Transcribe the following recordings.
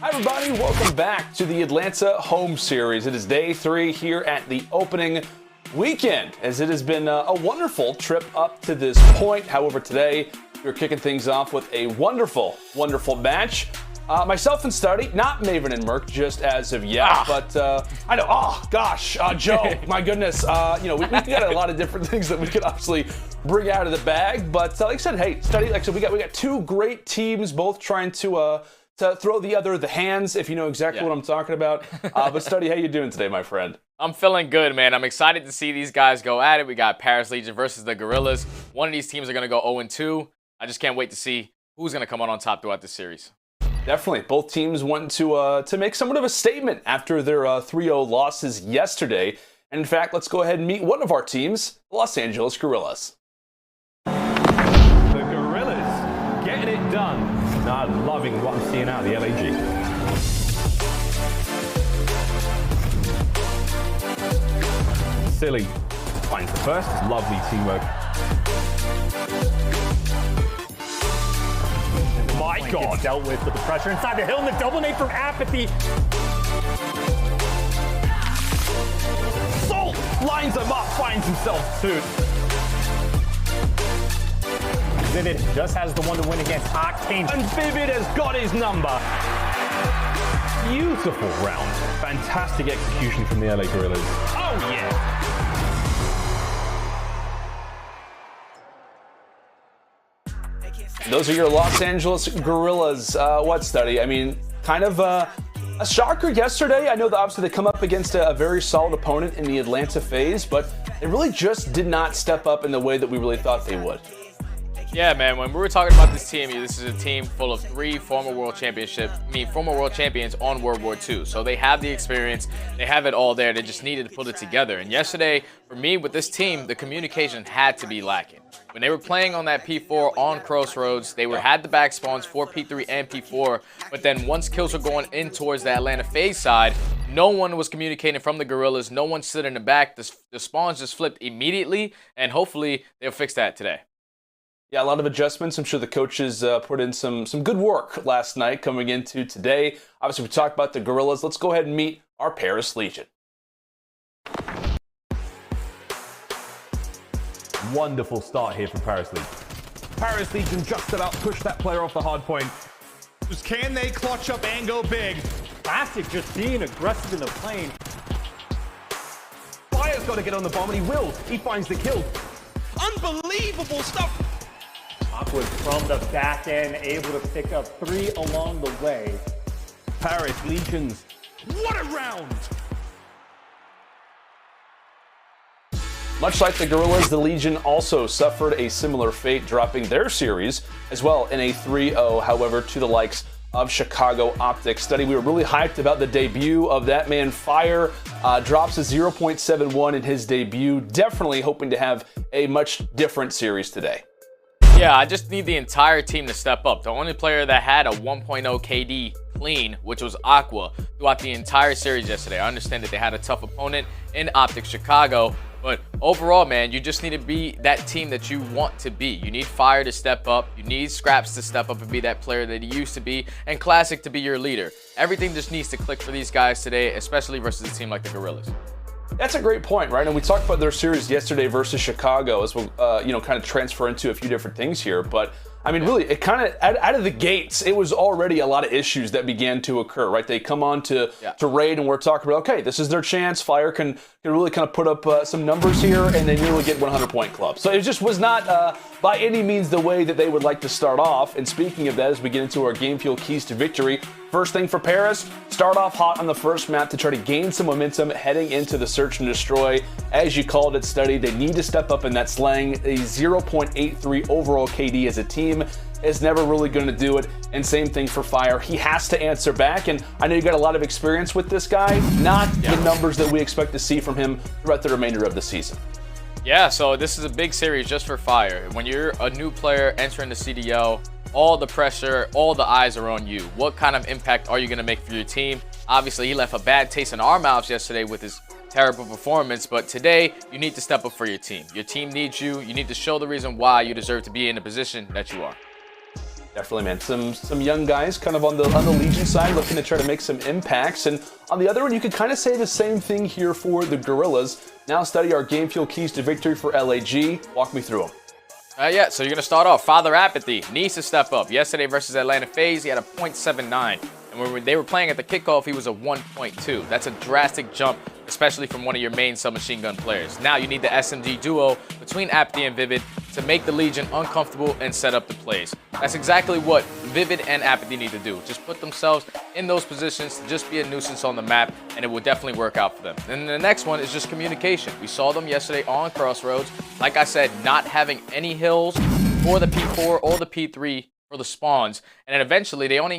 Hi everybody, welcome back to the Atlanta home series. It is day 3 here at the opening weekend, as it has been a wonderful trip up to this point. However, today we're kicking things off with a wonderful match. Myself and Study, not Maven and Merc just as of yet, but I know, Joe, my goodness, we got a lot of different things that we could obviously bring out of the bag, but like I said, hey, Study, like I said, we got two great teams, both trying to throw the hands, if you know exactly what I'm talking about. But Study, how you doing today, my friend? I'm feeling good, man. I'm excited to see these guys go at it. We got Paris Legion versus the Guerrillas. One of these teams are going to go 0-2. I just can't wait to see who's going to come out on top throughout the series. Definitely. Both teams want to make somewhat of a statement after their 3-0 losses yesterday. And in fact, let's go ahead and meet one of our teams, the Los Angeles Guerrillas. The Guerrillas getting it done. I'm loving what I'm seeing out of the LAG. Silly finds the first. Lovely teamwork. My God. Dealt with the pressure inside the hill and the double nade from Apathy. Salt lines him up, finds himself too. Vivid just has the one to win against Octane. And Vivid has got his number. Beautiful round. Fantastic execution from the LA Guerrillas. Oh yeah. Those are your Los Angeles Guerrillas. What, Study? I mean, kind of a shocker yesterday. I know that obviously they come up against a very solid opponent in the Atlanta FaZe, but they really just did not step up in the way that we really thought they would. Yeah, man, when we were talking about this team, this is a team full of 3 former world champions on World War II. So they have the experience, they have it all there, they just needed to put it together. And yesterday, for me, with this team, the communication had to be lacking. When they were playing on that P4 on Crossroads, they had the back spawns for P3 and P4, but then once kills were going in towards the Atlanta FaZe side, no one was communicating from the Guerrillas, no one stood in the back, the spawns just flipped immediately, and hopefully they'll fix that today. Yeah, a lot of adjustments. I'm sure the coaches put in some good work last night coming into today. Obviously, we talked about the Guerrillas. Let's go ahead and meet our Paris Legion. Wonderful start here for Paris Legion. Paris Legion just about pushed that player off the hard point. Just can they clutch up and go big? Classic just being aggressive in the plane. Fire's got to get on the bomb, and he will. He finds the kill. Unbelievable stuff. Awkward from the back end, able to pick up 3 along the way. Paris Legions. What a round! Much like the Guerrillas, the Legion also suffered a similar fate, dropping their series as well in a 3-0, however, to the likes of Chicago OpTic. Study, we were really hyped about the debut of that man Fire. Drops a 0.71 in his debut. Definitely hoping to have a much different series today. Yeah, I just need the entire team to step up. The only player that had a 1.0 KD clean, which was Aqua, throughout the entire series yesterday. I understand that they had a tough opponent in OpTic Chicago, but overall, man, you just need to be that team that you want to be. You need Fire to step up. You need Scraps to step up and be that player that he used to be, and Classic to be your leader. Everything just needs to click for these guys today, especially versus a team like the Guerrillas. That's a great point, right? And we talked about their series yesterday versus Chicago as we'll, kind of transfer into a few different things here. But I mean, really, it kind of out of the gates, it was already a lot of issues that began to occur, right? They come on to raid, and we're talking about, okay, this is their chance. Fire can really kind of put up some numbers here, and they nearly get 100-point club. So it just was not by any means the way that they would like to start off. And speaking of that, as we get into our game fuel keys to victory, first thing for Paris, start off hot on the first map to try to gain some momentum heading into the search and destroy. As you called it, Study, they need to step up in that slang. A 0.83 overall KD as a team is never really going to do it. And same thing for Fire. He has to answer back. And I know you got a lot of experience with this guy, not the numbers that we expect to see from him throughout the remainder of the season. Yeah, so this is a big series just for Fire. When you're a new player entering the CDL, all the pressure, all the eyes are on you. What kind of impact are you going to make for your team? Obviously, he left a bad taste in our mouths yesterday with his terrible performance, but today you need to step up for your team. Your team needs you. You need to show the reason why you deserve to be in the position that you are. Definitely, man. Some young guys kind of on the Legion side looking to try to make some impacts. And on the other one, you could kind of say the same thing here for the Guerrillas. Now study our game fuel keys to victory for LAG. Walk me through them. Yeah, so you're going to start off. Father aBeZy needs to step up. Yesterday versus Atlanta FaZe, he had a .79. And when they were playing at the kickoff, he was a 1.2. That's a drastic jump, especially from one of your main submachine gun players. Now you need the SMG duo between aBeZy and Vivid to make the Legion uncomfortable and set up the plays. That's exactly what Vivid and aBeZy need to do. Just put themselves in those positions to just be a nuisance on the map, and it will definitely work out for them. And the next one is just communication. We saw them yesterday on Crossroads. Like I said, not having any hills for the P4 or the P3 for the spawns. And then eventually they only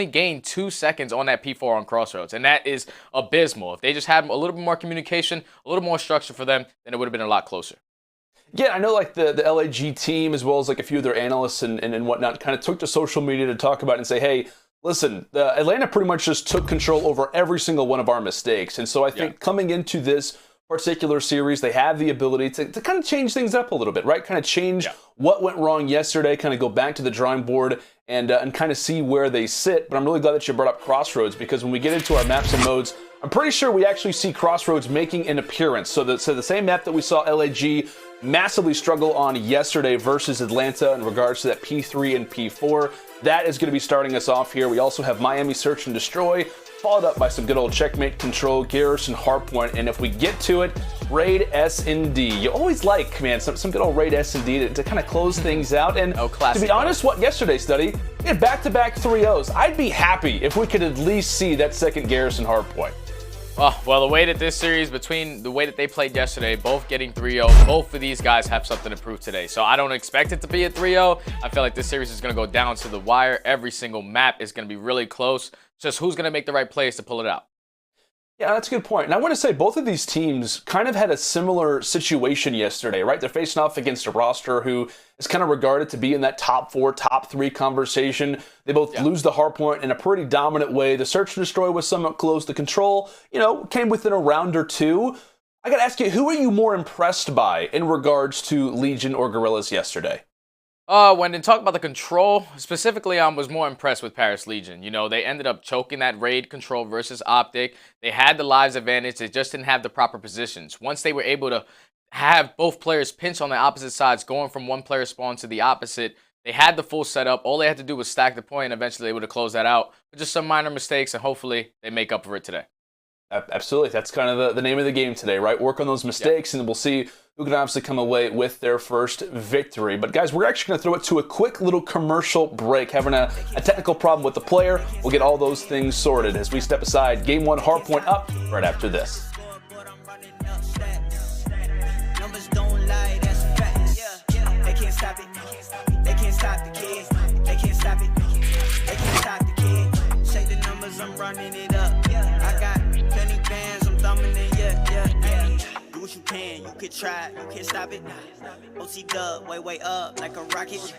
gained 2 seconds on that P4 on Crossroads, and that is abysmal. If they just had a little bit more communication, a little more structure for them, then it would have been a lot closer. Yeah, I know like the LAG team, as well as like a few of their analysts and whatnot, kind of took to social media to talk about it and say, hey, listen, Atlanta pretty much just took control over every single one of our mistakes. And so I think coming into this particular series, they have the ability to kind of change things up a little bit, right? Kind of change what went wrong yesterday, kind of go back to the drawing board and kind of see where they sit. But I'm really glad that you brought up Crossroads, because when we get into our maps and modes, I'm pretty sure we actually see Crossroads making an appearance. So the same map that we saw LAG massively struggle on yesterday versus Atlanta in regards to that P3 and P4, that is going to be starting us off here. We also have Miami Search and Destroy, followed up by some good old Checkmate, Control, Garrison, Hardpoint, and if we get to it, Raid S&D. You always like, man, some good old Raid S&D to kind of close things out. And to be honest, yesterday, Study, we had back-to-back 3-0s. I'd be happy if we could at least see that second Garrison Hardpoint. Well, the way that this series, between the way that they played yesterday, both getting 3-0, both of these guys have something to prove today. So I don't expect it to be a 3-0. I feel like this series is going to go down to the wire. Every single map is going to be really close. Just who's going to make the right plays to pull it out. Yeah, that's a good point. And I want to say both of these teams kind of had a similar situation yesterday, right? They're facing off against a roster who is kind of regarded to be in that top 4, top 3 conversation. They both lose the hardpoint in a pretty dominant way. The Search and Destroy was somewhat close. The Control, came within a round or two. I got to ask you, who are you more impressed by in regards to Legion or Guerrillas yesterday? When they talk about the Control, specifically, I was more impressed with Paris Legion. They ended up choking that raid Control versus OpTic. They had the lives advantage. They just didn't have the proper positions. Once they were able to have both players pinch on the opposite sides, going from one player spawn to the opposite, they had the full setup. All they had to do was stack the point, and eventually they would have closed that out. But just some minor mistakes, and hopefully they make up for it today. Absolutely. That's kind of the name of the game today, right? Work on those mistakes, and we'll see who can obviously come away with their first victory. But guys, we're actually going to throw it to a quick little commercial break. Having a technical problem with the player. We'll get all those things sorted as we step aside. Game 1 hardpoint up right after this. Numbers don't lie, that's facts. They can't stop it. They can't stop the kid. They can't stop it. They can't stop the kid. Say the numbers, I'm running it up. I got plenty bands, I'm thumbing it. Yeah. Do what you can, you could try, you can't stop it. OC dub, way up like a rocket.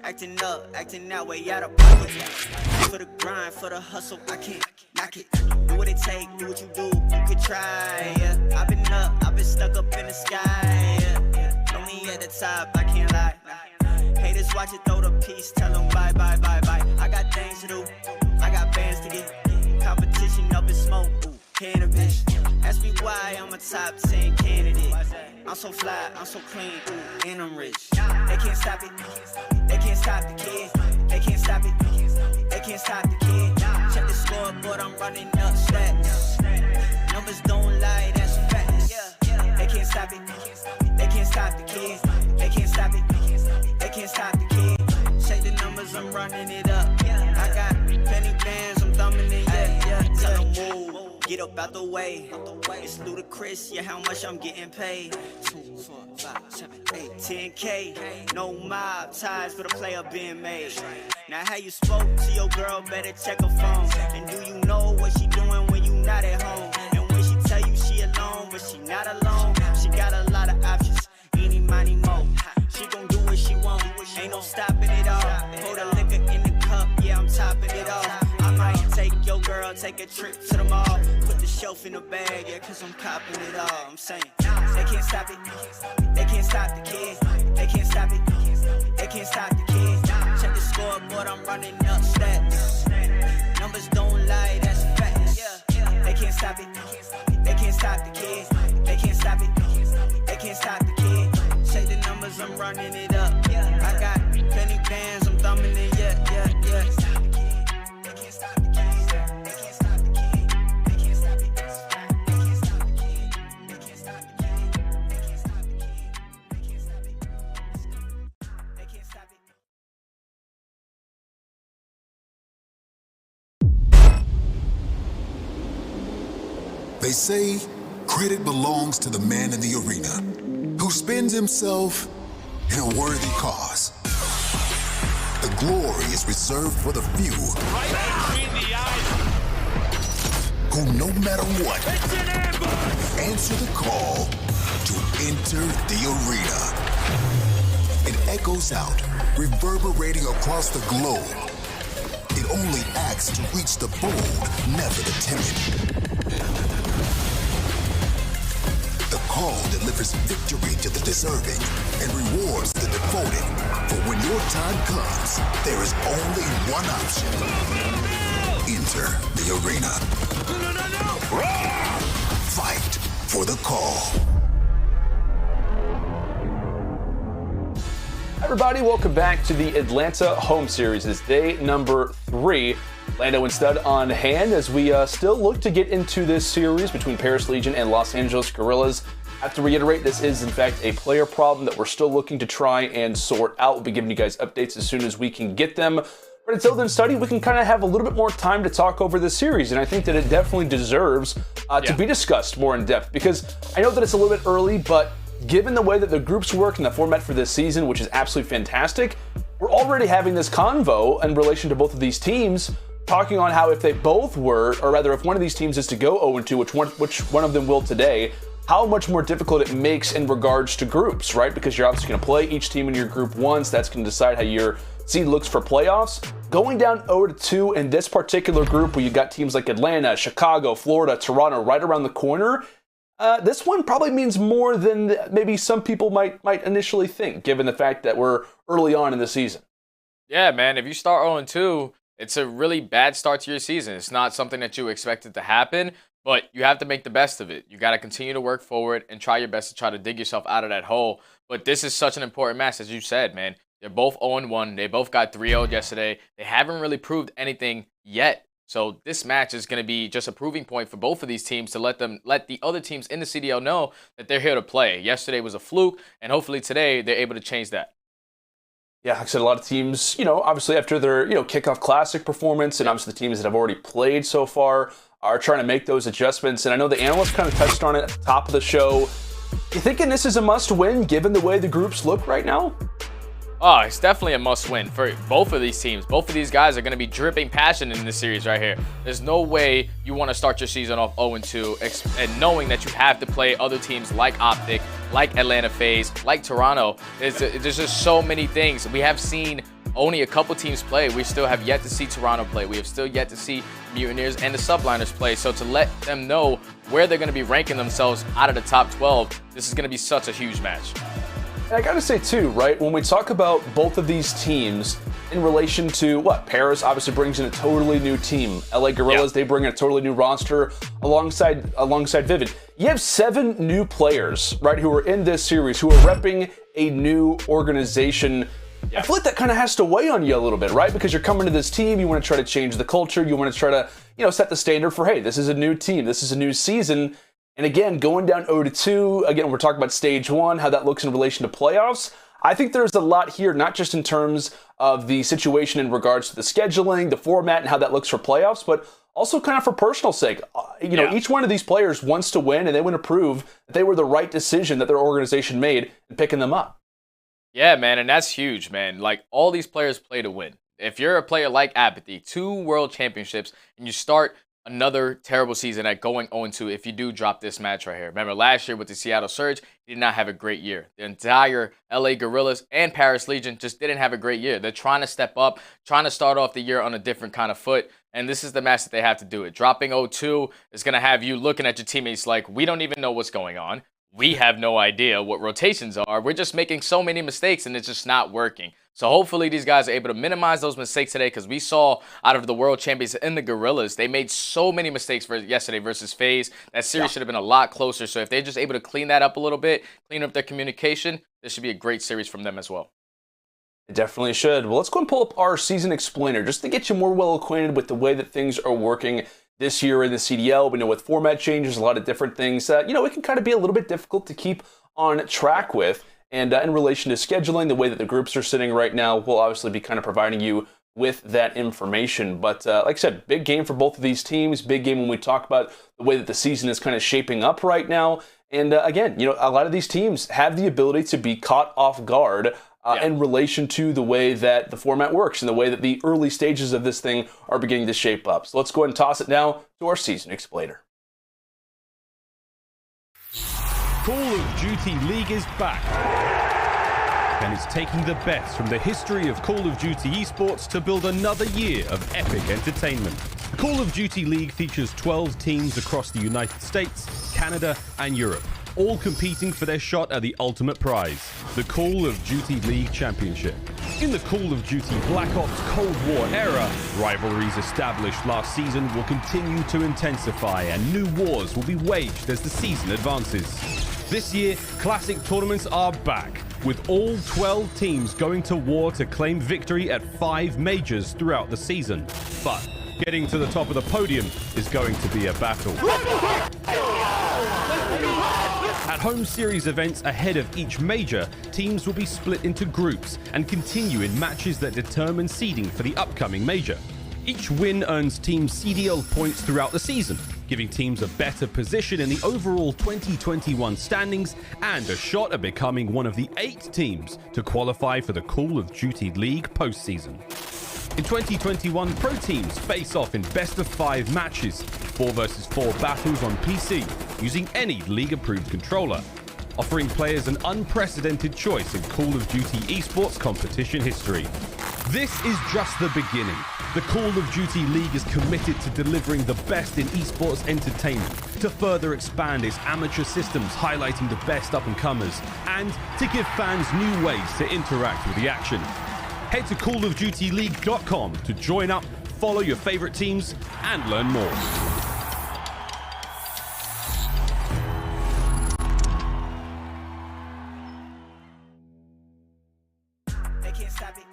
Acting up, acting that way out of pocket. For the grind, for the hustle, I can't knock it. Do what it take, do what you do, you could try. Yeah. I've been up, I've been stuck up in the sky. Yeah. Know me at the top, I can't lie. Haters watch it, throw the piece, tell them bye. I got things to do, I got bands to get. Competition up in smoke, ooh, cannabis. Ask me why I'm a top 10 candidate. I'm so fly, I'm so clean, ooh, and I'm rich. They can't stop it, they can't stop the kid. They can't stop it, they can't stop the kid. Check the scoreboard, I'm running up stats. Numbers don't lie, that's facts. They can't stop it, they can't stop the kid. They can't stop it, they can't stop the kid. Check the numbers, I'm running it up. I got plenty bands, I'm thumbing it, yeah. Tell them move, get up out the way. It's ludicrous, yeah, how much I'm getting paid. 2, 4, 5, 7, 8, 10K. No mob ties for the player being made. Now how you spoke to your girl, better check her phone. And do you know what she doing when you not at home? And when she tell you she alone, but she not alone. She got a lot of options, eeny, miny, mo. She gon' do what she want, ain't no stopping it all. Pour the liquor in the cup, yeah, I'm topping it off. I might take your girl, take a trip to the mall. Put the shelf in the bag, yeah, cause I'm copping it all. I'm saying, they can't stop it, they can't stop the kid. They can't stop it, they can't stop the kid. Check the scoreboard, I'm running up stats. Numbers don't lie, that's facts. They can't stop it. They can't stop the kid. They can't stop it. They can't stop the kid. Check the numbers, I'm running it up. I got penny bands, I'm thumbing it. Yeah. They can't stop the kid. They can't stop the kid. They can't stop it. They can't stop the kid. They can't stop the kid. They can't stop the kid. They can't stop it. They can't stop it. They say credit belongs to the man in the arena who spends himself in a worthy cause. The glory is reserved for the few who, no matter what, answer the call to enter the arena. It echoes out, reverberating across the globe. It only acts to reach the bold, never the timid. The call delivers victory to the deserving and rewards the devoted. For when your time comes, there is only one option. Enter the arena. Fight for the call. Everybody, welcome back to the Atlanta home series. It's day number 3. Lando and Stud on hand as we still look to get into this series between Paris Legion and Los Angeles Guerrillas. I have to reiterate, this is in fact a player problem that we're still looking to try and sort out. We'll be giving you guys updates as soon as we can get them. But until then, Studdy, we can kind of have a little bit more time to talk over this series, and I think that it definitely deserves to be discussed more in depth, because I know that it's a little bit early, but given the way that the groups work and the format for this season, which is absolutely fantastic, we're already having this convo in relation to both of these teams, talking on how if they both were, or rather if one of these teams is to go 0-2, which one of them will today, how much more difficult it makes in regards to groups, right? Because you're obviously going to play each team in your group once. That's going to decide how your seed looks for playoffs. Going down 0-2 in this particular group where you got teams like Atlanta, Chicago, Florida, Toronto right around the corner, this one probably means more than maybe some people might initially think, given the fact that we're early on in the season. Yeah, man, if you start 0-2, it's a really bad start to your season. It's not something that you expected to happen, but you have to make the best of it. You got to continue to work forward and try your best to try to dig yourself out of that hole. But this is such an important match, as you said, man. They're both 0-1. They both got 3-0 yesterday. They haven't really proved anything yet. So this match is going to be just a proving point for both of these teams to let the other teams in the CDL know that they're here to play. Yesterday was a fluke, and hopefully today they're able to change that. Yeah, like I said, a lot of teams, obviously after their, kickoff classic performance, and obviously the teams that have already played so far are trying to make those adjustments. And I know the analysts kind of touched on it at the top of the show. You thinking this is a must-win given the way the groups look right now? Oh, it's definitely a must-win for both of these teams. Both of these guys are going to be dripping passion in this series right here. There's no way you want to start your season off 0-2 and knowing that you have to play other teams like OpTic, like Atlanta FaZe, like Toronto. There's just so many things. We have seen only a couple teams play. We still have yet to see Toronto play. We have still yet to see Mutineers and the Subliners play. So to let them know where they're going to be ranking themselves out of the top 12, this is going to be such a huge match. And I gotta say too, right, when we talk about both of these teams in relation to what, Paris obviously brings in a totally new team. LA Guerrillas, they bring in a totally new roster alongside Vivid. You have 7 new players, right, who are in this series, who are repping a new organization. I feel like that kind of has to weigh on you a little bit, right? Because you're coming to this team, you want to try to change the culture, you want to try to, set the standard for, hey, this is a new team, this is a new season. And again, going down 0-2, again, we're talking about stage 1, how that looks in relation to playoffs. I think there's a lot here, not just in terms of the situation in regards to the scheduling, the format, and how that looks for playoffs, but also kind of for personal sake. Each one of these players wants to win, and they want to prove that they were the right decision that their organization made in picking them up. Yeah, man, and that's huge, man. Like, all these players play to win. If you're a player like aBeZy, 2 world championships, and you start another terrible season at going 0-2 if you do drop this match right here. Remember last year with the Seattle Surge, he did not have a great year. The entire LA Guerrillas and Paris Legion just didn't have a great year. They're trying to step up, trying to start off the year on a different kind of foot, and this is the match that they have to do it. Dropping 0-2 is going to have you looking at your teammates like, we don't even know what's going on. we have no idea what rotations are. We're just making so many mistakes and it's just not working. So hopefully these guys are able to minimize those mistakes today, because we saw out of the world champions in the Guerrillas, they made so many mistakes yesterday versus FaZe. That series should have been a lot closer. So if they're just able to clean that up a little bit, clean up their communication, this should be a great series from them as well. It definitely should. Well, let's go and pull up our season explainer just to get you more well acquainted with the way that things are working this year in the CDL. We know with format changes, a lot of different things, it can kind of be a little bit difficult to keep on track with. And in relation to scheduling, the way that the groups are sitting right now, we'll obviously be kind of providing you with that information. But like I said, big game for both of these teams. Big game when we talk about the way that the season is kind of shaping up right now. And again, a lot of these teams have the ability to be caught off guard in relation to the way that the format works and the way that the early stages of this thing are beginning to shape up. So let's go ahead and toss it now to our season explainer. Call of Duty League is back, and it's taking the best from the history of Call of Duty esports to build another year of epic entertainment. The Call of Duty League features 12 teams across the United States, Canada, and Europe, all competing for their shot at the ultimate prize, the Call of Duty League Championship. In the Call of Duty Black Ops Cold War era, rivalries established last season will continue to intensify and new wars will be waged as the season advances. This year, Classic tournaments are back, with all 12 teams going to war to claim victory at 5 majors throughout the season. But getting to the top of the podium is going to be a battle. At home series events ahead of each major, teams will be split into groups and continue in matches that determine seeding for the upcoming major. Each win earns teams CDL points throughout the season, giving teams a better position in the overall 2021 standings and a shot at becoming one of the 8 teams to qualify for the Call of Duty League postseason. In 2021, pro teams face off in best-of-5 matches, 4 versus 4 battles on PC, using any league-approved controller, offering players an unprecedented choice in Call of Duty esports competition history. This is just the beginning. The Call of Duty League is committed to delivering the best in esports entertainment, to further expand its amateur systems highlighting the best up-and-comers, and to give fans new ways to interact with the action. Head to callofdutyleague.com to join up, follow your favorite teams, and learn more.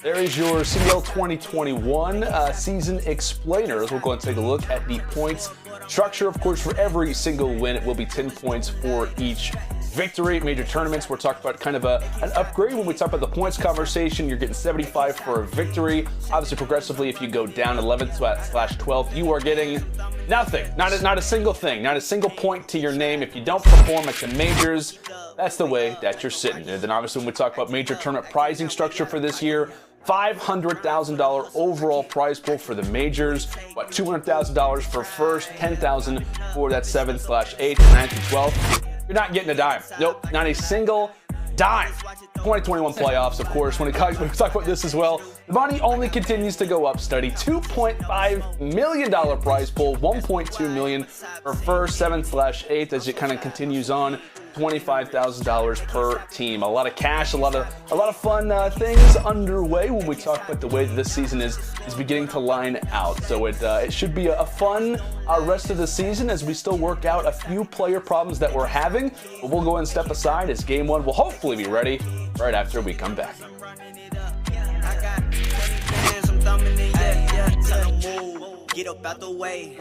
There is your CDL 2021 season explainer. We'll go and take a look at the points structure. Of course, for every single win, it will be 10 points for each victory. Major tournaments, we're talking about kind of an upgrade. When we talk about the points conversation, you're getting 75 for a victory. Obviously, progressively, if you go down 11/12th, you are getting nothing. Not a single thing. Not a single point to your name. If you don't perform at the majors, that's the way that you're sitting. And then obviously, when we talk about major tournament pricing structure for this year, $500,000 overall prize pool for the majors. What, $200,000 for first, $10,000 for that 7/8, 9/12. You're not getting a dime. Nope, not a single dime. 2021 playoffs, of course. When we talk about this as well, the money only continues to go up. Study $2.5 million prize pool, $1.2 million for first, 7/8 as it kind of continues on. $25,000 per team. A lot of cash, a lot of fun things underway when we talk about the way that this season is beginning to line out. So it should be a fun rest of the season as we still work out a few player problems that we're having. But we'll go and step aside as game 1 will hopefully be ready right after we come back. Get up out the way.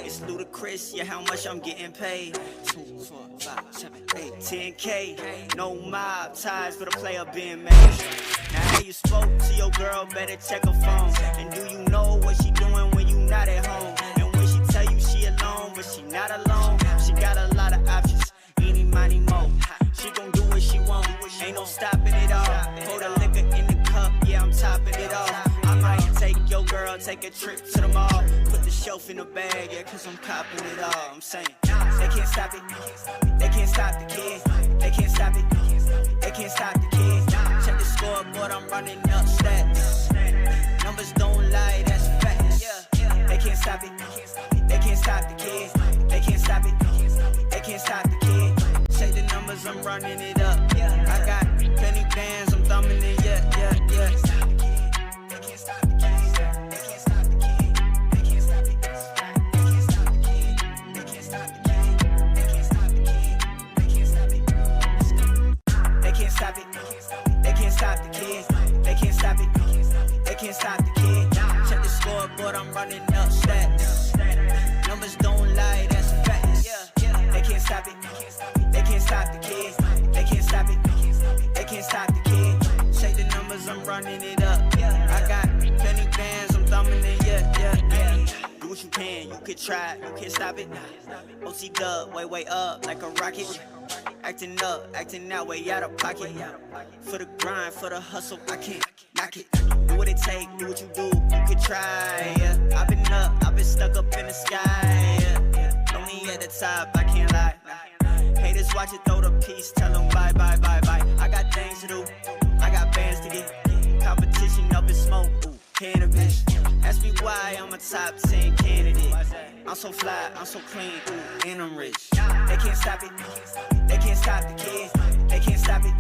It's ludicrous, yeah, how much I'm getting paid. 2, 4, 5, 7, 8, 10K. No mob ties for the player being made. Now how you spoke to your girl, better check her phone. And do you know what she doing when you not at home? And when she tell you she alone, but she not alone. She got a lot of options, eeny, miny, mo. She gon' do what she want, ain't no stopping it all. Pour the liquor in the cup, yeah, I'm topping it off. I might take your girl, take a trip to the mall. Put the shelf in the bag, yeah, cause I'm copping it all. I'm saying, they can't stop it. They can't stop the kids. They can't stop it. They can't stop the kids. Check the scoreboard, I'm running up stats. Numbers don't lie, that's facts. They can't stop it. They can't stop the kids. They can't stop it. They can't stop the kids. Check the numbers. numbers, I'm running it up. I got plenty bands, I'm thumbing it, yeah. They can't stop the game. They can't stop the game. They can't stop the game. They can't stop the game. They can't stop the game. They can't stop the game. They can't stop it. They can't stop the kids. They can't stop it. They can't stop the kid. Check the scoreboard, I'm running up stats. Numbers don't lie, that's a fact. They can't stop it. They can't stop the kids. They can't stop it. They can't stop the kid. Check the numbers, I'm running it up. I got plenty bands, I'm thumbing it, yeah. Do what you can, you could try, you can't stop it. OC dub, way up like a rocket. Acting up, acting out, way out of pocket. For the grind, for the hustle, I can't knock it. Do what it take, do what you do, you could try. Yeah. I've been up, I've been stuck up in the sky. Yeah. Only at the top, I can't lie. Haters watch it, throw the piece, tell them bye. I got things to do, I got bands to get. Competition up in smoke, ooh, cannabis. Ask me why I'm a top 10 candidate. I'm so fly, I'm so clean, ooh, and I'm rich. They can't stop it, they can't stop the kids. They can't stop it,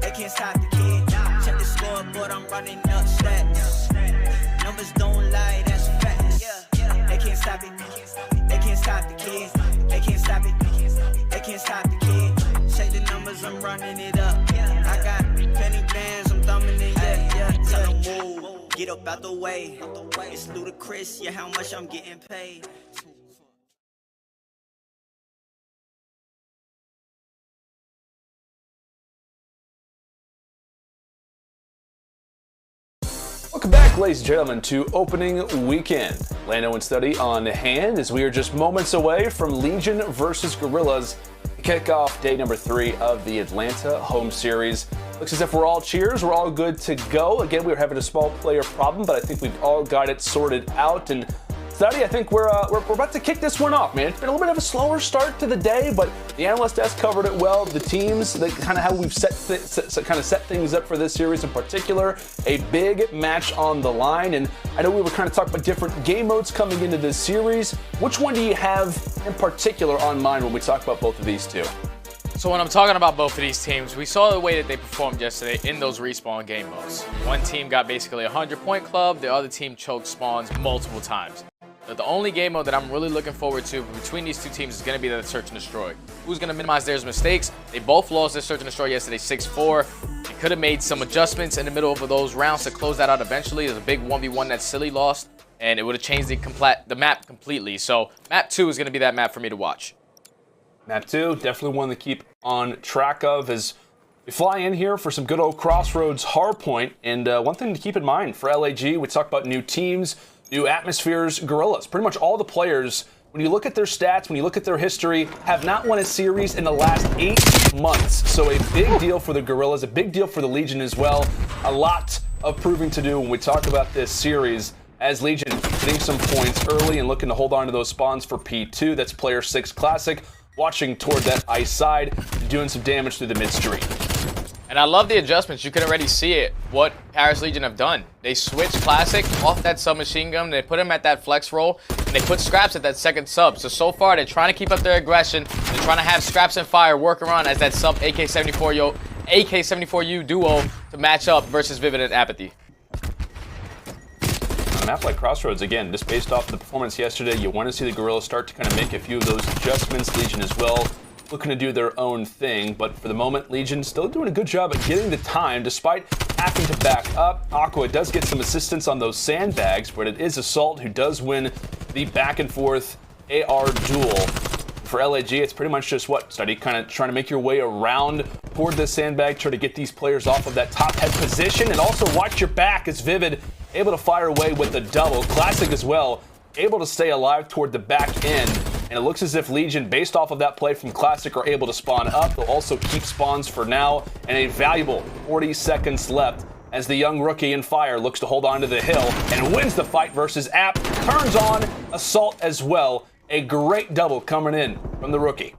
they can't stop the kids. Check the scoreboard, I'm running up stats. Numbers don't lie, that's a fact. They can't stop it, they can't stop the kids. They can't stop it, they can't stop the kids. Check the numbers, I'm running it up. I got plenty bands, I'm thumbing it, yeah. Tell them move, get up out the way. It's ludicrous, yeah, how much I'm getting paid. Welcome back, ladies and gentlemen, to opening weekend. Lando and Study on hand as we are just moments away from Legion versus Guerrillas to kick off day number 3 of the Atlanta home series. Looks as if we're all cheers, we're all good to go. Again, we were having a small player problem, but I think we've all got it sorted out. And Study, I think we're about to kick this one off, man. It's been a little bit of a slower start to the day, but the analyst desk covered it well. The teams, kind of how we've set things up for this series in particular. A big match on the line, and I know we were kind of talking about different game modes coming into this series. Which one do you have in particular on mind when we talk about both of these two? So when I'm talking about both of these teams, we saw the way that they performed yesterday in those respawn game modes. One team got basically a 100-point club, the other team choked spawns multiple times. But the only game mode that I'm really looking forward to between these two teams is going to be the search and destroy. Who's going to minimize their mistakes? They both lost their search and destroy yesterday 6-4. They could have made some adjustments in the middle of those rounds to close that out eventually. There's a big 1v1 that Silly lost, and it would have changed the map completely. So map 2 is going to be that map for me to watch. Map 2, definitely one to keep on track of as we fly in here for some good old Crossroads hardpoint. And one thing to keep in mind for LAG, we talk about new teams, new atmospheres, Guerrillas. Pretty much all the players, when you look at their stats, when you look at their history, have not won a series in the last 8 months. So a big deal for the Guerrillas, a big deal for the Legion as well. A lot of proving to do when we talk about this series, as Legion getting some points early and looking to hold on to those spawns for P2. That's player 6 Classic, watching toward that ice side, doing some damage through the midstream. And I love the adjustments. You can already see it, what Paris Legion have done. They switched Classic off that submachine gun, they put him at that flex roll, and they put Scraps at that second sub. So far, they're trying to keep up their aggression. They're trying to have Scraps and Fire work around as that sub AK-74U duo to match up versus Vivid and aBeZy. A map like Crossroads, again, just based off of the performance yesterday, you want to see the Guerrillas start to kind of make a few of those adjustments. Legion as well, looking to do their own thing, but for the moment, Legion still doing a good job at getting the time, despite having to back up. Aqua does get some assistance on those sandbags, but it is Assault who does win the back and forth AR duel. For LAG, it's pretty much just what, Study, kind of trying to make your way around toward the sandbag, try to get these players off of that top head position, and also watch your back as Vivid able to fire away with the double. Classic as well, able to stay alive toward the back end. And it looks as if Legion, based off of that play from Classic, are able to spawn up. They'll also keep spawns for now, and a valuable 40 seconds left as the young rookie in Fire looks to hold on to the hill and wins the fight versus app. Turns on Assault as well. A great double coming in from the rookie.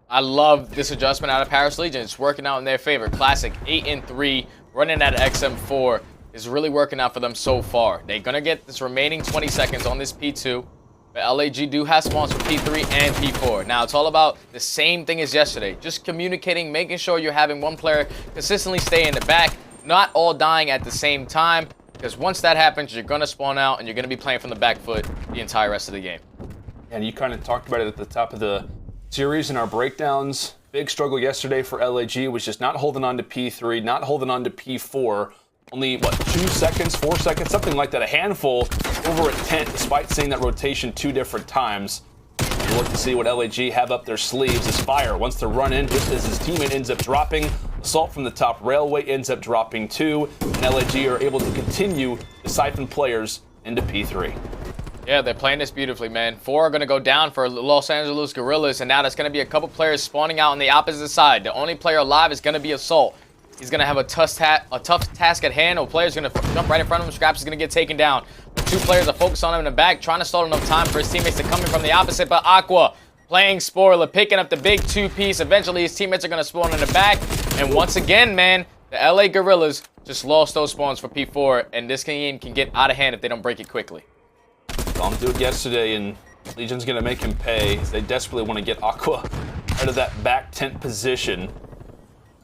I love this adjustment out of Paris Legion. It's working out in their favor. Classic 8-3, running at XM4 is really working out for them so far. They're going to get this remaining 20 seconds on this P2. But LAG do have spawns for P3 and P4. Now, it's all about the same thing as yesterday. Just communicating, making sure you're having one player consistently stay in the back, not all dying at the same time. Because once that happens, you're going to spawn out and you're going to be playing from the back foot the entire rest of the game. And you kind of talked about it at the top of the series in our breakdowns. Big struggle yesterday for LAG was just not holding on to P3, not holding on to P4. Only, what, 2 seconds, 4 seconds, something like that, a handful over a tent, despite seeing that rotation 2 different times. We'll look to see what LAG have up their sleeves as Fire wants to run in just as his teammate ends up dropping. Assault from the top railway ends up dropping too, and LAG are able to continue to siphon players into P3. Yeah, they're playing this beautifully, man. 4 are going to go down for Los Angeles Guerrillas, and now there's going to be a couple players spawning out on the opposite side. The only player alive is going to be Assault. He's going to have a tough task at hand. A player's going to jump right in front of him. Scraps is going to get taken down. But 2 players are focused on him in the back, trying to stall enough time for his teammates to come in from the opposite, but Aqua playing spoiler, picking up the big 2-piece. Eventually, his teammates are going to spawn in the back. And once again, man, the LA Guerrillas just lost those spawns for P4, and this game can get out of hand if they don't break it quickly. Saw him do it yesterday, and Legion's going to make him pay. They desperately want to get Aqua out of that back tent position.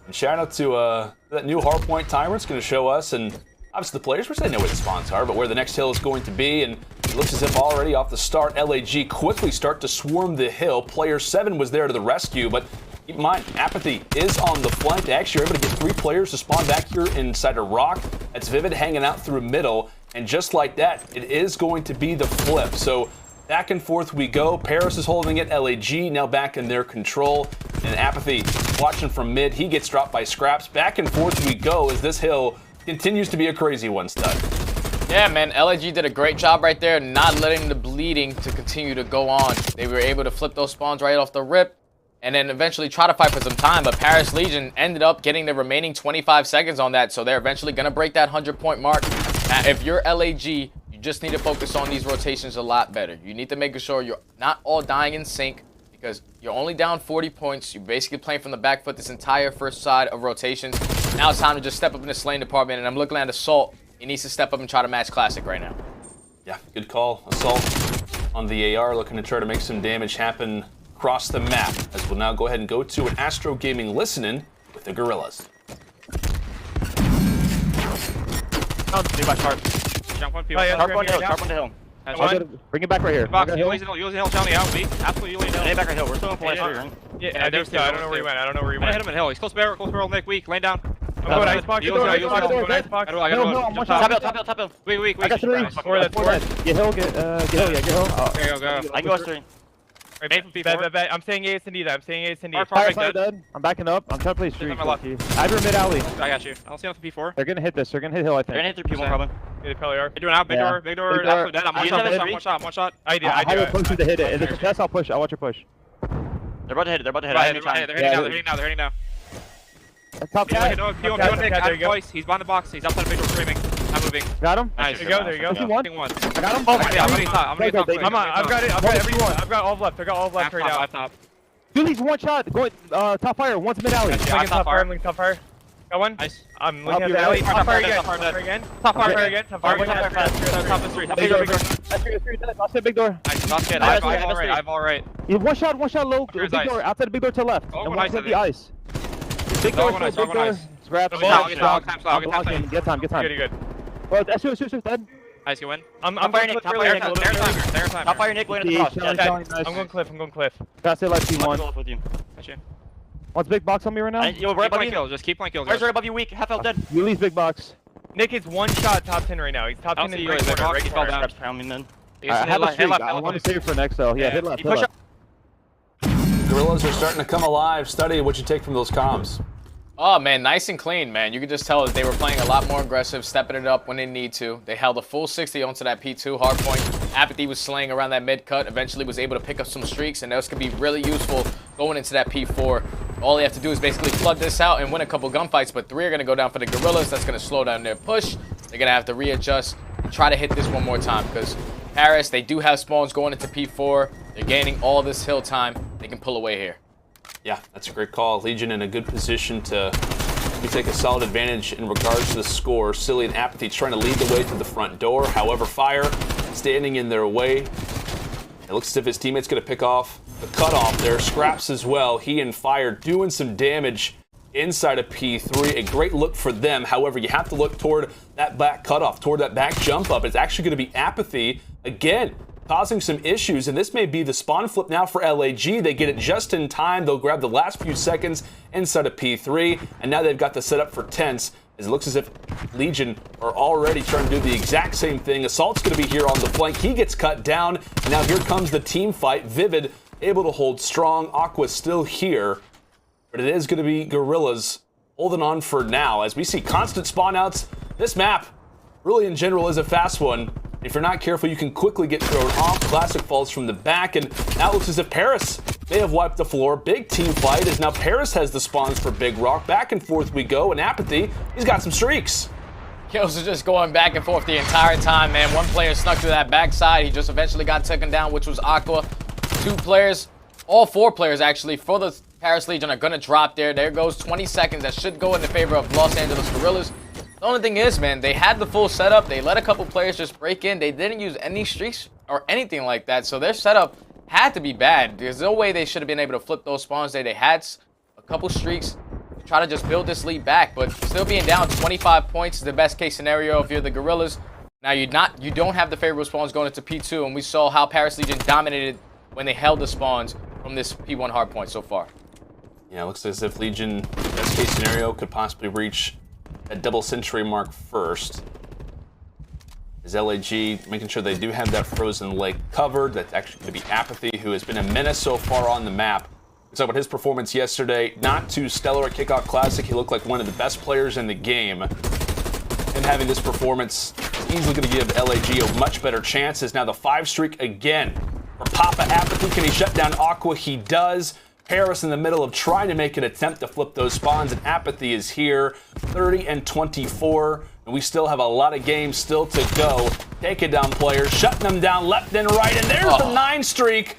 And shout out to that new hardpoint timer. It's going to show us, and obviously the players, which they know where the spawns are, but where the next hill is going to be. And it looks as if already off the start, LAG quickly start to swarm the hill. Player 7 was there to the rescue, but keep in mind, aBeZy is on the flank. They actually are able to get 3 players to spawn back here inside a rock. That's Vivid hanging out through middle. And just like that, it is going to be the flip. So back and forth we go. Paris is holding it. LAG now back in their control. And aBeZy watching from mid. He gets dropped by Scraps. Back and forth we go as this hill continues to be a crazy one, Stud. Yeah, man, LAG did a great job right there, not letting the bleeding to continue to go on. They were able to flip those spawns right off the rip, and then eventually try to fight for some time, but Paris Legion ended up getting the remaining 25 seconds on that, so they're eventually going to break that 100-point mark. Now, if you're LAG, you just need to focus on these rotations a lot better. You need to make sure you're not all dying in sync, because you're only down 40 points. You're basically playing from the back foot this entire first side of rotations. Now it's time to just step up in the slaying department, and I'm looking at Assault. He needs to step up and try to match Classic right now. Yeah, good call. Assault on the AR, looking to try to make some damage happen across the map, as we'll now go ahead and go to an Astro Gaming listen-in with the Guerrillas. Jump on people. Sharp on the hill. Bring it back right here. Box, you use the hill, Johnny out, weak. Absolutely, you hill. Back right hill. We're still in play. Yeah, I don't know where he went. I don't know where he went. Hit him in the hill. He's close barrel, Nick, weak. Laying down. I'm going icebox. I got top hill. Weak. I got 3. That's 4. Get hill, get hill. There you go. I can go S3. I'm saying A to D. Fire dead. I'm backing up. I'm trying to play street. I have mid alley. I got you. I don't see nothing P4. They're gonna hit this. They're gonna hit hill, I think. They're gonna hit 3 people probably. Yeah, they probably are. They're doing out. Big door. Absolute dead. I'm one shot. I do. I have a push to hit it. If it's a test, I'll push. I'll watch your push. They're about to hit it. They're hitting now. Top cat. He's behind the box. He's outside the big door screaming. I'm moving. Got him. Nice. There you go. I got him. Oh my god. I've got it. I've got everyone. I've got all left. I got all left right now. Top. Do these one shot. Going top fire. One's mid alley. I'm top fire. Got one. Nice. I'm looking at the alley. Top fire again. Top fire again. Top is 3. Big door. That's the big door. Nice. I've all right. One shot low. Big door. Outside the big door to the left. And one's at the ice. Big door. Scrap. Get time. Good. Well, that's dead. Nice, you win. I'm firing Nick. Top fire Nick. Going to the cross. I'm going cliff. That's it. Let's see one. Gotcha. What's big box on me right now? Yo, right above you. Just keep playing kills. Where's right above you? Weak. Half health dead. Yuli's big box. Nick is one shot top 10 right now. He's top 10 in the box. He fell down. I have a streak. I want to save for next though. Yeah, hit left. Guerrillas are starting to come alive. Study what you take from those comms. Oh, man, nice and clean, man. You could just tell that they were playing a lot more aggressive, stepping it up when they need to. They held a full 60 onto that P2 hardpoint. aBeZy was slaying around that mid-cut, eventually was able to pick up some streaks, and those could be really useful going into that P4. All they have to do is basically flood this out and win a couple gunfights, but 3 are going to go down for the Guerrillas. That's going to slow down their push. They're going to have to readjust and try to hit this one more time, because Paris, they do have spawns going into P4. They're gaining all this hill time. They can pull away here. Yeah, that's a great call. Legion in a good position to take a solid advantage in regards to the score. Silly and aBeZy trying to lead the way to the front door. However, Fire standing in their way. It looks as if his teammate's going to pick off the cutoff there. Scraps as well. He and Fire doing some damage inside of P3. A great look for them. However, you have to look toward that back cutoff, toward that back jump up. It's actually going to be aBeZy again, causing some issues. And this may be the spawn flip now for LAG. They get it just in time. They'll grab the last few seconds inside of P3. And now they've got the setup for Tense. As it looks as if Legion are already trying to do the exact same thing. Assault's going to be here on the flank. He gets cut down. And now here comes the team fight. Vivid able to hold strong. Aqua's still here. But it is going to be Guerrillas holding on for now. As we see constant spawn outs. This map, really in general, is a fast one. If you're not careful, you can quickly get thrown off. Classic falls from the back. And now it looks as if Paris may have wiped the floor. Big team fight as now Paris has the spawns for Big Rock. Back and forth we go. And aBeZy, he's got some streaks. Kills are just going back and forth the entire time, man. One player snuck through that backside. He just eventually got taken down, which was Aqua. 2 players, all 4 players actually, for the Paris Legion are going to drop there. There goes 20 seconds. That should go in the favor of Los Angeles Guerrillas. The only thing is, man, they had the full setup. They let a couple players just break in. They didn't use any streaks or anything like that. So their setup had to be bad. There's no way they should have been able to flip those spawns there. They had a couple streaks to try to just build this lead back. But still being down 25 points is the best case scenario if you're the Guerrillas. Now you don't have the favorable spawns going into P2. And we saw how Paris Legion dominated when they held the spawns from this P1 hardpoint so far. Yeah, it looks as if Legion, best case scenario, could possibly reach a double century mark first. Is LAG making sure they do have that frozen lake covered. That's actually going to be aBeZy, who has been a menace so far on the map. We talked about his performance yesterday. Not too stellar at Kickoff Classic. He looked like one of the best players in the game. And having this performance is easily going to give LAG a much better chance. Is now the 5 streak again for Papa aBeZy. Can he shut down Aqua? He does. Paris in the middle of trying to make an attempt to flip those spawns, and aBeZy is here, 30 and 24, and we still have a lot of games still to go. Take it down, players, shutting them down left and right, and there's the 9 streak.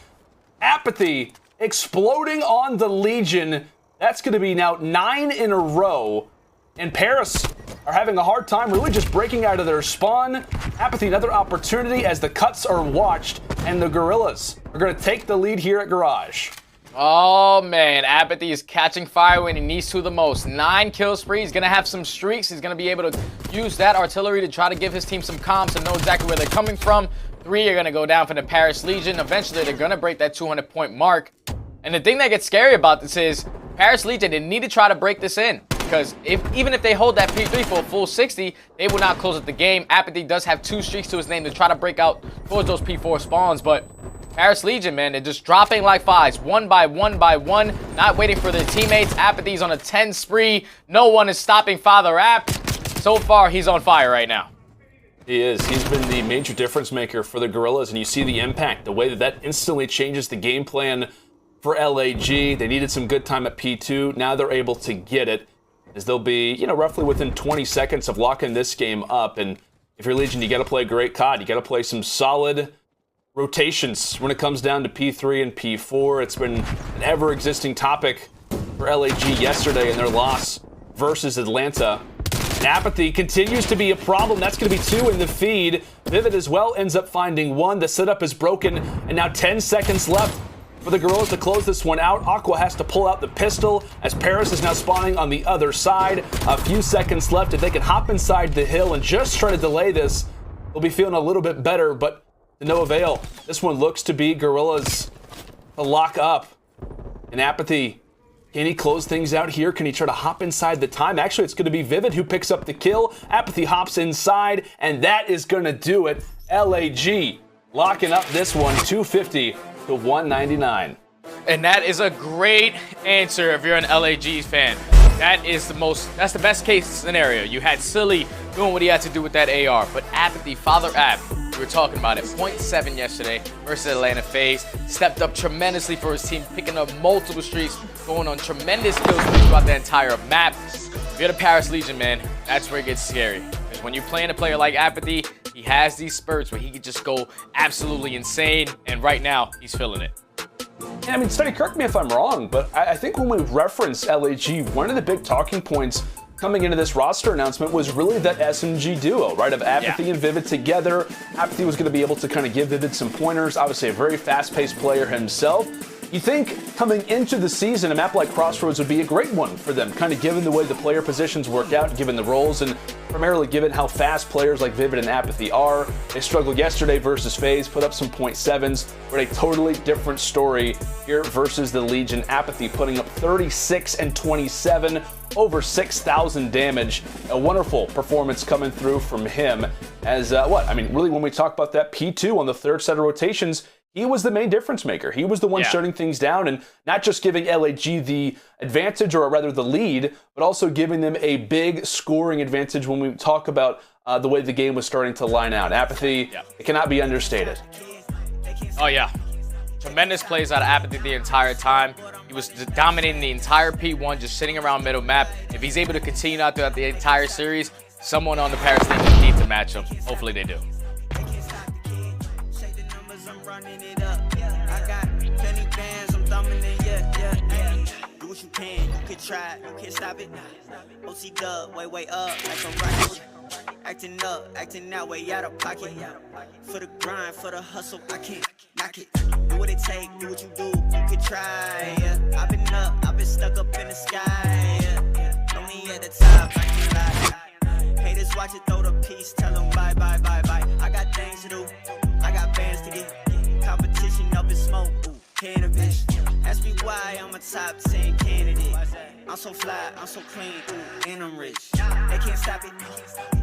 aBeZy exploding on the Legion. That's going to be now 9 in a row, and Paris are having a hard time really just breaking out of their spawn. aBeZy, another opportunity as the cuts are watched, and the Guerrillas are going to take the lead here at Garage. Oh, man. aBeZy is catching fire when he needs to the most. 9 kill spree. He's going to have some streaks. He's going to be able to use that artillery to try to give his team some comms to know exactly where they're coming from. 3 are going to go down for the Paris Legion. Eventually, they're going to break that 200-point mark. And the thing that gets scary about this is Paris Legion, they need to try to break this in. Because even if they hold that P3 for a full 60, they will not close out the game. aBeZy does have 2 streaks to his name to try to break out towards those P4 spawns. But Paris Legion, man, they're just dropping like flies, one by one by one, not waiting for their teammates. aBeZy's on a 10 spree. No one is stopping Father App. So far, he's on fire right now. He is. He's been the major difference maker for the Guerrillas, and you see the impact, the way that that instantly changes the game plan for LAG. They needed some good time at P2. Now they're able to get it, as they'll be, roughly within 20 seconds of locking this game up. And if you're Legion, you got to play great COD. You got to play some solid rotations when it comes down to P3 and P4. It's been an ever-existing topic for LAG yesterday in their loss versus Atlanta. And aBeZy continues to be a problem. That's going to be 2 in the feed. Vivid as well ends up finding 1. The setup is broken, and now 10 seconds left for the Guerrillas to close this one out. Aqua has to pull out the pistol as Paris is now spawning on the other side. A few seconds left. If they can hop inside the hill and just try to delay this, they'll be feeling a little bit better, but to no avail. This one looks to be Guerrillas to lock up. And aBeZy, can he close things out here? Can he try to hop inside the time? Actually, it's going to be Vivid who picks up the kill. aBeZy hops inside, and that is going to do it. LAG locking up this one, 250 to 199. And that is a great answer if you're an LAG fan. That's the best case scenario. You had Silly doing what he had to do with that AR, but aBeZy, Father App, we were talking about it, 0.7 yesterday versus Atlanta FaZe, stepped up tremendously for his team, picking up multiple streaks, going on tremendous kills throughout the entire map. If you're the Paris Legion, man, that's where it gets scary. Because when you're playing a player like aBeZy, he has these spurts where he can just go absolutely insane, and right now, he's feeling it. Yeah, I mean, Study, correct me if I'm wrong, but I think when we reference LAG, one of the big talking points coming into this roster announcement was really that SMG duo, right? Of aBeZy and Vivid together. aBeZy was going to be able to kind of give Vivid some pointers. Obviously, a very fast-paced player himself. You think coming into the season, a map like Crossroads would be a great one for them, kind of given the way the player positions work out, given the roles, and primarily given how fast players like Vivid and aBeZy are. They struggled yesterday versus FaZe, put up some .7s, but a totally different story here versus the Legion. aBeZy putting up 36 and 27, over 6,000 damage. A wonderful performance coming through from him as, really when we talk about that P2 on the third set of rotations, he was the main difference maker. He was the one shutting things down and not just giving LAG the advantage, or rather the lead, but also giving them a big scoring advantage when we talk about the way the game was starting to line out. aBeZy, it cannot be understated. Oh, yeah. Tremendous plays out of aBeZy the entire time. He was dominating the entire P1, just sitting around middle map. If he's able to continue out throughout the entire series, someone on the Paris League needs to match him. Hopefully they do. You can try it, you can't stop it. OC dub, way up, like a rocket. Acting up, acting that way out of pocket. For the grind, for the hustle, I can't knock it. Do what it take, do what you do, you can try. I've been up, I've been stuck up in the sky. Only at the top, I can't lie. Haters watch it, throw the piece, tell them bye, bye, bye, bye. I got things to do, I got bands to get. Competition up in smoke, cannabis. Ask me why I'm a top 10 candidate. I'm so fly, I'm so clean, and I'm rich. They can't stop it.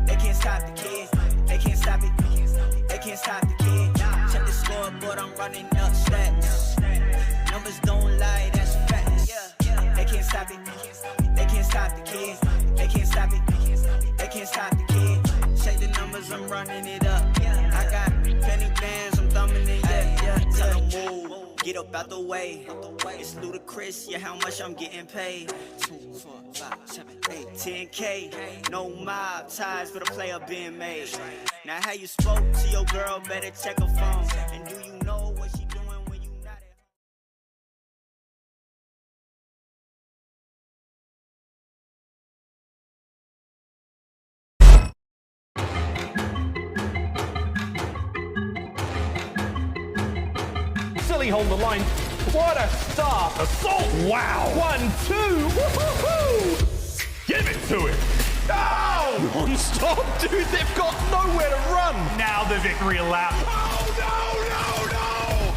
They can't stop the kid. They can't stop it. They can't stop the kid. Check the scoreboard, I'm running up stats. Numbers don't lie, that's facts. They can't stop it. They can't stop the kid. They can't stop it. They can't stop the kid. Check the numbers, I'm running it up. I got penny bands, I'm thumbing it, Tell them move. Get up out the way. It's ludicrous, how much I'm getting paid. 2, 4, 5, 7, 8, 10K. No mob ties for the player being made. Now how you spoke to your girl, better check her phone. And do you know what she doing when you not at Silly hold the line. What a start. Assault. Wow. 1, 2. Woo-hoo-hoo. Give it to him. Oh! Non-stop, dude. They've got nowhere to run. Now the victory lap. Oh, no.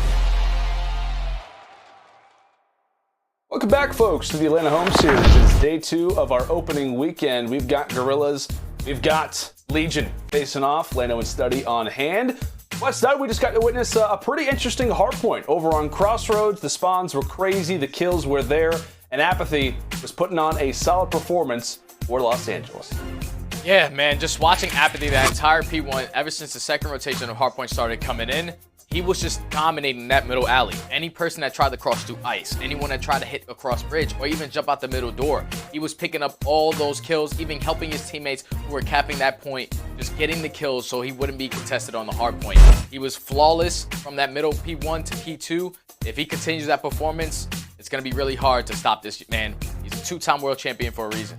Welcome back, folks, to the Atlanta home series. It's day 2 of our opening weekend. We've got Guerrillas. We've got Legion facing off. Lano and Study on hand. Last night, we just got to witness a pretty interesting hardpoint over on Crossroads. The spawns were crazy, the kills were there, and aBeZy was putting on a solid performance for Los Angeles. Yeah, man, just watching aBeZy that entire P1, ever since the second rotation of hardpoint started coming in, he was just dominating that middle alley. Any person that tried to cross through ice, anyone that tried to hit across bridge, or even jump out the middle door, he was picking up all those kills, even helping his teammates who were capping that point, just getting the kills so he wouldn't be contested on the hard point. He was flawless from that middle P1 to P2. If he continues that performance, it's going to be really hard to stop this man. He's a 2-time world champion for a reason.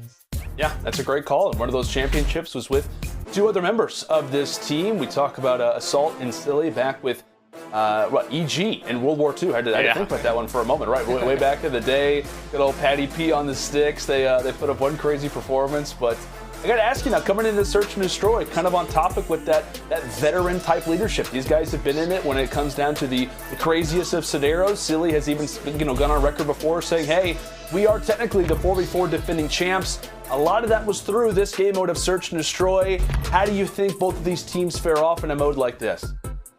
Yeah, that's a great call. And one of those championships was with 2 other members of this team. We talk about Assault and Silly back with EG in World War II. I had to think about that one for a moment, right? Way back in the day, good old Patty P on the sticks. They put up one crazy performance, but I got to ask you now, coming into Search and Destroy, kind of on topic with that veteran type leadership. These guys have been in it when it comes down to the craziest of scenarios. Silly has even gone on record before saying, hey, we are technically the 4v4 defending champs. A lot of that was through this game mode of Search and Destroy. How do you think both of these teams fare off in a mode like this?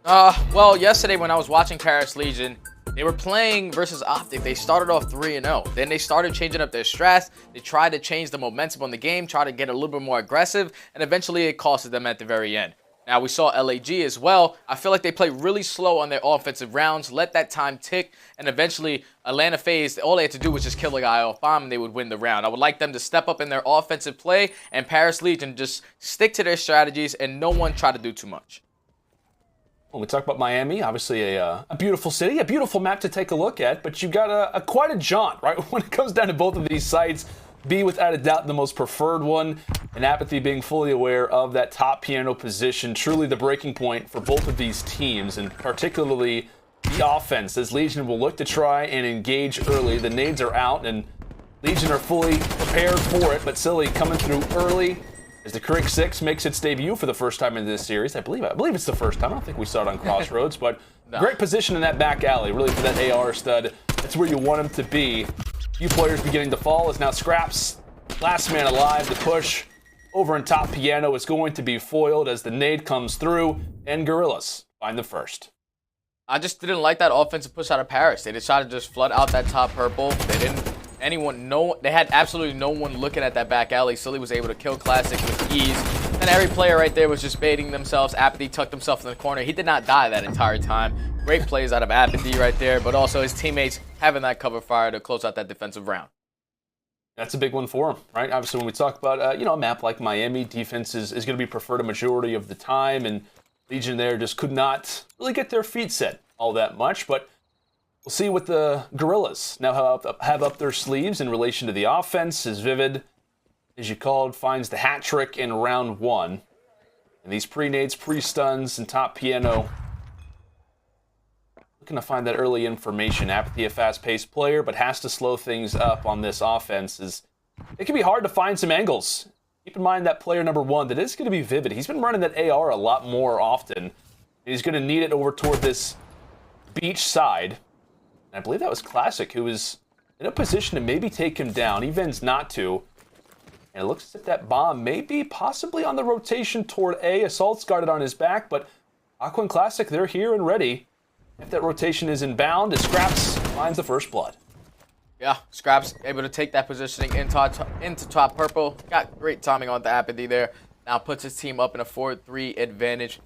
Well, yesterday when I was watching Paris Legion, they were playing versus OpTic. They started off 3-0. Then they started changing up their strats. They tried to change the momentum on the game, try to get a little bit more aggressive, and eventually it costed them at the very end. Now, we saw LAG as well. I feel like they played really slow on their offensive rounds, let that time tick, and eventually Atlanta FaZe, all they had to do was just kill a guy off bomb and they would win the round. I would like them to step up in their offensive play, and Paris Legion just stick to their strategies and no one try to do too much. When we talk about Miami, obviously a beautiful city, a beautiful map to take a look at, but you got quite a jaunt, right? When it comes down to both of these sites, be without a doubt the most preferred one, and aBeZy being fully aware of that top piano position, truly the breaking point for both of these teams, and particularly the offense, as Legion will look to try and engage early. The nades are out, and Legion are fully prepared for it, but Cellium coming through early as the Crimsix makes its debut for the first time in this series. I believe it's the first time. I don't think we saw it on Crossroads, but no. Great position in that back alley, really for that AR stud. That's where you want him to be. Few players beginning to fall as now Scraps, last man alive. The push over in top piano is going to be foiled as the nade comes through, and Guerrillas find the first. I just didn't like that offensive push out of Paris. They decided to just flood out that top purple. They didn't they had absolutely no one looking at that back alley. Cellium was able to kill Classic with ease. And every player right there was just baiting themselves. aBeZy tucked himself in the corner. He did not die that entire time. Great plays out of aBeZy right there, but also his teammates having that cover fire to close out that defensive round. That's a big one for him, right? Obviously, when we talk about a map like Miami, defense is going to be preferred a majority of the time, and Legion there just could not really get their feet set all that much, but we'll see what the Guerrillas now have up their sleeves in relation to the offense, as Vivid, as you called, finds the hat trick in round one. And these pre-nades, pre-stuns, and top piano looking to find that early information. aBeZy, a fast-paced player, but has to slow things up on this offense. It can be hard to find some angles. Keep in mind that player number one, that is going to be Vivid. He's been running that AR a lot more often. He's going to need it over toward this beach side. And I believe that was Classic, who was in a position to maybe take him down. He vends not to. And it looks as if that bomb may be possibly on the rotation toward A. Assault's guarded on his back, but Aqua and Classic, they're here and ready. If that rotation is inbound, as Scraps finds the first blood. Yeah, Scraps able to take that positioning into top purple. Got great timing on the aBeZy there. Now puts his team up in a 4-3 advantage.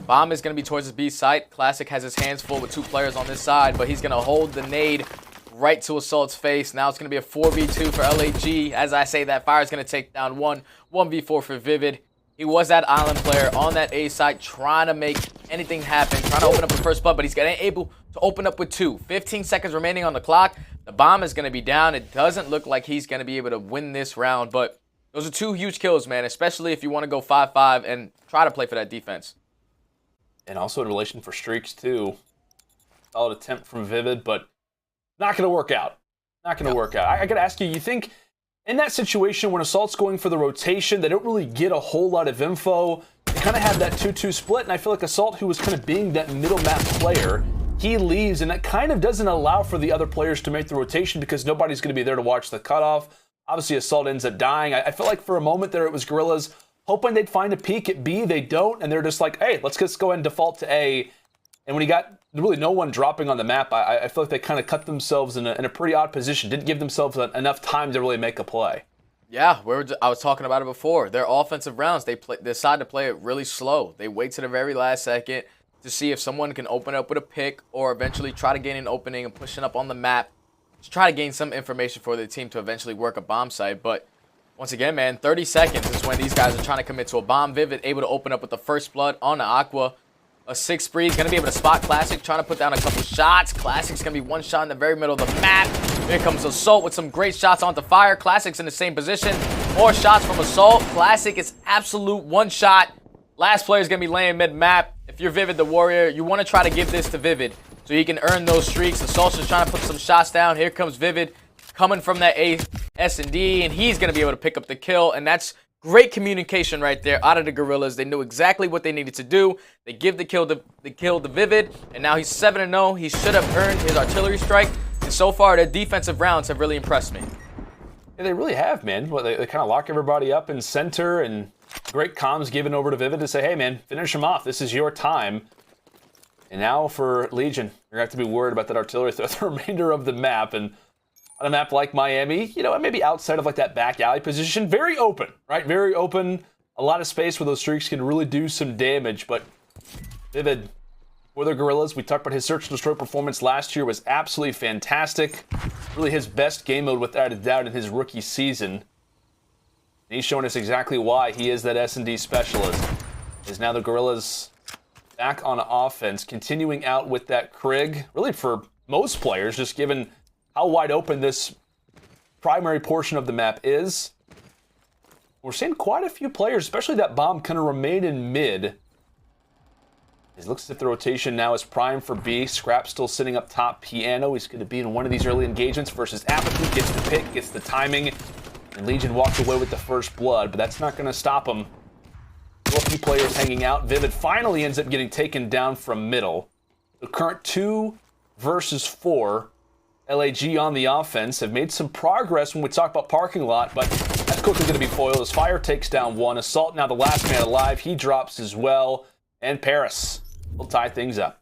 Bomb is going to be towards the B site. Classic has his hands full with two players on this side, but he's going to hold the nade right to Assault's face. Now it's going to be a 4v2 for LAG. As I say that, Fire is going to take down 1v4 for Vivid. He was that island player on that A site trying to make anything happen, trying to open up the first blood, but he's getting able to open up with two. 15 seconds remaining on the clock. The bomb is going to be down. It doesn't look like he's going to be able to win this round, but those are two huge kills, man, especially if you want to go 5-5 and try to play for that defense. And also in relation for streaks, too. Solid attempt from Vivid, but not going to work out. Not going to work out. I got to ask you, you think in that situation when Assault's going for the rotation, they don't really get a whole lot of info. They kind of have that 2-2 split, and I feel like Assault, who was kind of being that middle map player, he leaves, and that kind of doesn't allow for the other players to make the rotation because nobody's going to be there to watch the cutoff. Obviously, Assault ends up dying. I feel like for a moment there it was Guerrillas hoping they'd find a peek at B. They don't, and they're just like, hey, let's just go ahead and default to A. And when you got really no one dropping on the map, I feel like they kind of cut themselves in a pretty odd position. Didn't give themselves enough time to really make a play. Yeah, I was talking about it before. Their offensive rounds, they decide to play it really slow. They wait to the very last second to see if someone can open up with a pick or eventually try to gain an opening and pushing up on the map to try to gain some information for the team to eventually work a bomb site. But once again, man, 30 seconds is when these guys are trying to commit to a bomb. Vivid able to open up with the first blood on the Aqua. A 6 spree is going to be able to spot Classic, trying to put down a couple shots. Classic's going to be one shot in the very middle of the map. Here comes Assault with some great shots onto Fire. Classic's in the same position. More shots from Assault. Classic is absolute one shot. Last player is going to be laying mid-map. If you're Vivid the Warrior, you want to try to give this to Vivid so he can earn those streaks. Assault's just trying to put some shots down. Here comes Vivid coming from that A, S&D, and he's going to be able to pick up the kill, and that's great communication right there out of the Guerrillas. They knew exactly what they needed to do. They give the kill to Vivid, and now he's 7-0. He should have earned his artillery strike, and so far their defensive rounds have really impressed me. Yeah, they really have, man. Well, they kind of lock everybody up in center, and great comms given over to Vivid to say, hey, man, finish him off. This is your time. And now for Legion, you're going to have to be worried about that artillery throughout the remainder of the map, and on a map like Miami, you know, maybe outside of like that back alley position, very open, right? Very open, a lot of space where those streaks can really do some damage. But Vivid, for the Guerrillas, we talked about his search and destroy performance last year was absolutely fantastic. Really his best game mode without a doubt in his rookie season. And he's showing us exactly why he is that S&D specialist. Is now the Guerrillas back on offense, continuing out with that Krig, really for most players, just given how wide open this primary portion of the map is. We're seeing quite a few players, especially that bomb, kind of remain in mid. It looks as if the rotation now is prime for B. Scrap still sitting up top. Piano, he's going to be in one of these early engagements versus aBeZy. Gets the pick, gets the timing. And Legion walks away with the first blood, but that's not going to stop him. A few players hanging out. Vivid finally ends up getting taken down from middle. The current 2 versus 4. LAG on the offense have made some progress when we talk about parking lot, but that's quickly going to be foiled as Fire takes down one. Assault now the last man alive. He drops as well. And Paris will tie things up.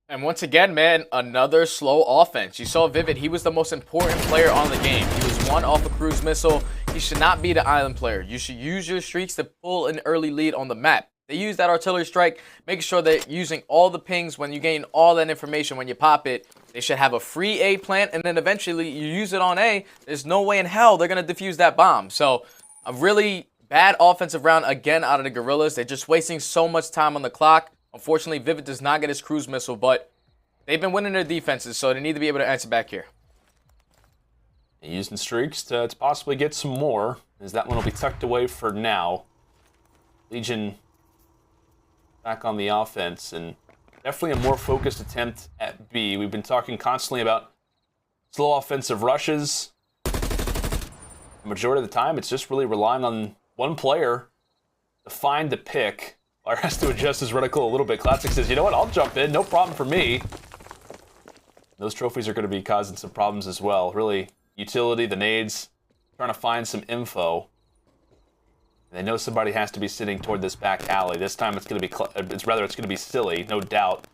And once again, man, another slow offense. You saw Vivid, he was the most important player on the game. He was 1 off a cruise missile. He should not be the island player. You should use your streaks to pull an early lead on the map. They use that artillery strike, making sure they're using all the pings when you gain all that information when you pop it. They should have a free A plant, and then eventually you use it on A. There's no way in hell they're going to defuse that bomb. So a really bad offensive round again out of the Guerrillas. They're just wasting so much time on the clock. Unfortunately, Vivid does not get his cruise missile, but they've been winning their defenses, so they need to be able to answer back here. Using streaks to possibly get some more, as that one will be tucked away for now. Legion back on the offense, and definitely a more focused attempt at B. We've been talking constantly about slow offensive rushes. The majority of the time, it's just really relying on one player to find the pick. Fire has to adjust his reticle a little bit. Classic says, you know what, I'll jump in, no problem for me. Those trophies are going to be causing some problems as well. Really, utility, the nades, trying to find some info. They know somebody has to be sitting toward this back alley. This time it's going to be, it's going to be Silly, no doubt.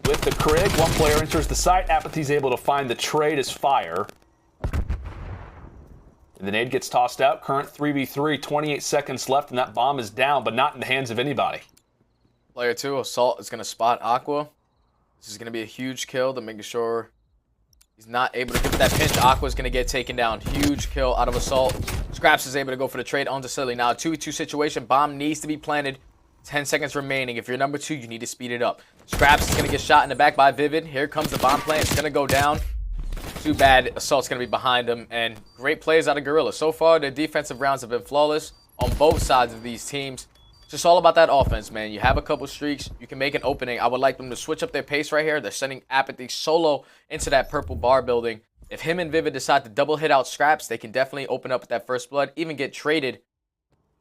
With the Krig, one player enters the site. aBeZy's able to find the trade as Fire. And the nade gets tossed out. Current 3v3, 28 seconds left, and that bomb is down, but not in the hands of anybody. Player 2, Assault, is going to spot Aqua. This is going to be a huge kill to make sure he's not able to give it that pinch. Aqua's going to get taken down. Huge kill out of Assault. Scraps is able to go for the trade onto Silly. Now, a 2v2 situation. Bomb needs to be planted. 10 seconds remaining. If you're number 2, you need to speed it up. Scraps is going to get shot in the back by Vivid. Here comes the bomb plant. It's going to go down. Too bad Assault's going to be behind him. And great plays out of Guerrilla. So far, their defensive rounds have been flawless on both sides of these teams. It's just all about that offense, man. You have a couple streaks. You can make an opening. I would like them to switch up their pace right here. They're sending aBeZy solo into that purple bar building. If him and Vivid decide to double hit out Scraps, they can definitely open up with that first blood, even get traded.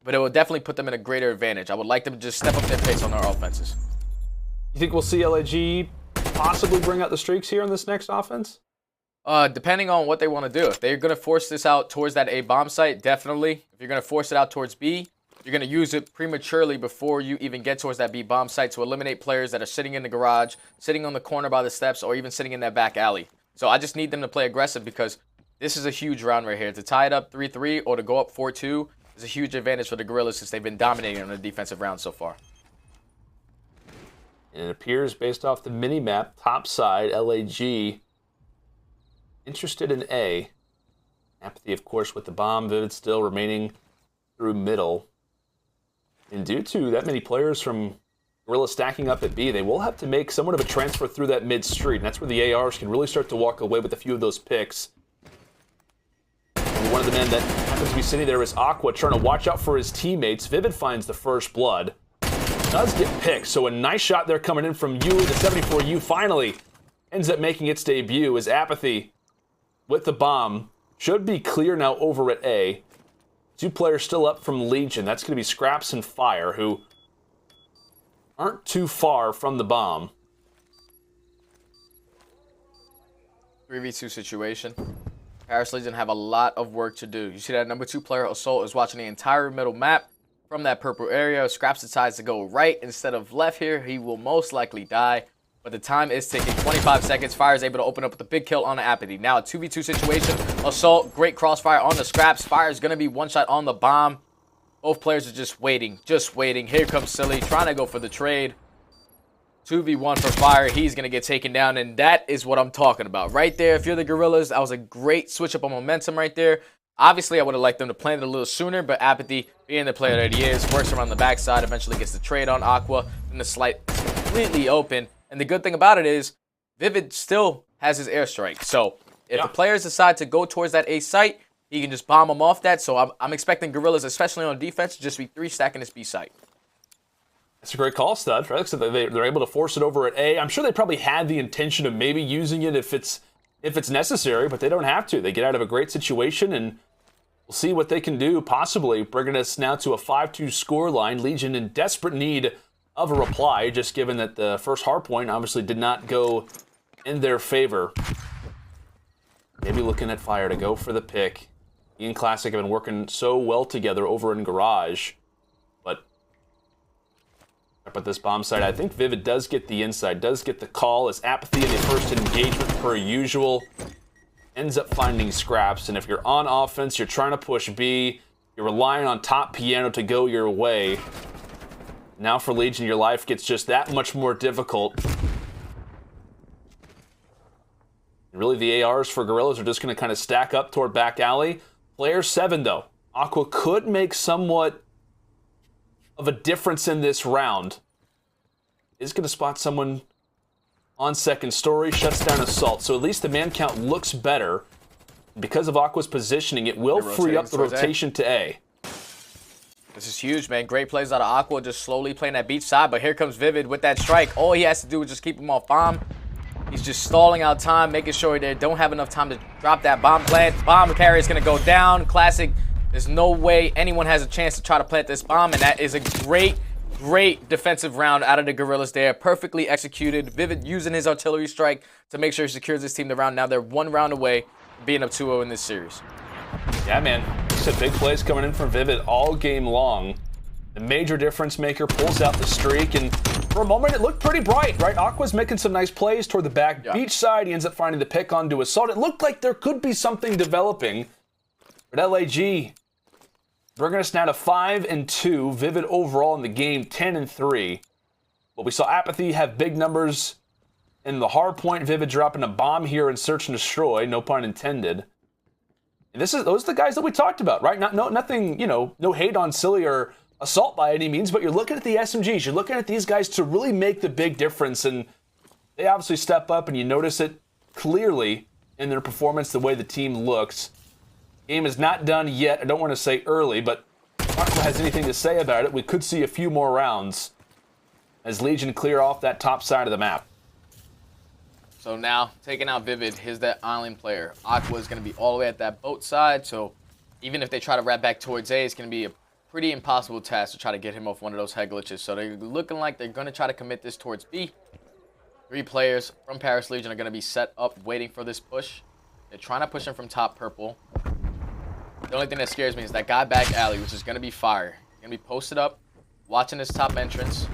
But it will definitely put them in a greater advantage. I would like them to just step up their pace on their offenses. You think we'll see LAG possibly bring out the streaks here in this next offense? Depending on what they want to do. If they're going to force this out towards that A bomb site, definitely. If you're going to force it out towards B, you're going to use it prematurely before you even get towards that B bomb site to eliminate players that are sitting in the garage, sitting on the corner by the steps, or even sitting in that back alley. So I just need them to play aggressive because this is a huge round right here. To tie it up 3-3 or to go up 4-2 is a huge advantage for the Guerrillas since they've been dominating on the defensive round so far. And it appears, based off the mini-map, top side, LAG interested in A. aBeZy, of course, with the bomb. Vivid still remaining through middle. And due to that many players from Guerrilla stacking up at B, they will have to make somewhat of a transfer through that mid street. And that's where the ARs can really start to walk away with a few of those picks. And one of the men that happens to be sitting there is Aqua, trying to watch out for his teammates. Vivid finds the first blood. Does get picked, so a nice shot there coming in from U. The 74U finally ends up making its debut as aBeZy with the bomb. Should be clear now over at A. 2 players still up from Legion. That's going to be Scraps and Fire, who aren't too far from the bomb. 3v2 situation. Paris Legion have a lot of work to do. You see that number 2 player, Assault, is watching the entire middle map from that purple area. Scraps decides to go right instead of left here. He will most likely die. But the time is ticking. 25 seconds. Fire is able to open up with a big kill on the aBeZy. Now a 2v2 situation. Assault, great crossfire on the Scraps. Fire is going to be one shot on the bomb. Both players are just waiting. Just waiting. Here comes Silly trying to go for the trade. 2v1 for Fire. He's going to get taken down. And that is what I'm talking about. Right there, if you're the Guerrillas, that was a great switch up on momentum right there. Obviously, I would have liked them to plant it a little sooner, but aBeZy, being the player that he is, works around the backside, eventually gets the trade on Aqua, and the slight completely open. And the good thing about it is, Vivid still has his airstrike. So, If the players decide to go towards that A site, he can just bomb them off that. So I'm expecting Guerrillas, especially on defense, to just be 3-stacking this B site. That's a great call, Stud. Right? So they're able to force it over at A. I'm sure they probably had the intention of maybe using it if it's necessary, but they don't have to. They get out of a great situation, and we'll see what they can do, possibly bringing us now to a 5-2 scoreline. Legion in desperate need of a reply, just given that the first hardpoint obviously did not go in their favor. Maybe looking at Fire to go for the pick. He and Classic have been working so well together over in Garage, but up at this bomb site, I think Vivid does get the inside, does get the call as aBeZy in the first engagement per usual. Ends up finding scraps, and if you're on offense, you're trying to push B, you're relying on top piano to go your way. Now for Legion, your life gets just that much more difficult. And really, the ARs for Guerrillas are just going to kind of stack up toward back alley. Player 7, though. Aqua could make somewhat of a difference in this round. Is going to spot someone on second story, shuts down Assault. So at least the man count looks better. Because of Aqua's positioning, it will free up the rotation to A. This is huge, man. Great plays out of Aqua, just slowly playing that beach side. But here comes Vivid with that strike. All he has to do is just keep him off bomb. He's just stalling out time, making sure they don't have enough time to drop that bomb plant. Bomb carrier is going to go down. Classic, there's no way anyone has a chance to try to plant this bomb. And that is a great defensive round out of the Guerrillas there. Perfectly executed. Vivid using his artillery strike to make sure he secures this team the round. Now they're 1 round away from being up 2-0 in this series. Yeah, man. Some big plays coming in from Vivid all game long. The major difference maker pulls out the streak, and for a moment it looked pretty bright, right? Aqua's making some nice plays toward the back beach side. He ends up finding the pick onto Assault. It looked like there could be something developing, but LAG bringing us now to 5-2. Vivid overall in the game 10-3. But we saw aBeZy have big numbers in the hard point. Vivid dropping a bomb here in Search and Destroy, no pun intended. And those are the guys that we talked about, right? Nothing, no hate on Silly or Assault by any means, but you're looking at the SMGs. You're looking at these guys to really make the big difference, and they obviously step up, and you notice it clearly in their performance, the way the team looks. Game is not done yet. I don't want to say early, but if Aqua has anything to say about it, we could see a few more rounds as Legion clear off that top side of the map. So now, taking out Vivid, here's that island player. Aqua is going to be all the way at that boat side, so even if they try to wrap back towards A, it's going to be a pretty impossible task to try to get him off one of those head glitches. So they're looking like they're going to try to commit this towards B. 3 players from Paris Legion are going to be set up waiting for this push. They're trying to push him from top purple. The only thing that scares me is that guy back alley, which is going to be Fire. Going to be posted up, watching this top entrance.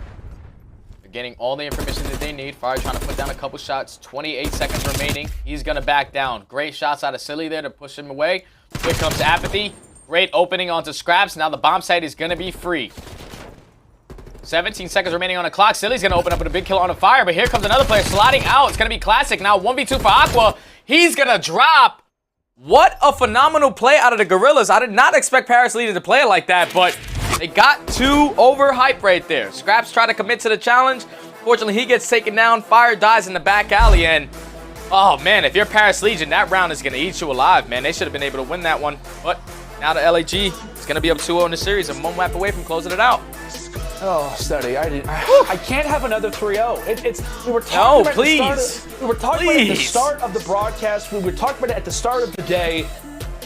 They're getting all the information that they need. Fire trying to put down a couple shots. 28 seconds remaining. He's going to back down. Great shots out of Silly there to push him away. Here comes aBeZy. Great opening onto Scraps. Now the bomb site is going to be free. 17 seconds remaining on the clock. Silly's going to open up with a big kill on a Fire, but here comes another player sliding out. It's going to be Classic. Now 1v2 for Aqua. He's going to drop. What a phenomenal play out of the Guerrillas. I did not expect Paris Legion to play it like that, but they got too overhyped right there. Scraps tried to commit to the challenge. Fortunately, he gets taken down. Fire dies in the back alley, and oh man, if you're Paris Legion, that round is going to eat you alive, man. They should have been able to win that one, but now the LAG is going to be up 2-0 in the series and 1 map away from closing it out. Oh, Steady, I can't have another 3-0. We were talking about it at the start of the broadcast. We were talking about it at the start of the day.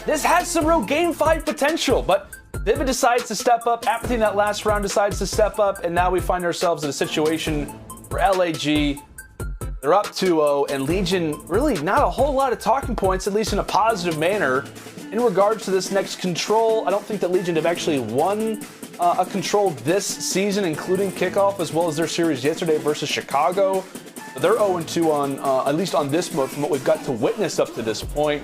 This has some real game 5 potential, but Vivid decides to step up. aBeZy in that last round decides to step up, and now we find ourselves in a situation for LAG. They're up 2-0, and Legion really not a whole lot of talking points, at least in a positive manner. In regards to this next control, I don't think that Legion have actually won a control this season, including kickoff, as well as their series yesterday versus Chicago. They're 0-2 on, at least on this mode, from what we've got to witness up to this point.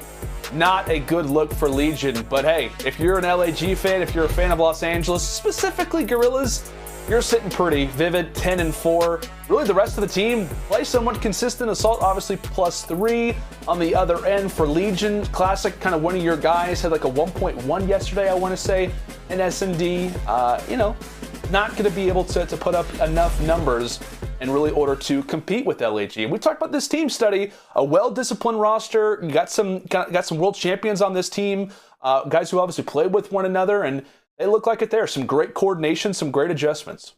Not a good look for Legion, but hey, if you're an LAG fan, if you're a fan of Los Angeles, specifically Guerrillas, you're sitting pretty. Vivid 10-4. Really, the rest of the team play somewhat consistent. Assault obviously +3 on the other end for Legion. Classic, kind of one of your guys, had like a 1.1 yesterday, I want to say, in S&D. Not going to be able to put up enough numbers in really order to compete with LAG. And we talked about this team study, a well-disciplined roster. You got some world champions on this team, guys who obviously played with one another, and they look like it there. Some great coordination, some great adjustments.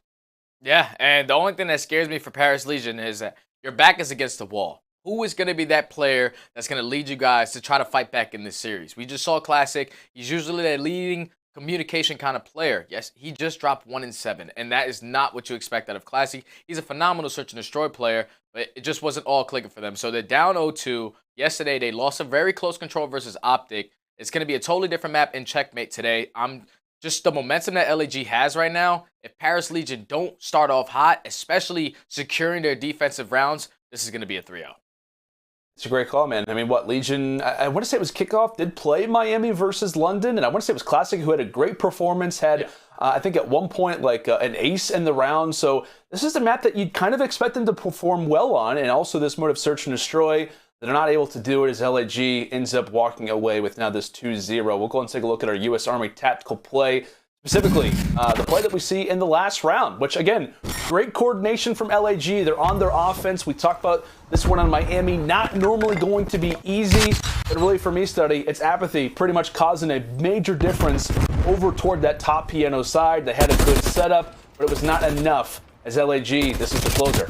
Yeah, and the only thing that scares me for Paris Legion is that your back is against the wall. Who is going to be that player that's going to lead you guys to try to fight back in this series? We just saw Classic. He's usually that leading communication kind of player. Yes, he just dropped 1-7, and that is not what you expect out of Classic. He's a phenomenal search and destroy player, but it just wasn't all clicking for them. So they're down 0-2. Yesterday, they lost a very close control versus OpTic. It's going to be a totally different map in Checkmate today. Just the momentum that LAG has right now, if Paris Legion don't start off hot, especially securing their defensive rounds, this is going to be a 3-0. It's a great call, man. I mean, Legion, I want to say it was Kickoff, did play Miami versus London, and I want to say it was Classic, who had a great performance, had, I think at one point, like an ace in the round. So this is a map that you'd kind of expect them to perform well on, and also this mode of search and destroy. They're not able to do it as LAG ends up walking away with now this 2-0. We'll go and take a look at our U.S. Army tactical play. Specifically, the play that we see in the last round, which, again, great coordination from LAG. They're on their offense. We talked about this one on Miami, not normally going to be easy, but really for me, Study, it's aBeZy pretty much causing a major difference over toward that top piano side. They had a good setup, but it was not enough as LAG, this is the closer.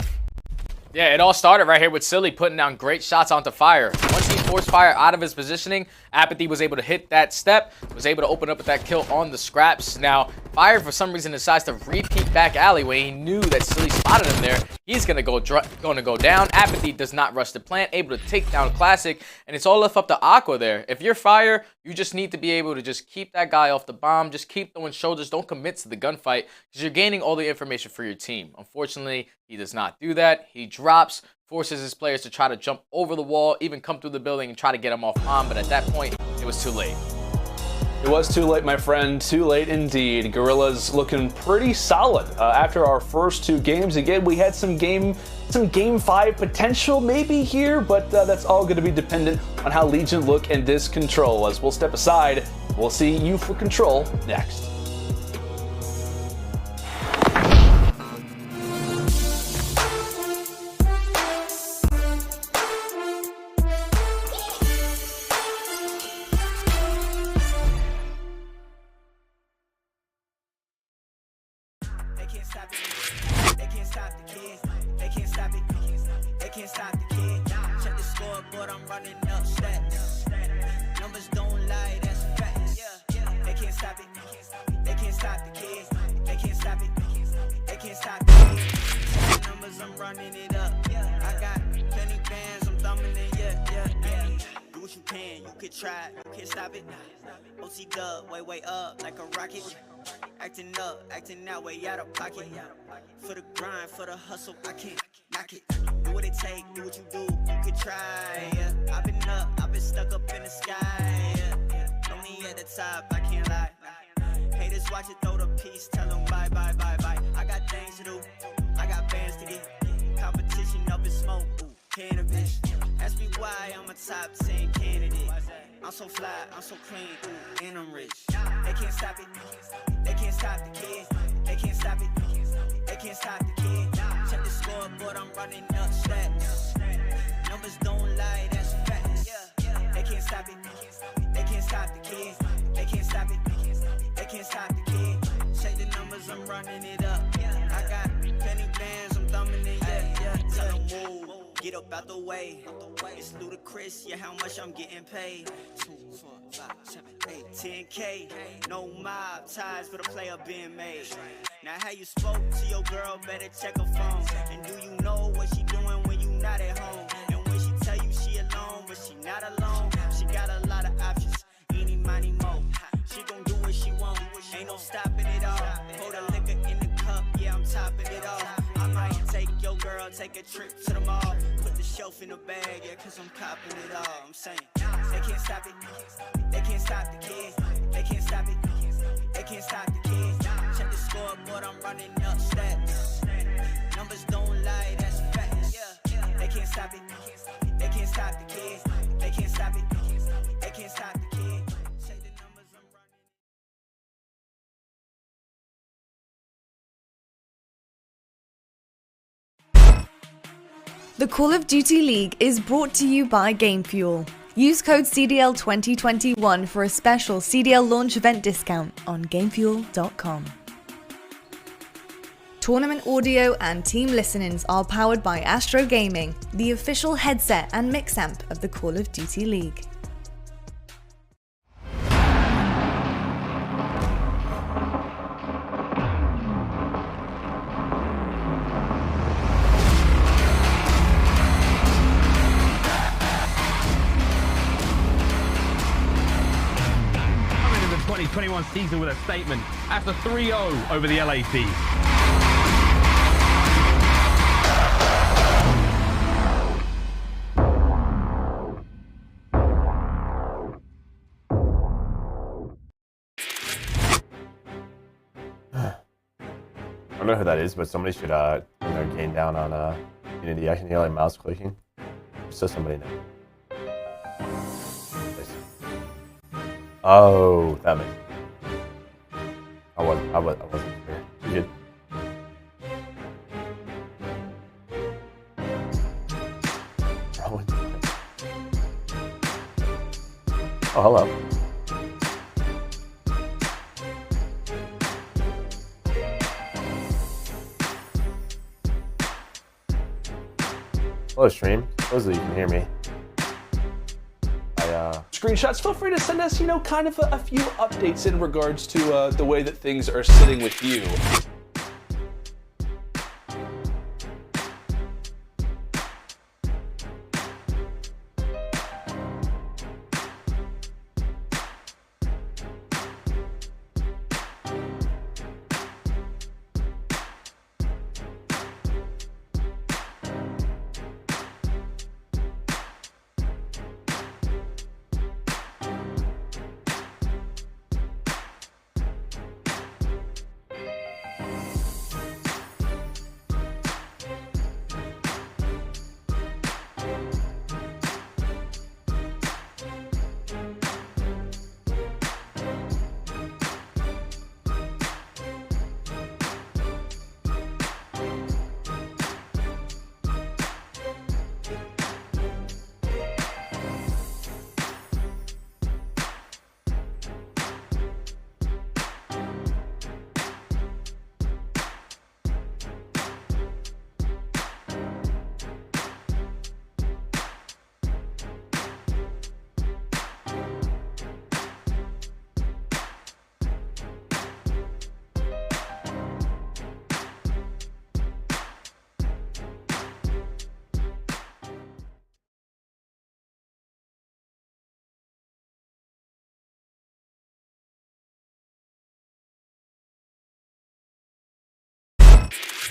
Yeah, it all started right here with Cellium putting down great shots onto Fire. Once he forced Fire out of his positioning, aBeZy was able to hit that step, was able to open up with that kill on the scraps. Now, Fire, for some reason, decides to repeat back alley when he knew that Cellium spotted him there. He's going to go down. aBeZy does not rush the plant, able to take down Classic, and it's all left up to Aqua there. If you're Fire, you just need to be able to just keep that guy off the bomb, just keep throwing shoulders, don't commit to the gunfight, because you're gaining all the information for your team. Unfortunately, he does not do that. He drops, forces his players to try to jump over the wall, even come through the building and try to get him off bomb, but at that point, it was too late. It was too late, my friend. Too late indeed. Guerrillas looking pretty solid after our first two games. Again, we had some game 5 potential maybe here, but that's all going to be dependent on how Legion look in this control. As we'll step aside, we'll see you for control next. Way up like a rocket. Acting that way out of pocket. For the grind, for the hustle, I can't knock it. Do what it take, do what you do, you could try. I've been up, I've been stuck up in the sky. Only at the top, I can't lie. Haters watch it, throw the piece, tell them bye, bye, bye, bye. I got things to do, I got bands to get. Competition up in smoke, ooh, cannabis. Ask me why I'm a top 10 candidate. I'm so fly, I'm so clean, ooh, and I'm rich. They can't stop it, they can't stop the kid. They can't stop it, they can't stop the kid. Check the scoreboard, I'm running up stats. Numbers don't lie, that's facts. They can't stop it, they can't stop the kid. They can't stop it, they can't stop the kid. Check the numbers, I'm running it up. I got penny bands, I'm thumbing it, Tell them move. Get up out the way. It's ludicrous, yeah, how much I'm getting paid. 2, 4, 5, 7, 8, 10K. No mob ties for the player being made. Now how you spoke to your girl, better check her phone. And do you know what she doing when you not at home? And when she tell you she alone, but she not alone. She got a lot of options, eeny, miny, mo. She gon' do what she want, ain't no stopping it all. Pour the liquor in the cup, yeah, I'm topping it off. I might take your girl, take a trip to the mall. Put the shelf in the bag, yeah, cause I'm copping it all. I'm saying, they can't stop it, they can't stop the kids. They can't stop it, they can't stop the kids. Check the scoreboard, I'm running up stats. Numbers don't lie, that's facts. They can't stop it, they can't stop the kids. They can't stop it, they can't stop the kids. Check the numbers, I'm running. The Call of Duty League is brought to you by GameFuel. Use code CDL2021 for a special CDL launch event discount on GameFuel.com. Tournament audio and team listenings are powered by Astro Gaming, the official headset and mix amp of the Call of Duty League. Coming into the 2021 season with a statement after 3-0 over the LA Thieves. I don't know who that is, but somebody should turn their gain down on Unity. I can hear like mouse clicking. So somebody know. Oh, that makes sense. I wasn't here. You good? Oh, hello. Hello, stream. Supposedly you can hear me. Screenshots, feel free to send us, you know, kind of a few updates in regards to the way that things are sitting with you.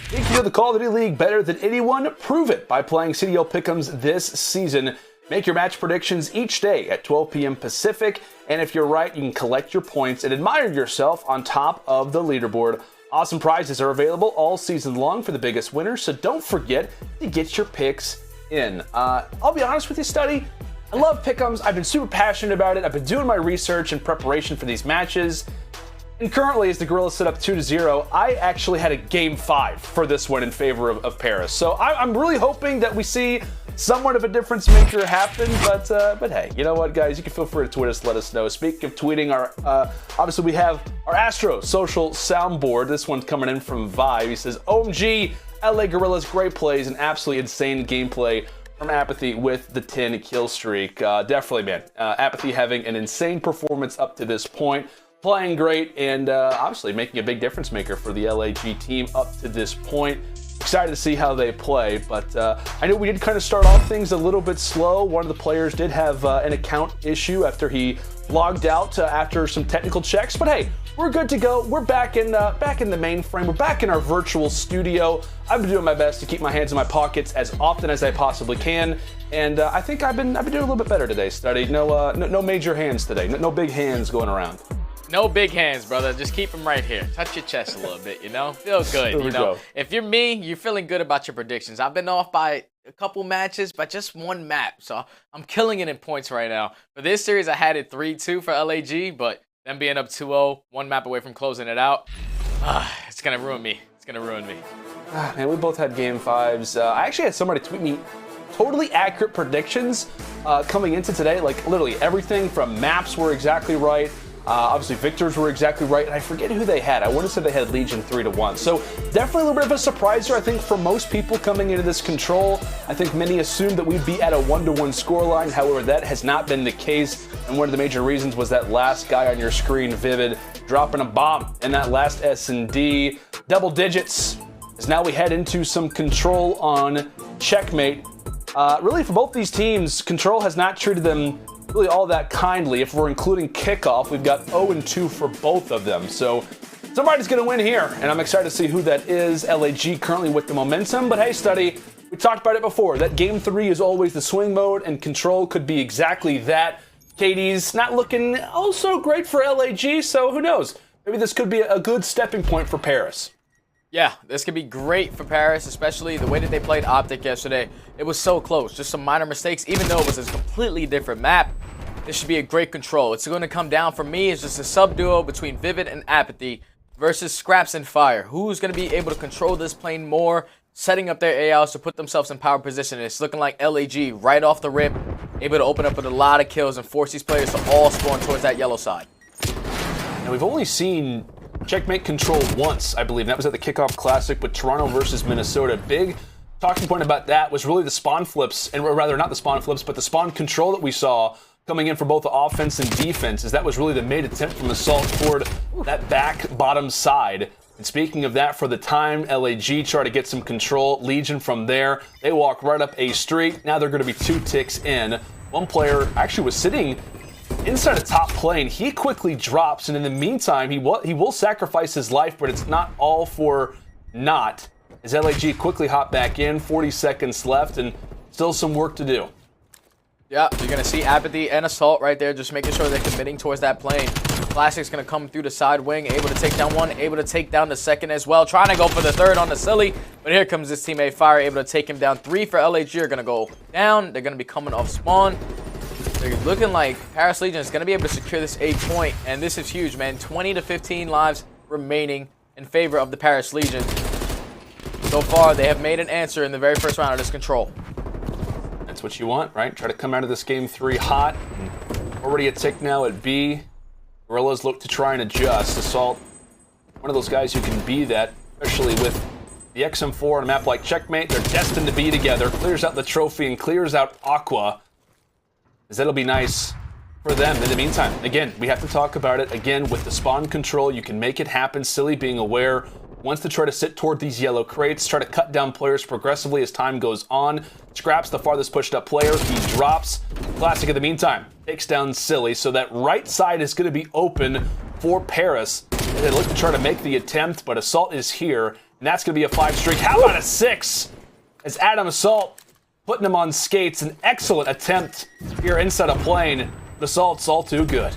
Think you know the Call of Duty League better than anyone? Prove it by playing CDL Pick'ems this season. Make your match predictions each day at 12 p.m. Pacific, and if you're right, you can collect your points and admire yourself on top of the leaderboard. Awesome prizes are available all season long for the biggest winners, so don't forget to get your picks in. I'll be honest with you, Study. I love Pick'ems. I've been super passionate about it. I've been doing my research in preparation for these matches. And currently, as the Guerrillas sit up 2-0, I actually had a game 5 for this one in favor of Paris. So I'm really hoping that we see somewhat of a difference maker happen. But hey, you know what, guys? You can feel free to tweet us, let us know. Speaking of tweeting, obviously we have our Astro social soundboard. This one's coming in from Vibe. He says, "OMG, LA Guerrillas, great plays and absolutely insane gameplay from aBeZy with the 10 kill streak." Definitely, man. aBeZy having an insane performance up to this point. Playing great and obviously making a big difference maker for the LAG team up to this point. Excited to see how they play, but I know we did kind of start off things a little bit slow. One of the players did have an account issue after he logged out after some technical checks, but hey, we're good to go. We're back in the mainframe. We're back in our virtual studio. I've been doing my best to keep my hands in my pockets as often as I possibly can, and I think I've been doing a little bit better today, Study. No major hands today. No big hands going around. No big hands, brother. Just keep them right here. Touch your chest a little bit, you know? Feel good, you know? If you're me, you're feeling good about your predictions. I've been off by a couple matches, but just one map. So I'm killing it in points right now. For this series, I had it 3-2 for LAG, but them being up 2-0, one map away from closing it out, it's going to ruin me. It's going to ruin me. Man, we both had game 5s. I actually had somebody tweet me totally accurate predictions coming into today. Like literally everything from maps were exactly right. Obviously Victors were exactly right, and I forget who they had. I want to say they had Legion 3-1. So definitely a little bit of a surpriser, I think, for most people coming into this Control. I think many assumed that we'd be at a 1-1 scoreline. However, that has not been the case, and one of the major reasons was that last guy on your screen, Vivid, dropping a bomb in that last S&D. Double digits, as now we head into some Control on Checkmate. Really, for both these teams, Control has not treated them really all that kindly. If we're including kickoff, we've got 0-2 for both of them. So somebody's going to win here, and I'm excited to see who that is. LAG currently with the momentum, but hey, Study, we talked about it before. That game 3 is always the swing mode, and Control could be exactly that. KD's not looking oh so great for LAG, so who knows? Maybe this could be a good stepping point for Paris. Yeah, this could be great for Paris, especially the way that they played OpTic yesterday. It was so close, just some minor mistakes, even though it was a completely different map. This should be a great Control. It's going to come down for me. It's just a sub-duo between Vivid and aBeZy versus Scraps and Fire. Who's going to be able to control this plane more, setting up their AOs to put themselves in power position. It's looking like LAG right off the rip, able to open up with a lot of kills and force these players to all spawn towards that yellow side. Now we've only seen Checkmate Control once, I believe. That was at the Kickoff Classic with Toronto versus Minnesota. Big talking point about that was really the spawn flips, and rather not the spawn flips, but the spawn control that we saw coming in for both the offense and defense, as that was really the main attempt from Assault toward that back bottom side. And speaking of that, for the time, LAG try to get some control. Legion from there, they walk right up a street. Now they're going to be 2 ticks in. One player actually was sitting inside a top plane. He quickly drops, and in the meantime, he will sacrifice his life, but it's not all for naught. As LAG quickly hop back in, 40 seconds left, and still some work to do. Yeah, you're going to see aBeZy and Assault right there, just making sure they're committing towards that plane. Classic's going to come through the side wing, able to take down one, able to take down the second as well. Trying to go for the third on the Silly, but here comes his teammate Fire, able to take him down. 3 for LAG are going to go down. They're going to be coming off spawn. They're looking like Paris Legion is going to be able to secure this 8 point, and this is huge, man. 20 to 15 lives remaining in favor of the Paris Legion. So far, they have made an answer in the very first round of this Control. That's what you want, right? Try to come out of this game 3 hot. Already a tick now at B. Guerrillas look to try and adjust. Assault, one of those guys who can be that, especially with the XM4 on a map like Checkmate. They're destined to be together. Clears out the trophy and clears out Aqua. As that'll be nice for them. In the meantime, again, we have to talk about it. Again, with the spawn control, you can make it happen. Silly being aware, wants to try to sit toward these yellow crates, try to cut down players progressively as time goes on. Scraps the farthest pushed up player. He drops. Classic in the meantime takes down Silly, so that right side is going to be open for Paris. They look to try to make the attempt, but Assault is here, and that's going to be a 5 streak. How about a 6? As Adam Assault putting him on skates. An excellent attempt here inside a plane. Assault's all too good.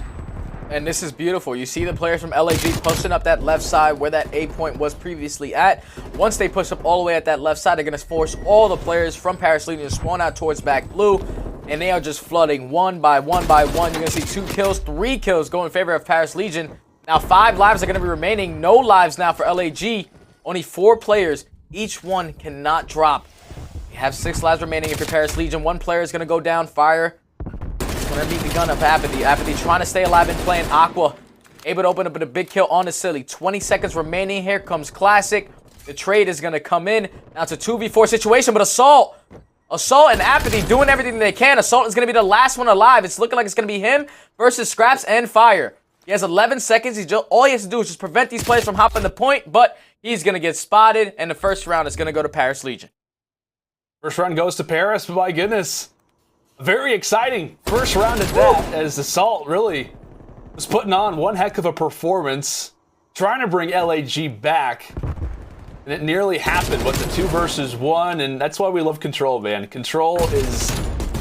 And this is beautiful. You see the players from LAG pushing up that left side where that A point was previously at. Once they push up all the way at that left side, they're going to force all the players from Paris Legion to spawn out towards back blue. And they are just flooding one by one by one. You're going to see 2 kills, 3 kills go in favor of Paris Legion. Now 5 lives are going to be remaining. No lives now for LAG. Only 4 players. Each one cannot drop. You have 6 lives remaining if you're Paris Legion. 1 player is going to go down. Fire. Gonna beat the gun up aBeZy. aBeZy trying to stay alive and playing Aqua. Able to open up with a big kill on the Silly. 20 seconds remaining. Here comes Classic. The trade is gonna come in. Now it's a 2v4 situation, but Assault and aBeZy doing everything they can. Assault is gonna be the last one alive. It's looking like it's gonna be him versus Scraps and Fire. He has 11 seconds. All he has to do is just prevent these players from hopping the point, but he's gonna get spotted, and the first round is gonna go to Paris Legion. First round goes to Paris, but my goodness. Very exciting first round at that, as Assault really was putting on one heck of a performance, trying to bring LAG back, and it nearly happened. But the 2 versus 1, and that's why we love Control, man. Control is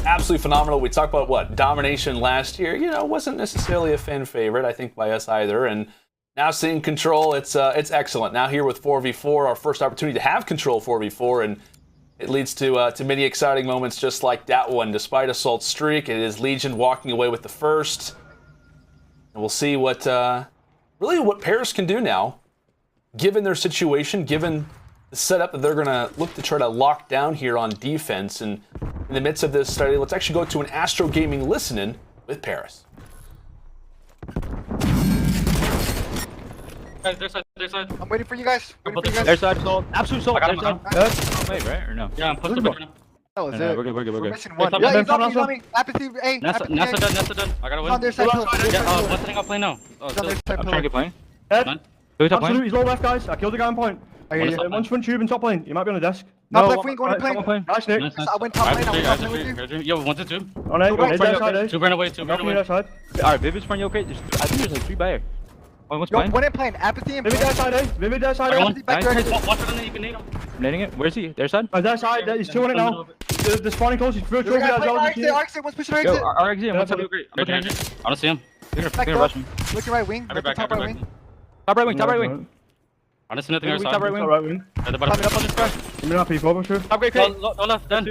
absolutely phenomenal. We talked about what domination last year. You know, wasn't necessarily a fan favorite, I think, by us either. And now seeing Control, it's excellent. Now here with 4v4, our first opportunity to have Control 4v4, and it leads to many exciting moments just like that one. Despite Assault's streak, it is Legion walking away with the first. And we'll see what Paris can do now, given their situation, given the setup that they're going to look to try to lock down here on defense. And in the midst of this study, let's actually go to an Astro Gaming listen-in with Paris. Guys, their side. I'm waiting for you guys. Their side, sold. Absolute sold. I got him. Wait, right? Or no? Yeah, I'm pushing back. That was it. We're good. We're missing one. Yeah, he's on me. Apathy A. Nessa done. I gotta win. He's on their side. Yeah, what's setting up plane now? Oh, He's on their side. I'm trying to get plane. Dead. Absolute, he's low left, guys. I killed the guy on point. One's front tube and top lane. You might be on the desk. Top left wing, going to plane. Nice, Nick. I went top lane. I went top lane with you. Yo, 1 to 2. On A, go side. 2 burn away, 2 burn away. Alright, Vivid's front, you okay? I think there's like 3 back. Oh, what's playing? Yo, one in plane. Apathy and Vivid their side, eh? Vivid their side, Apathy back there. Watch it on the, you can nade him. I'm nading it. Where's he? Their side? Their side, he's 2 on it now. The spawning close, he's through as well. Arcitys, one's pushing Arcitys. Yo, our exit, what's up? Great. I don't see him. They're gonna rush me. Look your right wing. Look top right wing. Top right wing. I don't see nothing on our side. Top right wing. Coming up on this guy. Give me that P4, sure. Top great. No left, done.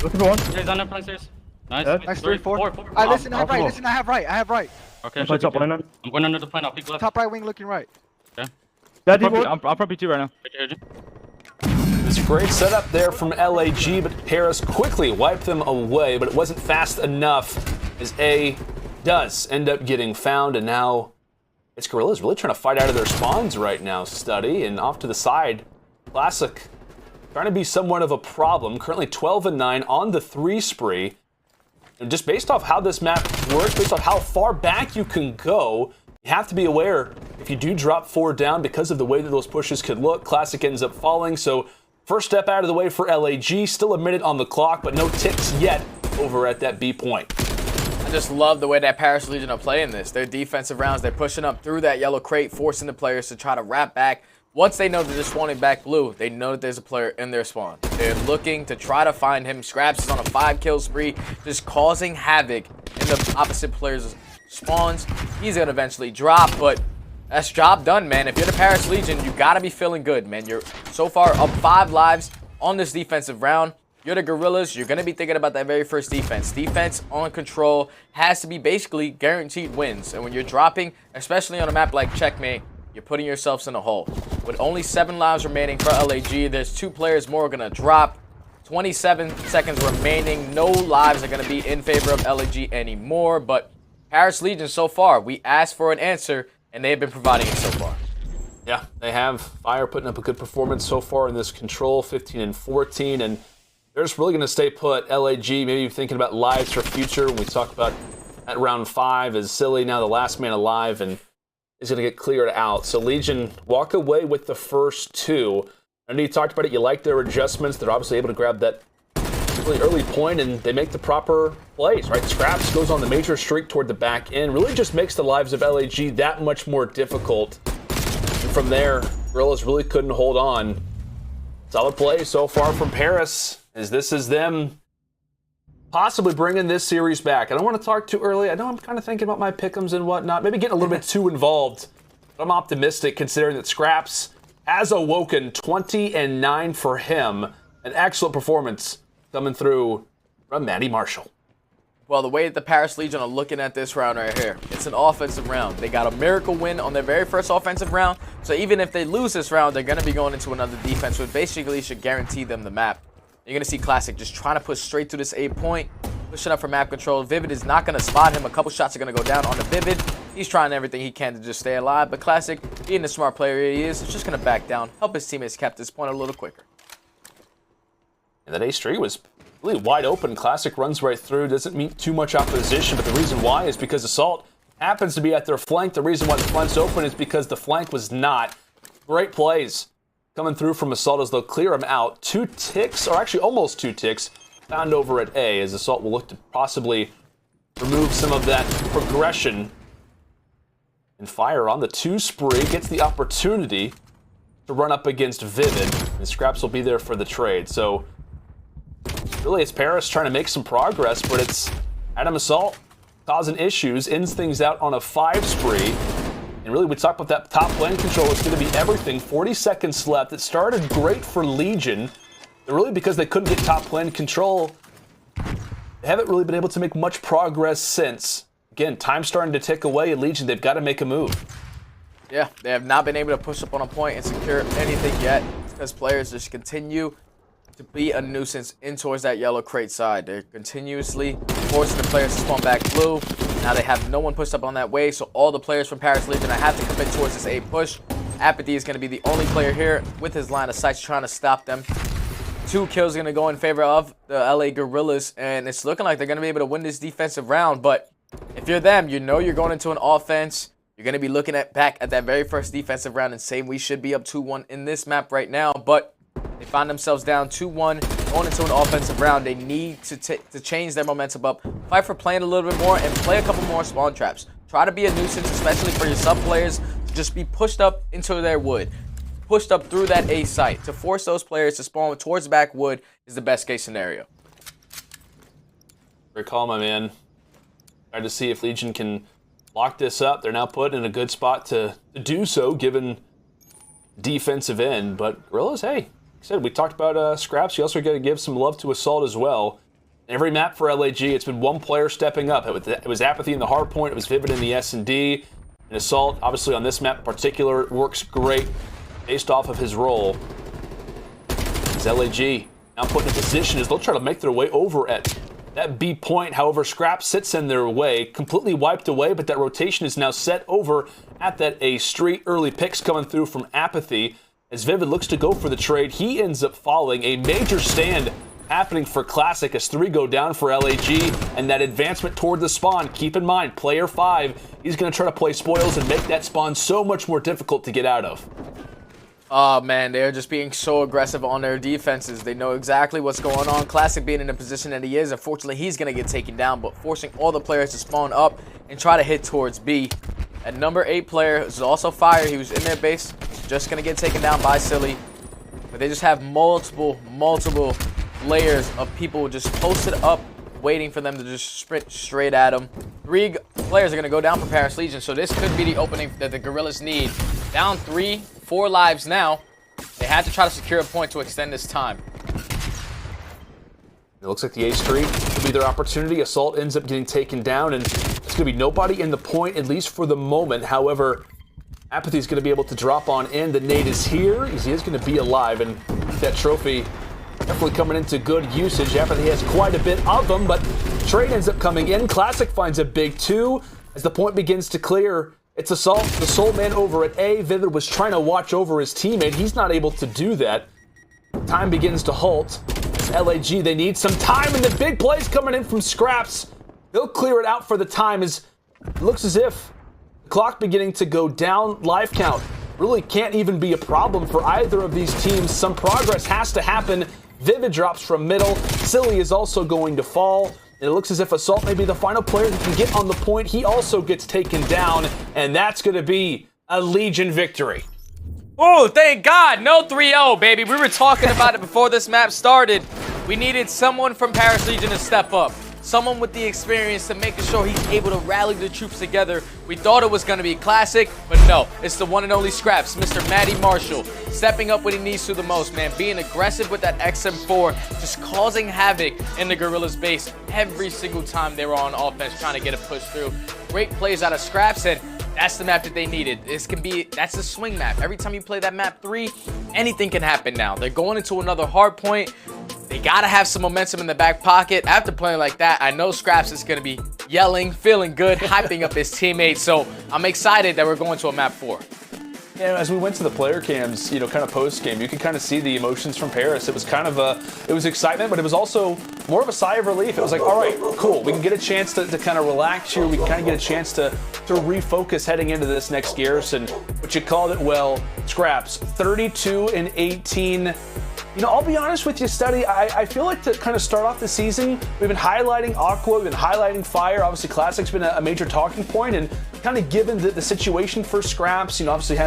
Looking for one. Yeah, he's on there, downstairs. Nice. Nice, 3, 4. Listen, I have right. Okay, I'm top lane. I'm going under the plane. I'll peek left. Top right wing looking right. Okay. I'm probably 2 right now. It's a great setup there from LAG, but Paris quickly wiped them away, but it wasn't fast enough as A does end up getting found, and now it's Guerrillas really trying to fight out of their spawns right now, Study, and off to the side, Classic trying to be somewhat of a problem, currently 12-9 on the 3 spree. And just based off how this map works, based off how far back you can go, you have to be aware if you do drop 4 down because of the way that those pushes could look, Classic ends up falling. So first step out of the way for LAG, still a minute on the clock, but no ticks yet over at that B point. I just love the way that Paris Legion are playing this. Their defensive rounds, they're pushing up through that yellow crate, forcing the players to try to wrap back. Once they know that they're spawning back blue, they know that there's a player in their spawn. They're looking to try to find him. Scraps is on a 5-kill spree, just causing havoc in the opposite player's spawns. He's going to eventually drop, but that's job done, man. If you're the Paris Legion, you got to be feeling good, man. You're so far up 5 lives on this defensive round. You're the Guerrillas. You're going to be thinking about that very first defense. Defense on control has to be basically guaranteed wins. And when you're dropping, especially on a map like Checkmate, you're putting yourselves in a hole. With only 7 lives remaining for LAG, there's 2 players more going to drop. 27 seconds remaining. No lives are going to be in favor of LAG anymore. But Paris Legion so far, we asked for an answer, and they have been providing it so far. Yeah, they have. Fire putting up a good performance so far in this control, 15-14, and they're just really going to stay put. LAG maybe thinking about lives for future. When we talked about at round 5 is Silly, now the last man alive, and is going to get cleared out. So Legion walk away with the first 2. I know you talked about it. You like their adjustments. They're obviously able to grab that really early point, and they make the proper plays, right? Scraps goes on the major streak toward the back end. Really just makes the lives of LAG that much more difficult. And from there, Guerrillas really couldn't hold on. Solid play so far from Paris, as this is them possibly bringing this series back. I don't want to talk too early. I know I'm kind of thinking about my pick'ems and whatnot. Maybe getting a little bit too involved. But I'm optimistic considering that Scraps has awoken 20-9 for him. An excellent performance coming through from Matty Marshall. Well, the way that the Paris Legion are looking at this round right here, it's an offensive round. They got a miracle win on their very first offensive round. So even if they lose this round, they're going to be going into another defense, which basically should guarantee them the map. You're going to see Classic just trying to push straight through this A point, pushing up for map control. Vivid is not going to spot him. A couple shots are going to go down on the Vivid. He's trying everything he can to just stay alive. But Classic, being the smart player he is just going to back down, help his teammates cap this point a little quicker. And that A-Street was really wide open. Classic runs right through, doesn't meet too much opposition. But the reason why is because Assault happens to be at their flank. The reason why the flank's open is because the flank was not. Great plays coming through from Assault as they'll clear him out. 2 ticks, or actually almost 2 ticks, found over at A, as Assault will look to possibly remove some of that progression. And Fire on the 2 spree gets the opportunity to run up against Vivid, and Scraps will be there for the trade. So really it's Paris trying to make some progress, but it's Adam Assault causing issues, ends things out on a 5 spree. And really, we talked about that top lane control. It's going to be everything. 40 seconds left. It started great for Legion. But really, because they couldn't get top lane control, they haven't really been able to make much progress since. Again, time's starting to tick away in Legion. They've got to make a move. Yeah, they have not been able to push up on a point and secure anything yet. because players just continue to be a nuisance in towards that yellow crate side. They're continuously forcing the players to spawn back blue. Now they have no one pushed up on that wave, so all the players from Paris Legion have to commit towards this A push. aBeZy is going to be the only player here with his line of sight trying to stop them. 2 kills are going to go in favor of the LA Guerrillas, and it's looking like they're going to be able to win this defensive round. But if you're them, you know you're going into an offense. You're going to be looking back at that very first defensive round and saying we should be up 2-1 in this map right now. But they find themselves down 2-1, going into an offensive round. They need to change their momentum up, fight for playing a little bit more, and play a couple more spawn traps. Try to be a nuisance, especially for your sub players, to just be pushed up into their wood, pushed up through that A site. To force those players to spawn towards the back wood is the best case scenario. Great call, my man. Trying to see if Legion can lock this up. They're now put in a good spot to do so, given defensive end. But Guerrillas, hey, like I said, we talked about scraps. You also got to give some love to Assault as well. Every map for LAG, it's been one player stepping up. It was aBeZy in the hard point. It was Vivid in the S&D. And Assault, obviously on this map in particular, works great based off of his role. As LAG now put in a position as they'll try to make their way over at that B point. However, Scrap sits in their way, completely wiped away, but that rotation is now set over at that A street. Early picks coming through from aBeZy. As Vivid looks to go for the trade, he ends up falling. A major stand happening for Classic as 3 go down for LAG, and that advancement toward the spawn. Keep in mind, player 5, he's going to try to play spoils and make that spawn so much more difficult to get out of. Oh man, they're just being so aggressive on their defenses. They know exactly what's going on. Classic being in the position that he is, unfortunately he's going to get taken down, but forcing all the players to spawn up and try to hit towards B. At number 8 player is also Fire. He was in their base, just going to get taken down by Silly. But they just have multiple layers of people just posted up, waiting for them to just sprint straight at them. 3 players are going to go down for Paris Legion, so this could be the opening that the Guerrillas need. Down 3, 4 lives now. They had to try to secure a point to extend this time. It looks like the A street will be their opportunity. Assault ends up getting taken down, and it's going to be nobody in the point, at least for the moment. However, aBeZy is going to be able to drop on in. The nade is here. He is going to be alive, and that trophy definitely coming into good usage. aBeZy has quite a bit of them, but trade ends up coming in. Classic finds a big 2. As the point begins to clear, it's Assault, the sole man over at A. Vivid was trying to watch over his teammate. He's not able to do that. Time begins to halt. It's LAG, they need some time, and the big plays coming in from Scraps. They'll clear it out for the time. As it looks as if the clock beginning to go down. Life count really can't even be a problem for either of these teams. Some progress has to happen. Vivid drops from middle. Silly is also going to fall. And it looks as if Assault may be the final player that can get on the point. He also gets taken down, and that's going to be a Legion victory. Oh, thank God. No 3-0, baby. We were talking about it before this map started. We needed someone from Paris Legion to step up. Someone with the experience to make sure he's able to rally the troops together. We thought it was going to be Classic, but no. It's the one and only Scraps, Mr. Matty Marshall, stepping up when he needs to the most, man. Being aggressive with that XM4, just causing havoc in the Guerrillas base every single time they were on offense, trying to get a push through. Great plays out of Scraps, and that's the map that they needed. That's the swing map. Every time you play that map 3, anything can happen now. They're going into another hard point. They gotta have some momentum in the back pocket. After playing like that, I know Scraps is gonna be yelling, feeling good, hyping up his teammates. So I'm excited that we're going to a map 4. Yeah, as we went to the player cams, kind of post-game, you could kind of see the emotions from Paris. It was kind of it was excitement, but it was also more of a sigh of relief. It was like, all right, cool. We can get a chance to kind of relax here. We can kind of get a chance to refocus heading into this next Garrison. But you called it well. Scraps, 32 and 18. I'll be honest with you, Study. I feel like to kind of start off the season, we've been highlighting Aqua, we've been highlighting Fire. Obviously, Classic's been a major talking point, and kind of given the situation for Scraps, obviously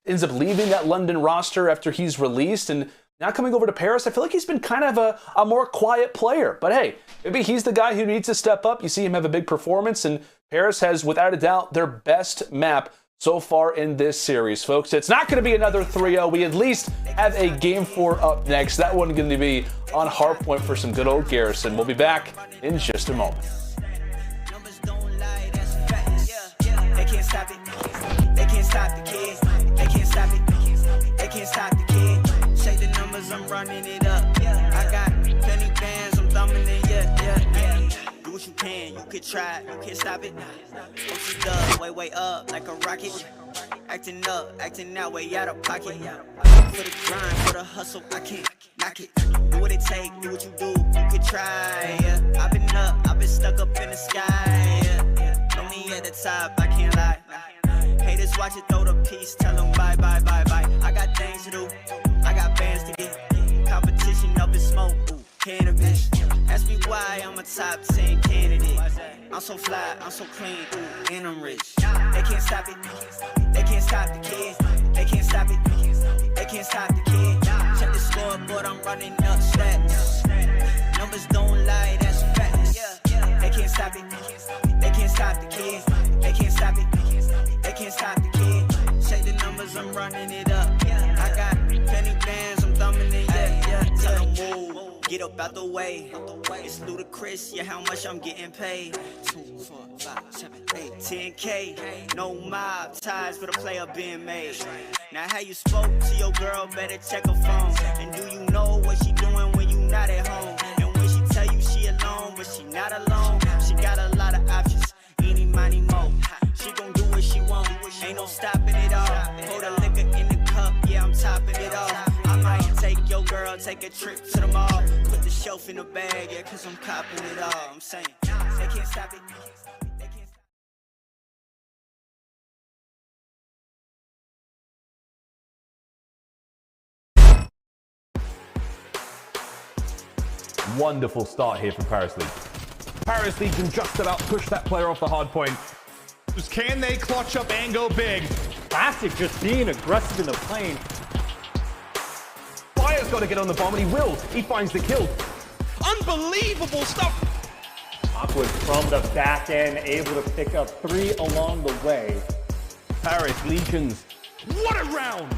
ends up leaving that London roster after he's released, and now coming over to Paris, I feel like he's been kind of a more quiet player. But hey, maybe he's the guy who needs to step up. You see him have a big performance, and Paris has, without a doubt, their best map so far in this series, folks. It's not going to be another 3-0. We at least have a Game 4 up next. That one going to be on Hardpoint for some good old Garrison. We'll be back in just a moment. Numbers don't lie, that's facts. They can't stop it. They can't stop the kids. They can't stop it. They can't stop the kids. numbers, I'm running it up. I got plenty bands, I'm thumbing it, yeah. Do what you can, you could try, you can't stop it. OC dub, way up like a rocket. Acting up, acting that way out of pocket. For the grind, for the hustle, I can't knock it. Do what it take, do what you do, you could try. Yeah. I've been up, I've been stuck up in the sky. Yeah. Know me at the top, I can't lie. Haters watch it, throw the piece, tell them bye. I got things to do, I got bands to get. Competition up in smoke, ooh, cannabis. Ask me why I'm a top 10 candidate. I'm so fly, I'm so clean, ooh, and I'm rich. They can't stop it, they can't stop the kids. They can't stop it, they can't stop the kids. Check the scoreboard, I'm running up stats. Numbers don't lie, that's facts. They can't stop it, they can't stop the kids. They can't stop it, they can't stop the kids. Check the numbers, I'm running it up. I got plenty bands, I'm thumbing it, yeah. Tell them move, get up out the way. It's ludicrous, yeah, how much I'm getting paid. 2, 4, 5, 7, 8, 10K. No mob ties for the player being made. Now how you spoke to your girl, better check her phone. And do you know what she doing when you not at home? And when she tell you she alone, but she not alone. She got a lot of options, eeny, miny, mo. She gon' do what she want, ain't no stopping it all. Pour the liquor in the cup, yeah, I'm topping it off. I might take your girl, take a trip to the mall. Put the shelf in the bag, yeah, cause I'm copping it all. I'm saying, they can't stop it. They can't stop. Wonderful start here for Paris Legion. Paris Legion just about pushed that player off the hard point. Can they clutch up and go big? Classic just being aggressive in the plane. Fire's got to get on the bomb, and he will. He finds the kill. Unbelievable stuff. Awkward from the back end, able to pick up 3 along the way. Paris Legions. What a round.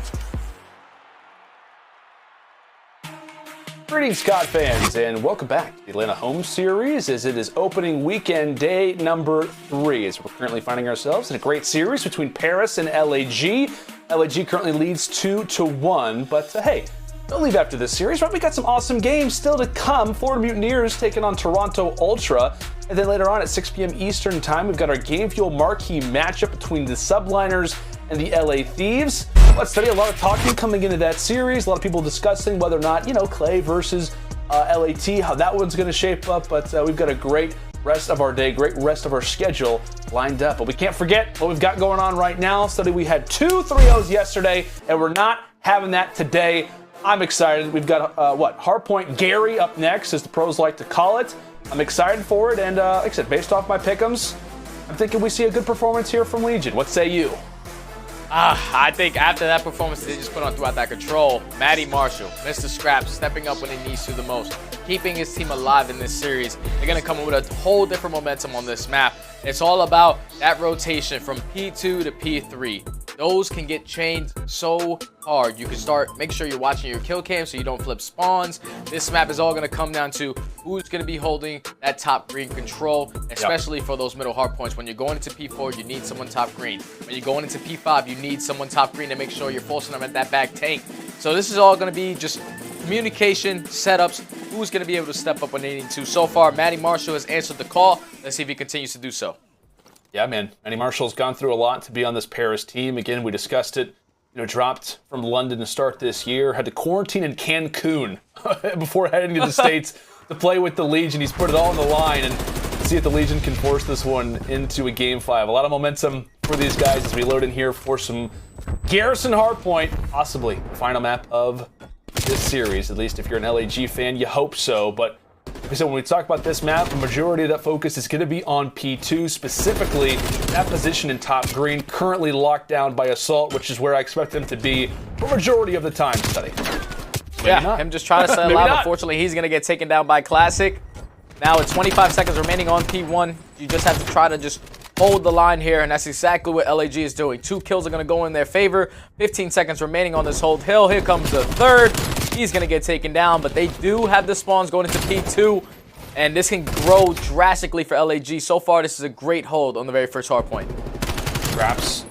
Greetings, Scott fans, and welcome back to the Atlanta Home Series as it is opening weekend day number 3. As we're currently finding ourselves in a great series between Paris and LAG. LAG currently leads 2-1, but hey, don't leave after this series, right? We got some awesome games still to come. Florida Mutineers taking on Toronto Ultra, and then later on at 6 p.m. Eastern Time, we've got our Game Fuel marquee matchup between the Subliners and the LA Thieves. Let's study a lot of talking coming into that series. A lot of people discussing whether or not, Clay versus LAT, how that one's going to shape up. But we've got a great rest of our day, great rest of our schedule lined up. But we can't forget what we've got going on right now. Study, we had 2 3-0s yesterday, and we're not having that today. I'm excited. We've got, Hardpoint Gary up next, as the pros like to call it. I'm excited for it, and like I said, based off my pick'ems, I'm thinking we see a good performance here from Legion. What say you? I think after that performance they just put on throughout that control, Matty Marshall, Mr. Scraps, stepping up when he needs to the most, keeping his team alive in this series. They're going to come up with a whole different momentum on this map. It's all about that rotation from P2 to P3. Those can get chained so hard. You can make sure you're watching your kill cam so you don't flip spawns. This map is all going to come down to who's going to be holding that top green control, especially for those middle hard points. When you're going into P4, you need someone top green. When you're going into P5, you need someone top green to make sure you're forcing them at that back tank. So this is all going to be just communication, setups, who's going to be able to step up when they need to. So far, Matty Marshall has answered the call. Let's see if he continues to do so. Yeah, man. Matty Marshall's gone through a lot to be on this Paris team. Again, we discussed it. Dropped from London to start this year. Had to quarantine in Cancun before heading to the States to play with the Legion. He's put it all on the line, and see if the Legion can force this one into a Game 5. A lot of momentum for these guys as we load in here for some Garrison Hardpoint, possibly the final map of this series. At least if you're an LAG fan, you hope so. But like I said, when we talk about this map, the majority of that focus is going to be on P2, specifically that position in top green, currently locked down by Assault, which is where I expect them to be for majority of the time, Study. Him just trying to settle out. Unfortunately, he's going to get taken down by Classic. Now with 25 seconds remaining on P1, you just have to try to just hold the line here, and that's exactly what LAG is doing. 2 kills are going to go in their favor. 15 seconds remaining on this hold hill. Here comes the third. He's going to get taken down, but they do have the spawns going into P2, and this can grow drastically for LAG. So far, this is a great hold on the very first hard point. Scraps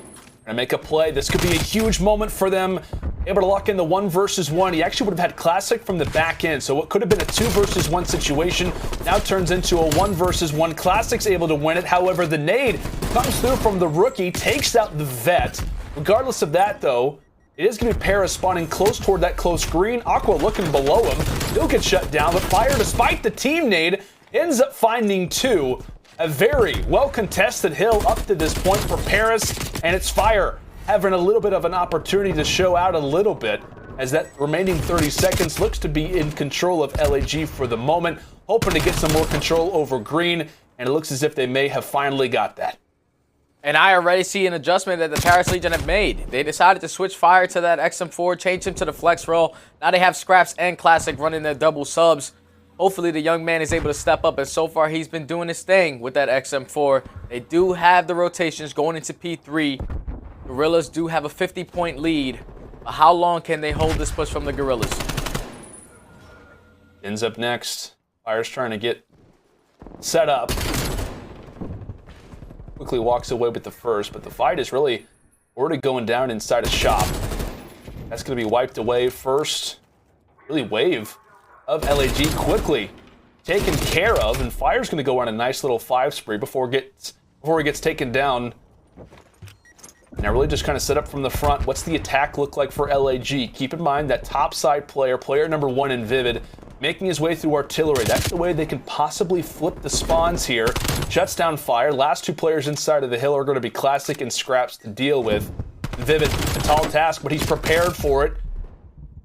gonna make a play. This could be a huge moment for them. able to lock in the 1 versus 1. He actually would have had Classic from the back end, so what could have been a 2 versus 1 situation now turns into a 1 versus 1. Classic's able to win it. However, the nade comes through from the rookie, takes out the vet. Regardless of that, though, it is going to be Paris spawning close toward that close green. Aqua looking below him. He'll get shut down, but Fire, despite the team nade, ends up finding 2. A very well-contested hill up to this point for Paris, and it's Fire having a little bit of an opportunity to show out a little bit as that remaining 30 seconds looks to be in control of LAG for the moment, hoping to get some more control over green, and it looks as if they may have finally got that. And I already see an adjustment that the Paris Legion have made. They decided to switch Fire to that XM4, change him to the flex role. Now they have Scraps and Classic running their double subs. Hopefully the young man is able to step up, and so far he's been doing his thing with that XM4. They do have the rotations going into P3. Guerrillas do have a 50-point lead. But how long can they hold this push from the Guerrillas? Ends up next. Fire's trying to get set up. Quickly walks away with the first, but the fight is really already going down inside a shop. That's going to be wiped away first. Really wave of LAG quickly taken care of, and Fire's going to go on a nice little 5 spree before he gets taken down. Now really just kind of set up from the front. What's the attack look like for LAG? Keep in mind that top side player number 1 in Vivid, making his way through artillery. That's the way they can possibly flip the spawns here. Shuts down Fire. Last 2 players inside of the hill are going to be Classic and Scraps to deal with. Vivid, a tall task, but he's prepared for it.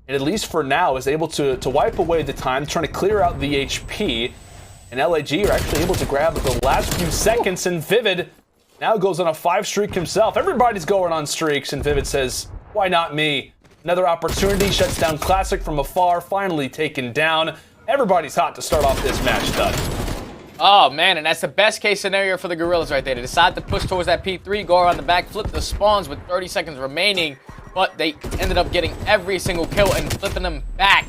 And at least for now is able to wipe away the time, trying to clear out the HP. And LAG are actually able to grab the last few seconds, and Vivid now goes on a 5 streak himself. Everybody's going on streaks, and Vivid says, why not me? Another opportunity, shuts down Classic from afar, finally taken down. Everybody's hot to start off this match, done. Oh, man, and that's the best case scenario for the Guerrillas right there. They decide to push towards that P3, go around the back, flip the spawns with 30 seconds remaining, but they ended up getting every single kill and flipping them back,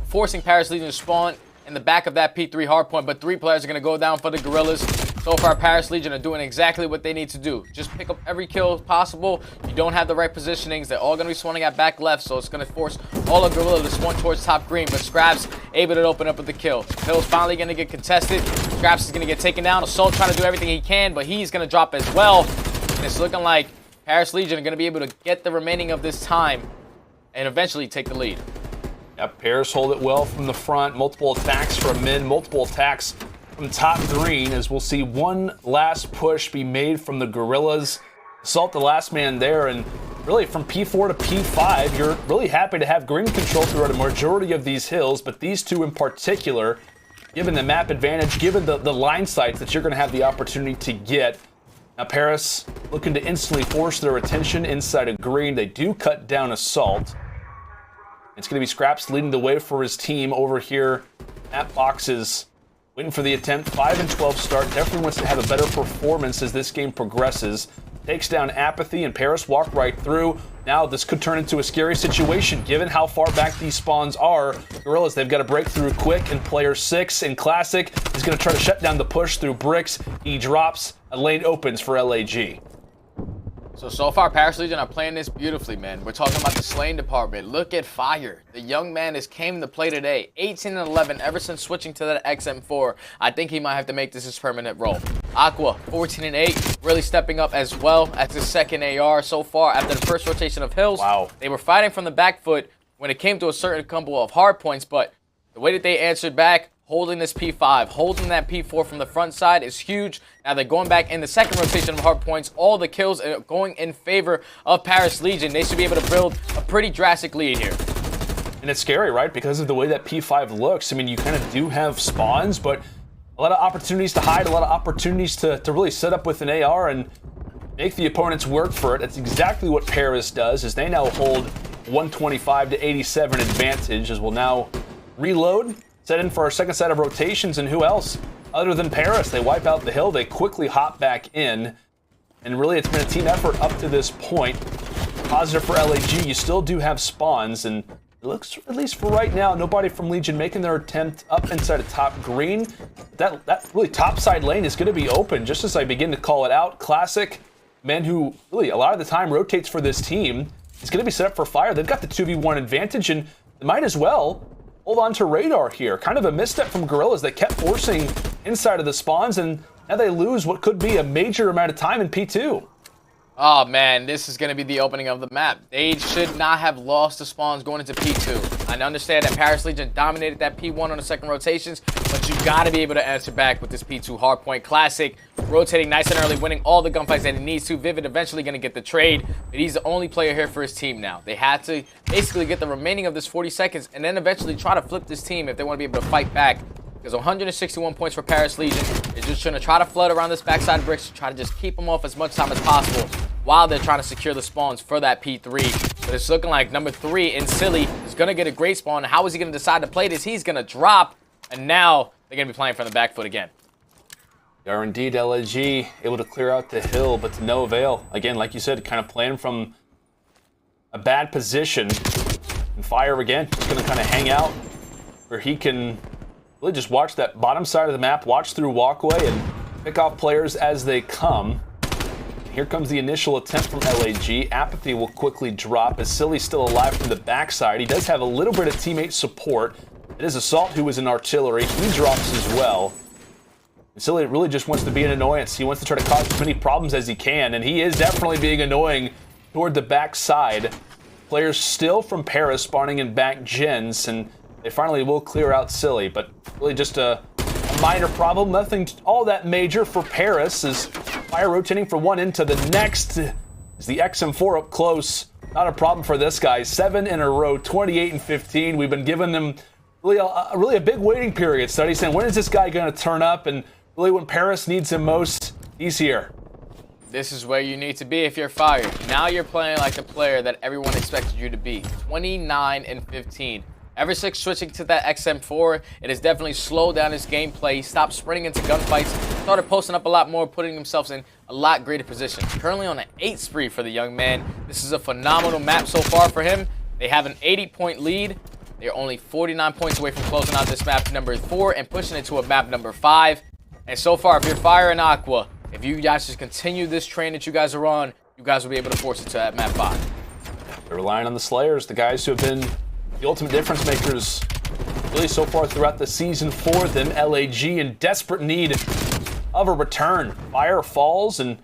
forcing Paris Legion to spawn in the back of that P3 hardpoint, but 3 players are going to go down for the Guerrillas. So far, Paris Legion are doing exactly what they need to do. Just pick up every kill possible. You don't have the right positionings. They're all going to be spawning at back left, so it's going to force all of Guerrilla to spawn towards top green, but Scraps able to open up with the kill. Hill's finally going to get contested. Scraps is going to get taken down. Assault trying to do everything he can, but he's going to drop as well. And it's looking like Paris Legion are going to be able to get the remaining of this time and eventually take the lead. Yep, Paris hold it well from the front. Multiple attacks from mid, multiple attacks from top green, as we'll see one last push be made from the Guerrillas. Assault the last man there, and really from P4 to P5, you're really happy to have green control throughout a majority of these hills, but these 2 in particular, given the map advantage, given the line sights that you're going to have the opportunity to get. Now Paris looking to instantly force their attention inside of green. They do cut down Assault. It's going to be Scraps leading the way for his team over here at boxes. Waiting for the attempt. 5 and 12 start. Definitely wants to have a better performance as this game progresses. Takes down aBeZy, and Paris walk right through. Now this could turn into a scary situation given how far back these spawns are. Guerrillas, they've got to break through quick, and player 6 in Classic is going to try to shut down the push through bricks. He drops. A lane opens for LAG. So far, Paris Legion are playing this beautifully, man. We're talking about the slaying department. Look at Fire. The young man has came to play today. 18 and 11 ever since switching to that XM4. I think he might have to make this his permanent role. Aqua, 14 and 8, really stepping up as well as his second AR so far after the first rotation of hills. Wow. They were fighting from the back foot when it came to a certain couple of hard points, but the way that they answered back, holding this P5, holding that P4 from the front side is huge. Now they're going back in the second rotation of hard points. All the kills are going in favor of Paris Legion. They should be able to build a pretty drastic lead here. And it's scary, right? Because of the way that P5 looks. I mean, you kind of do have spawns, but a lot of opportunities to hide, a lot of opportunities to really set up with an AR and make the opponents work for it. That's exactly what Paris does, as they now hold 125 to 87 advantage, as we'll now reload. Set in for our second set of rotations, and who else other than Paris? They wipe out the hill, they quickly hop back in, and really it's been a team effort up to this point. Positive for LAG, you still do have spawns, and it looks, at least for right now, nobody from Legion making their attempt up inside of top green. That really top side lane is going to be open, just as I begin to call it out. Classic, man who really a lot of the time rotates for this team, is going to be set up for fire. They've got the 2v1 advantage, and they might as well hold on to radar here. Kind of a misstep from Guerrillas. They kept forcing inside of the spawns, and now they lose what could be a major amount of time in P2. Oh man, this is going to be the opening of the map. They should not have lost the spawns going into P2. I understand that Paris Legion dominated that P1 on the second rotations, but you got to be able to answer back with this P2 hardpoint. Classic, rotating nice and early, winning all the gunfights that he needs to. Vivid eventually going to get the trade, but he's the only player here for his team now. They had to basically get the remaining of this 40 seconds and then eventually try to flip this team if they want to be able to fight back. There's 161 points for Paris Legion. They're just trying to try to flood around this backside of bricks to try to just keep them off as much time as possible while they're trying to secure the spawns for that P3. But it's looking like number 3 in Silly is going to get a great spawn. How is he going to decide to play this? He's going to drop, and now they're going to be playing from the back foot again. They are indeed LAG able to clear out the hill, but to no avail. Again, like you said, kind of playing from a bad position. And Fire again, just going to kind of hang out where he can really just watch that bottom side of the map, watch through walkway, and pick off players as they come. Here comes the initial attempt from LAG. aBeZy will quickly drop as Silly's still alive from the backside. He does have a little bit of teammate support. It is Assault who is in artillery. He drops as well. And Silly really just wants to be an annoyance. He wants to try to cause as many problems as he can, and he is definitely being annoying toward the backside. Players still from Paris spawning in back gens, and they finally will clear out Silly, but really just a minor problem. Nothing all that major for Paris as Fire rotating from one end to the next. Is the XM4 up close? Not a problem for this guy. 7 in a row, 28 and 15. We've been giving them really a big waiting period. Study saying, when is this guy going to turn up? And really when Paris needs him most, he's here. This is where you need to be if you're Fire. Now you're playing like the player that everyone expected you to be. 29 and 15. Ever since switching to that XM4, it has definitely slowed down his gameplay. He stopped sprinting into gunfights, started posting up a lot more, putting themselves in a lot greater position. Currently on an 8 spree for the young man. This is a phenomenal map so far for him. They have an 80-point lead. They're only 49 points away from closing out this map number 4 and pushing it to a map number 5. And so far, if you're Fire and Aqua, if you guys just continue this train that you guys are on, you guys will be able to force it to that map 5. They're relying on the Slayers, the guys who have been the ultimate difference makers really so far throughout the season for them. LAG in desperate need of a return. Fire falls, and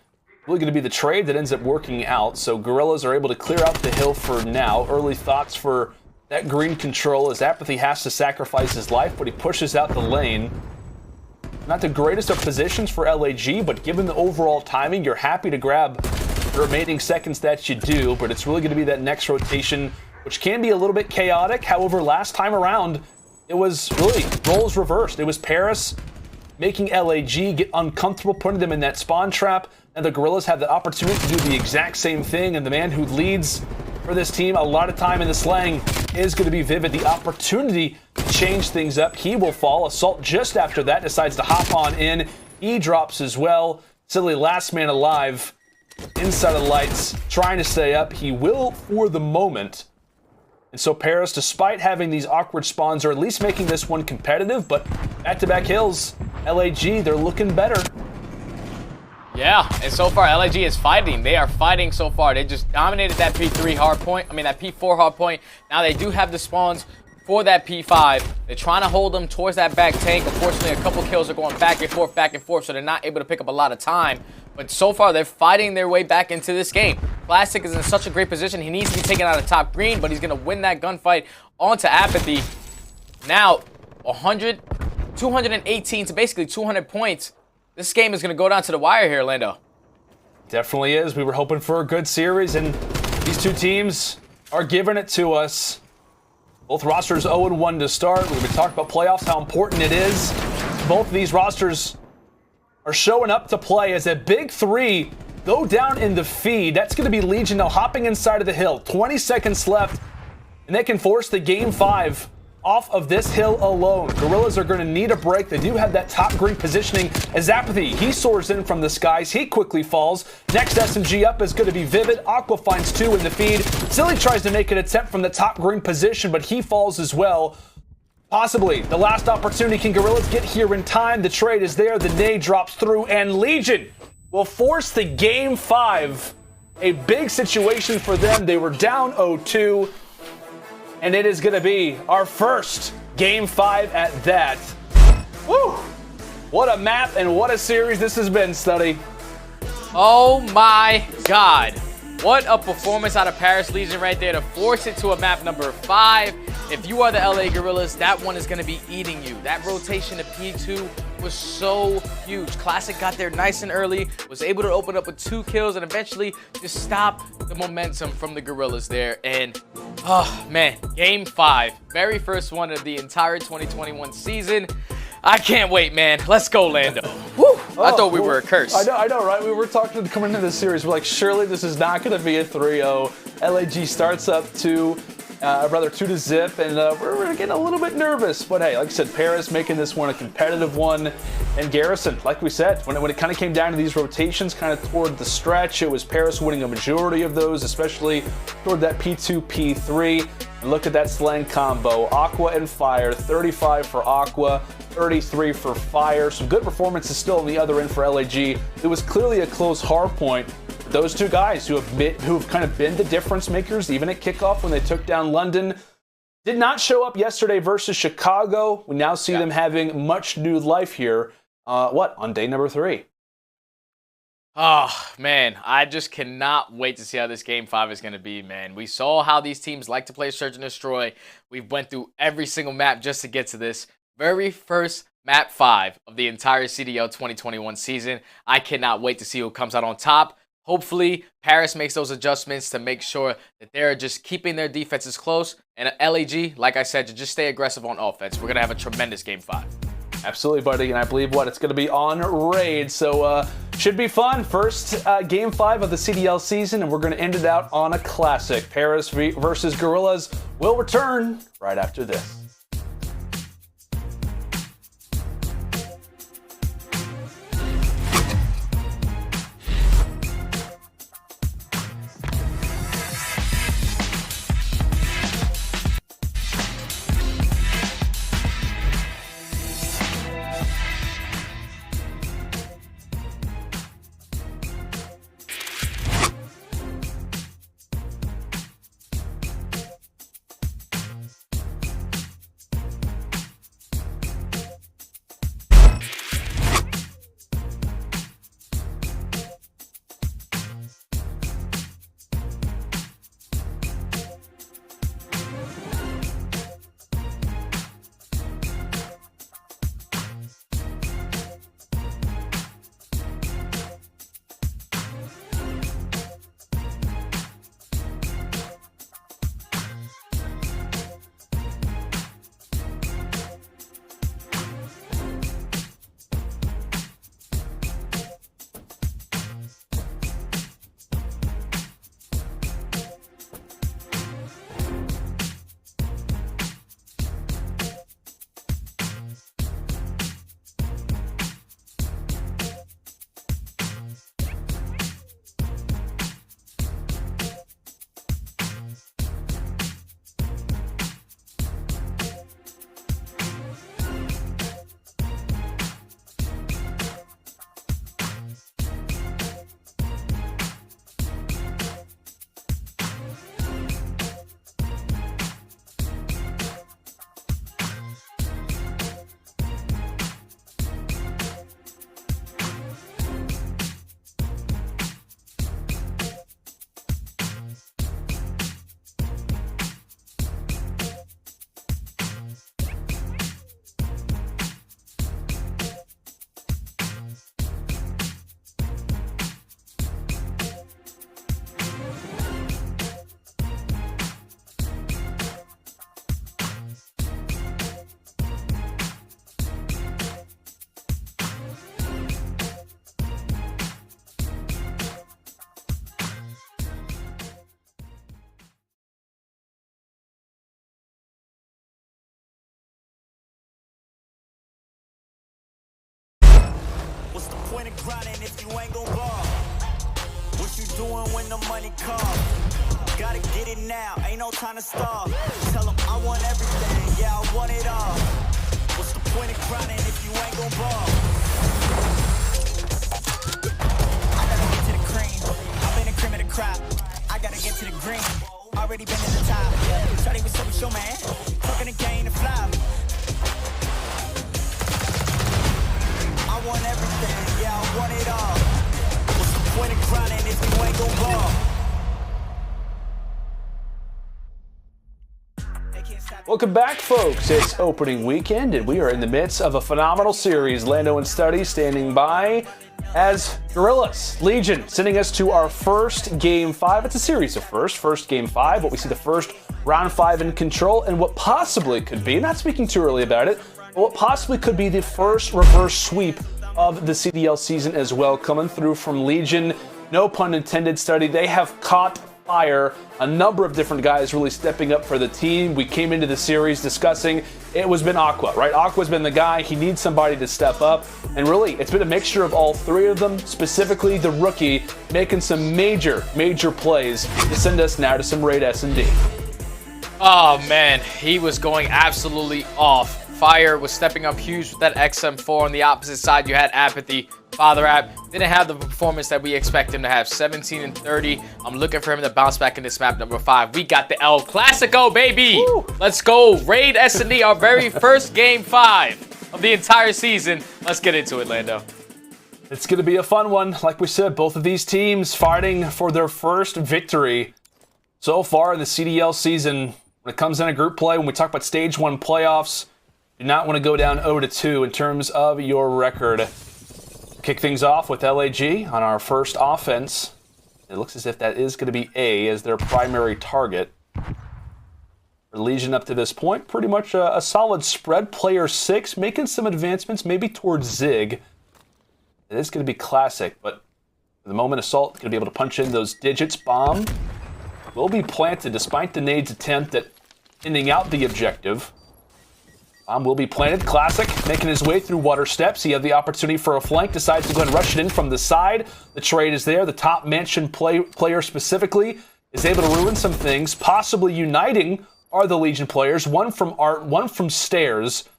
really going to be the trade that ends up working out. So Guerrillas are able to clear out the hill for now. Early thoughts for that green control as aBeZy has to sacrifice his life, but he pushes out the lane. Not the greatest of positions for LAG, but given the overall timing, you're happy to grab the remaining seconds that you do, but it's really going to be that next rotation, which can be a little bit chaotic. However, last time around, it was really roles reversed. It was Paris making LAG get uncomfortable, putting them in that spawn trap, and the Guerrillas have the opportunity to do the exact same thing, and the man who leads for this team a lot of time in the slang is going to be Vivid. The opportunity to change things up. He will fall. Assault just after that decides to hop on in. He drops as well. Silly last man alive inside of the lights, trying to stay up. He will for the moment. And so Paris, despite having these awkward spawns, are at least making this one competitive, but back-to-back hills, LAG, they're looking better. Yeah, and so far LAG is fighting. They are fighting so far. They just dominated that P3 hardpoint. that P4 hardpoint. Now they do have the spawns for that P5. They're trying to hold them towards that back tank. Unfortunately, a couple kills are going back and forth, so they're not able to pick up a lot of time. But so far, they're fighting their way back into this game. Classic is in such a great position. He needs to be taken out of top green, but he's going to win that gunfight onto aBeZy. Now, 218 to basically 200 points. This game is going to go down to the wire here, Lando. Definitely is. We were hoping for a good series, and these two teams are giving it to us. Both rosters 0-1 to start. We've been talking about playoffs, how important it is. Both of these rosters are showing up to play as a big 3 go down in the feed. That's going to be Legion now hopping inside of the hill. 20 seconds left, and they can force the game 5 off of this hill alone. Guerrillas are going to need a break. They do have that top green positioning as aBeZy, he soars in from the skies. He quickly falls. Next SMG up is going to be Vivid. Aqua finds 2 in the feed. Silly tries to make an attempt from the top green position, but he falls as well. Possibly the last opportunity. Can Guerrillas get here in time? The trade is there. The nade drops through, and Legion will force the game 5 a big situation for them. They were down 0-2, and it is going to be our first Game 5 at that. Woo! What a map and what a series this has been, Study. Oh my God. What a performance out of Paris Legion right there to force it to a map number 5. If you are the LA Guerrillas, that one is going to be eating you. That rotation to P2 was so huge. Classic got there nice and early, was able to open up with 2 kills, and eventually just stop the momentum from the Guerrillas there. And, oh man, Game 5. Very first one of the entire 2021 season. I can't wait, man. Let's go, Lando. Woo! I thought we were a curse. I know, right? We were talking coming into this series. We're like, surely this is not going to be a 3-0. LAG starts up 2 to zip, and we're getting a little bit nervous. But hey, like I said, Paris making this one a competitive one, and Garrison, like we said, when it kind of came down to these rotations, kind of toward the stretch, it was Paris winning a majority of those, especially toward that P2, P3. And look at that slang combo, Aqua and Fire, 35 for Aqua, 33 for Fire. Some good performances still on the other end for LAG. It was clearly a close hard point. Those two guys who have kind of been the difference makers, even at kickoff when they took down London, did not show up yesterday versus Chicago. We now see them having much new life here. On day number 3? Oh, man, I just cannot wait to see how this Game 5 is going to be, man. We saw how these teams like to play Search and Destroy. We went through every single map just to get to this very first map 5 of the entire CDL 2021 season. I cannot wait to see who comes out on top. Hopefully, Paris makes those adjustments to make sure that they're just keeping their defenses close. And LAG, like I said, to just stay aggressive on offense. We're going to have a tremendous Game 5. Absolutely, buddy, and I believe it's going to be on Raid, so should be fun. First Game 5 of the CDL season, and we're going to end it out on a classic. Paris versus Guerrillas will return right after this. What's the point of grinding if you ain't gon' ball? What you doing when the money come? Gotta get it now, ain't no time to stall. Tell them I want everything, yeah, I want it all. What's the point of grinding if you ain't gon' ball? I gotta get to the cream, I've been the cream of the crop. already been in the top. Starting with some show, man. Talking to gain and fly. I want everything, yeah, I want it all. What's the point of grinding if you ain't gon' ball? Welcome back, folks. It's opening weekend, and we are in the midst of a phenomenal series. Lando and Study standing by as Guerrillas. Legion sending us to our first Game 5. It's a series of first Game 5, what we see the first Round 5 in control, and what possibly could be, not speaking too early about it, but what possibly could be the first reverse sweep of the CDL season as well, coming through from Legion. No pun intended, Study. They have caught fire. A number of different guys really stepping up for the team. We came into the series discussing it was been Aqua, right? Aqua's been the guy. He needs somebody to step up. And really, it's been a mixture of all three of them, specifically the rookie, making some major plays to send us now to some raid S&D. Oh, man. He was going absolutely off. Fire was stepping up huge with that XM4. On the opposite side, you had aBeZy. Father App didn't have the performance that we expect him to have. 17 and 30. I'm looking for him to bounce back in this map number 5. We got the El Clasico, baby. Woo. Let's go. Raid S&D, our very first Game 5 of the entire season. Let's get into it, Lando. It's going to be a fun one. Like we said, both of these teams fighting for their first victory so far in the CDL season. When it comes into group play, when we talk about Stage 1 playoffs, do not want to go down 0-2 in terms of your record. Kick things off with LAG on our first offense. It looks as if that is going to be A as their primary target. For Legion up to this point, pretty much a solid spread. Player 6, making some advancements, maybe towards Zig. It is going to be classic, but for the moment, Assault going to be able to punch in those digits. Bomb will be planted despite the nades attempt at ending out the objective. Bomb will be planted. Classic making his way through water steps. He had the opportunity for a flank, decides to go and rush it in from the side. The trade is there. The top mansion player specifically is able to ruin some things. Possibly uniting are the Legion players. One from Art, one from Stairs.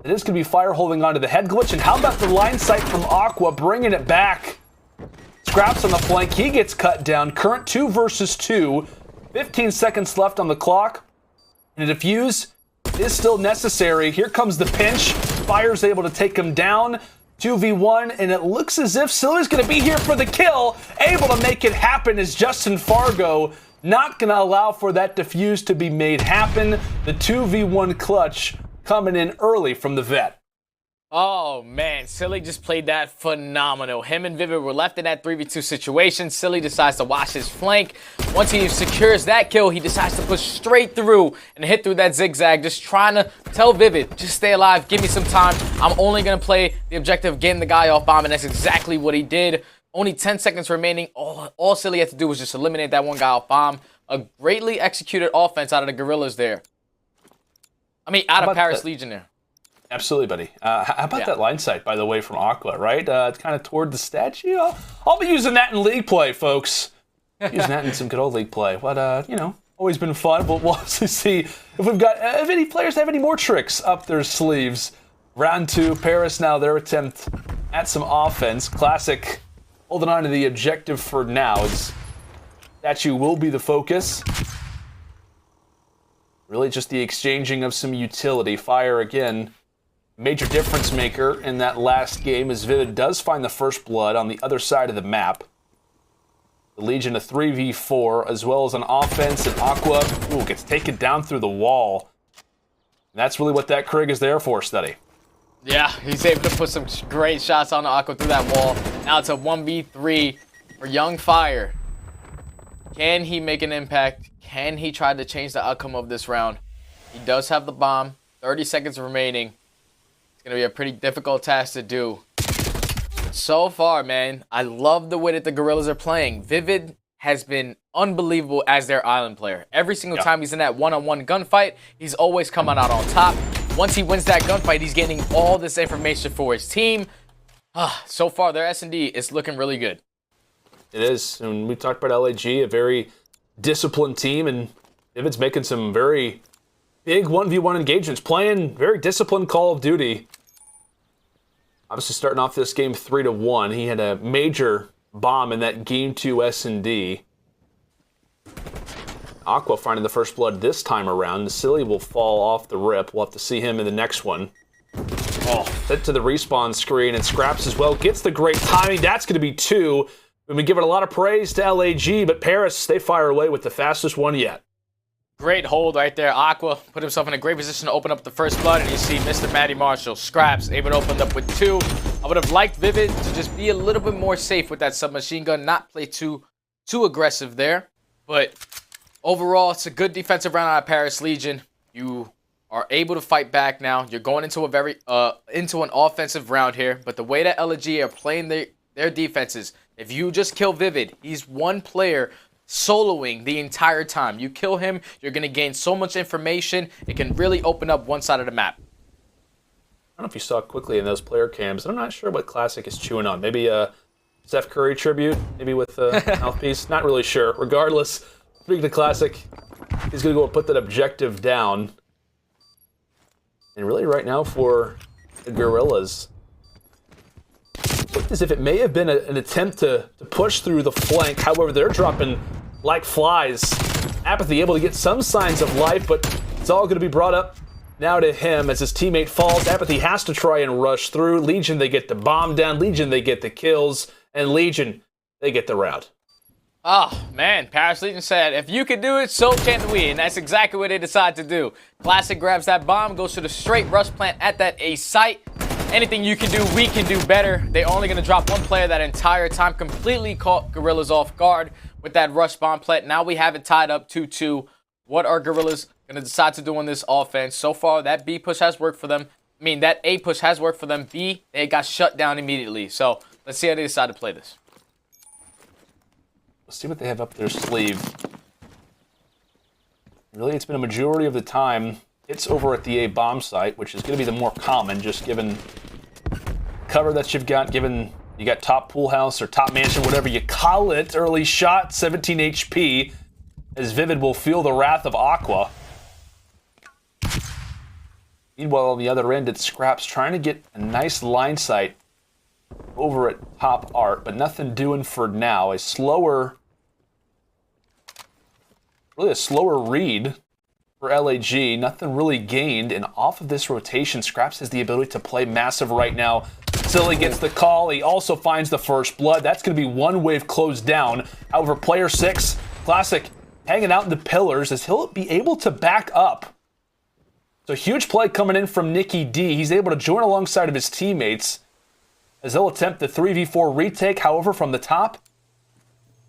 It is going to be Fire holding on to the head glitch. And how about the line sight from Aqua bringing it back? Scraps on the flank. He gets cut down. Current 2 versus 2. 15 seconds left on the clock. And a defuse is still necessary. Here comes the pinch. Fire's able to take him down. 2v1, and it looks as if Silly's going to be here for the kill. Able to make it happen is Justin Fargo. Not going to allow for that defuse to be made happen. The 2v1 clutch coming in early from the vet. Oh, man. Silly just played that phenomenal. Him and Vivid were left in that 3v2 situation. Silly decides to watch his flank. Once he secures that kill, he decides to push straight through and hit through that zigzag, just trying to tell Vivid, just stay alive, give me some time. I'm only going to play the objective of getting the guy off bomb, and that's exactly what he did. Only 10 seconds remaining. All Silly had to do was just eliminate that one guy off bomb. A greatly executed offense out of the Guerrillas there. I mean, out of Paris Legion there. Absolutely, buddy. How about that line sight, by the way, from Aqua, right? It's kind of toward the statue. I'll be using that in league play, folks. Using that in some good old league play. But, you know, always been fun. But we'll also see if we've got, if any players have any more tricks up their sleeves. Round 2, Paris now, their attempt at some offense. Classic holding on to the objective for now. Statue will be the focus. Really just the exchanging of some utility. Fire again. Major difference maker in that last game as Vivid does find the first blood on the other side of the map. The Legion a 3v4 as well as an offense, and Aqua gets taken down through the wall. And that's really what that Krig is there for, Study. Yeah, he's able to put some great shots on Aqua through that wall. Now it's a 1v3 for Young Fire. Can he make an impact? Can he try to change the outcome of this round? He does have the bomb. 30 seconds remaining. It's going to be a pretty difficult task to do. But so far, man, I love the way that the Guerrillas are playing. Vivid has been unbelievable as their island player. Every single time he's in that one-on-one gunfight, he's always coming out on top. Once he wins that gunfight, he's getting all this information for his team. So far, their S&D is looking really good. It is. And we talked about LAG, a very disciplined team, and Vivid's making some very big 1v1 engagements, playing very disciplined Call of Duty. Obviously starting off this game 3-1. He had a major bomb in that Game 2 S&D. Aqua finding the first blood this time around. Seany will fall off the rip. We'll have to see him in the next one. Oh, sent to the respawn screen, and Scraps as well gets the great timing. That's going to be 2. We've been giving a lot of praise to LAG, but Paris, they fire away with the fastest one yet. Great hold right there. Aqua put himself in a great position to open up the first blood, and you see Mr. Matty Marshall, Scraps, able to open up with 2. I would have liked Vivid to just be a little bit more safe with that submachine gun, not play too aggressive there. But overall, it's a good defensive round out of Paris Legion. You are able to fight back now. You're going into a very into an offensive round here. But the way that LAG are playing their defenses, if you just kill Vivid, he's one player soloing the entire time. You kill him, you're going to gain so much information. It can really open up one side of the map. I don't know if you saw quickly in those player cams. I'm not sure what Classic is chewing on. Maybe a Steph Curry tribute, maybe with a mouthpiece. Not really sure. Regardless, speaking to Classic, he's going to go and put that objective down. And really right now for the Guerrillas, looked as if it may have been an attempt to push through the flank. However, they're dropping like flies. aBeZy able to get some signs of life, but it's all going to be brought up now to him as his teammate falls. aBeZy has to try and rush through. Legion, they get the bomb down. Legion, they get the kills. And Legion, they get the round. Oh, man. Paris Legion said, if you can do it, so can we. And that's exactly what they decide to do. Classic grabs that bomb, goes to the straight rush plant at that A site. Anything you can do, we can do better. They're only going to drop one player that entire time. Completely caught Guerrillas off guard with that rush bomb plant. Now we have it tied up 2-2. What are Guerrillas going to decide to do on this offense? So far, that B push has worked for them. I mean, that A push has worked for them. B, they got shut down immediately. So let's see how they decide to play this. Let's see what they have up their sleeve. Really, it's been a majority of the time it's over at the A bomb site, which is going to be the more common, just given cover that you've got, given you got top pool house or top mansion, whatever you call it. Early shot, 17 HP, as Vivid will feel the wrath of Aqua. Meanwhile, on the other end, it's Scraps trying to get a nice line sight over at top art, but nothing doing for now. A slower read for LAG. Nothing really gained, and off of this rotation, Scraps has the ability to play massive right now. Seany gets the call. He also finds the first blood. That's going to be one wave closed down. However, player 6, Classic, hanging out in the pillars as he'll be able to back up. So huge play coming in from Nicky D. He's able to join alongside of his teammates as they'll attempt the 3v4 retake. However, from the top,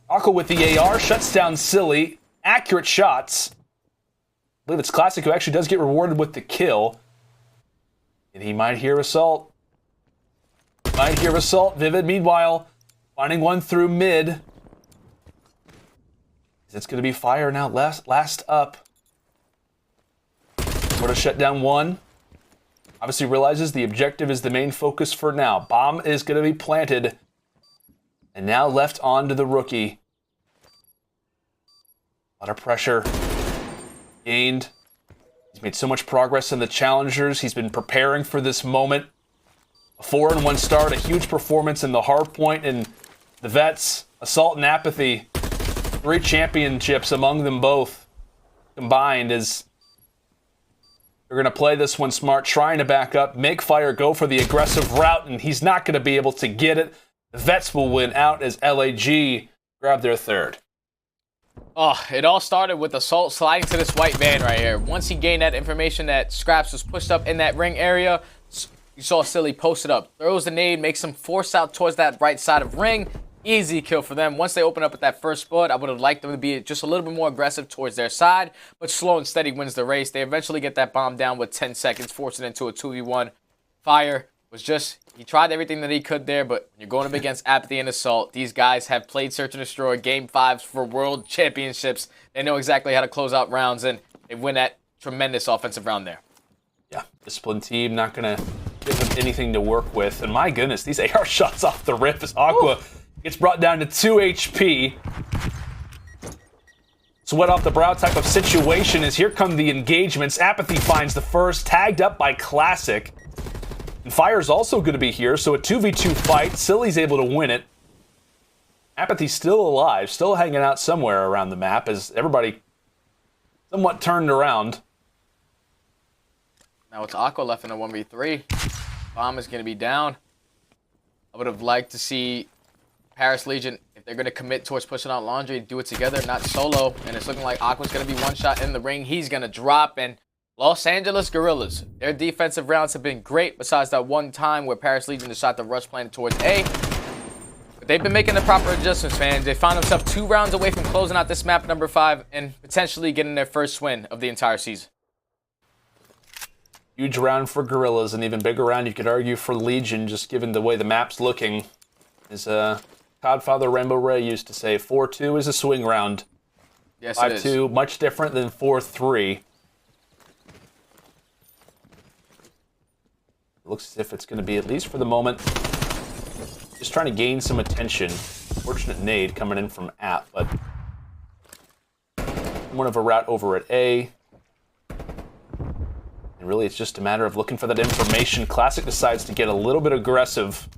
Aqua with the AR shuts down Seany. Accurate shots. I believe it's Classic who actually does get rewarded with the kill. And he might hear Assault. Vivid, meanwhile, finding one through mid. It's going to be fire now. Last up. We're to shut down one. Obviously realizes the objective is the main focus for now. Bomb is going to be planted. And now left on to the rookie. A lot of pressure gained. He's made so much progress in the challengers. He's been preparing for this moment. A 4-1 start, a huge performance in the hard point, and the vets, Assault and aBeZy, 3 championships among them both combined as they're going to play this one smart, trying to back up, make fire, go for the aggressive route, and he's not going to be able to get it. The vets will win out as LAG grab their third. Oh, it all started with Assault sliding to this white van right here. Once he gained that information that Scraps was pushed up in that ring area, you saw Seany post it up. Throws the nade, makes him force out towards that right side of ring. Easy kill for them. Once they open up with that first spot, I would have liked them to be just a little bit more aggressive towards their side, but slow and steady wins the race. They eventually get that bomb down with 10 seconds, forcing it into a 2v1. Fire was just, he tried everything that he could there, but you're going up against aBeZy and Assault. These guys have played Search and Destroy Game 5s for World Championships. They know exactly how to close out rounds, and they win that tremendous offensive round there. Yeah, disciplined team, not going to give them anything to work with. And my goodness, these AR shots off the rip as Aqua gets brought down to 2 HP. Sweat off the brow type of situation as here come the engagements. aBeZy finds the first, tagged up by Classic. And Fire's also going to be here, so a 2v2 fight. Seany's able to win it. aBeZy's still alive, still hanging out somewhere around the map as everybody somewhat turned around. Now it's Aqua left in a 1v3. Bomb is going to be down. I would have liked to see Paris Legion, if they're going to commit towards pushing out Laundry, do it together, not solo. And it's looking like Aqua's going to be one shot in the ring. He's going to drop. And Los Angeles Guerrillas, their defensive rounds have been great, besides that one time where Paris Legion just shot the rush plan towards A. But they've been making the proper adjustments, man. They found themselves 2 rounds away from closing out this map number 5 and potentially getting their first win of the entire season. Huge round for Guerrillas, an even bigger round, you could argue, for Legion, just given the way the map's looking. As Godfather Rainbow Ray used to say, 4-2 is a swing round. Yes, it is. 5-2, much different than 4-3. Looks as if it's going to be, at least for the moment, just trying to gain some attention. Fortunate nade coming in from App, but one of a route over at A. And really, it's just a matter of looking for that information. Classic decides to get a little bit aggressive.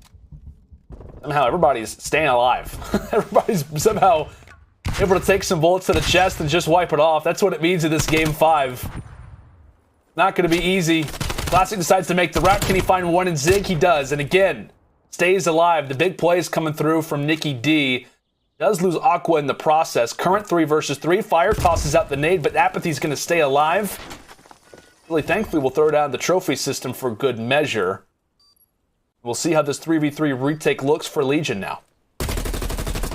Somehow, everybody's staying alive. Everybody's somehow able to take some bullets to the chest and just wipe it off. That's what it means in this game 5. Not going to be easy. Classic decides to make the route. Can he find one in Zig? He does. And again, stays alive. The big plays coming through from Nicky D. Does lose Aqua in the process. Current 3 versus 3. Fire tosses out the nade, but Apathy's going to stay alive. Really, thankfully, we'll throw down the trophy system for good measure. We'll see how this 3v3 retake looks for Legion now.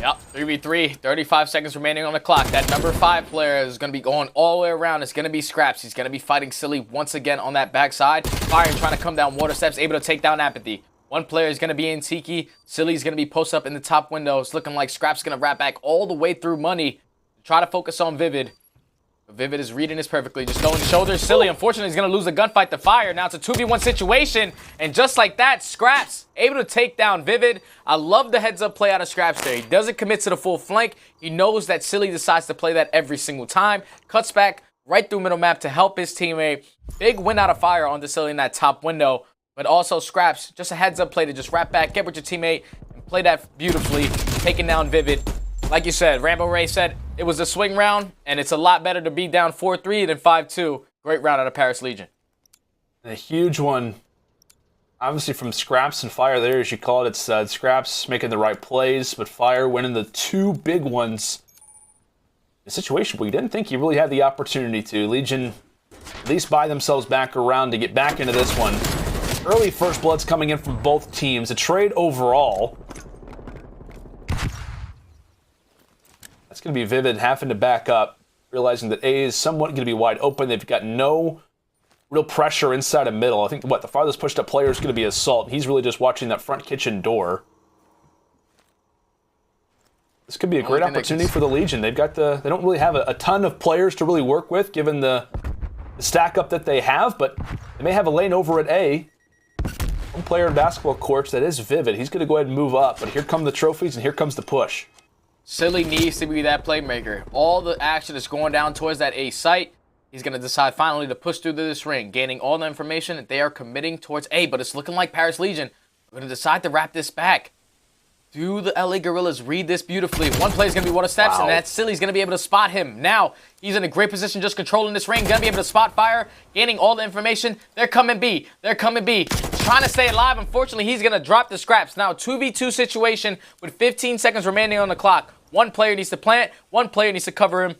Yep, 3v3, 35 seconds remaining on the clock. That number 5 player is going to be going all the way around. It's going to be Scraps. He's going to be fighting Silly once again on that backside. Fire trying to come down water steps, able to take down Apathy. One player is going to be in Tiki. Silly's going to be post up in the top window. It's looking like Scraps going to wrap back all the way through Money. Try to focus on Vivid. But Vivid is reading this perfectly. Just going shoulders. Silly, unfortunately, is going to lose the gunfight to Fire. Now it's a 2v1 situation. And just like that, Scraps able to take down Vivid. I love the heads-up play out of Scraps there. He doesn't commit to the full flank. He knows that Silly decides to play that every single time. Cuts back right through middle map to help his teammate. Big win out of Fire on the Silly in that top window. But also Scraps, just a heads-up play to just wrap back, get with your teammate, and play that beautifully, taking down Vivid. Like you said, Rambo Ray said it was a swing round, and it's a lot better to be down 4-3 than 5-2. Great round out of Paris Legion. And a huge one, obviously, from Scraps and Fire there, as you call it. It's Scraps making the right plays, but Fire winning the 2 big ones. A situation where you didn't think you really had the opportunity to. Legion at least buy themselves back around to get back into this one. Early first bloods coming in from both teams. A trade overall. That's going to be Vivid having to back up, realizing that A is somewhat going to be wide open. They've got no real pressure inside of middle. I think, the farthest pushed up player is going to be Assault. He's really just watching that front kitchen door. This could be a great opportunity for the Legion. They don't really have a ton of players to really work with, given the stack up that they have, but they may have a lane over at A. One player in basketball courts, that is Vivid. He's going to go ahead and move up, but here come the trophies and here comes the push. Silly needs to be that playmaker. All the action is going down towards that A site. He's going to decide finally to push through to this ring, gaining all the information that they are committing towards A, but it's looking like Paris Legion are going to decide to wrap this back. Do the LA Guerrillas read this beautifully? One player is going to be water steps, and that Silly's going to be able to spot him. Now, he's in a great position just controlling this ring. Going to be able to spot Fire, gaining all the information. They're coming B. They're coming B. Trying to stay alive. Unfortunately, he's going to drop the Scraps. Now, 2v2 situation with 15 seconds remaining on the clock. One player needs to plant. One player needs to cover him.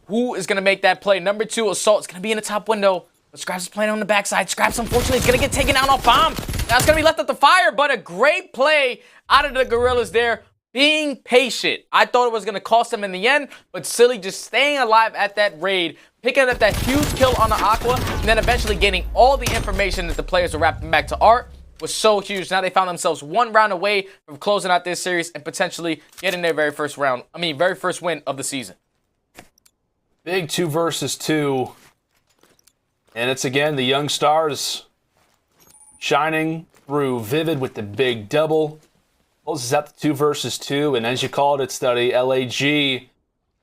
Who is going to make that play? Number 2, Assault is going to be in the top window. But Scraps is playing on the backside. Scraps, unfortunately, is going to get taken out off bomb. Now it's going to be left at the Fire, but a great play out of the Guerrillas there, being patient. I thought it was going to cost them in the end, but Silly just staying alive at that raid, picking up that huge kill on the Aqua, and then eventually getting all the information that the players are wrapping back to Art was so huge. Now they found themselves 1 round away from closing out this series and potentially getting their very first win of the season. Big 2 versus 2. And it's again the young stars shining through. Vivid with the big double. Closes out the 2 versus 2. And as you called it, Study, LAG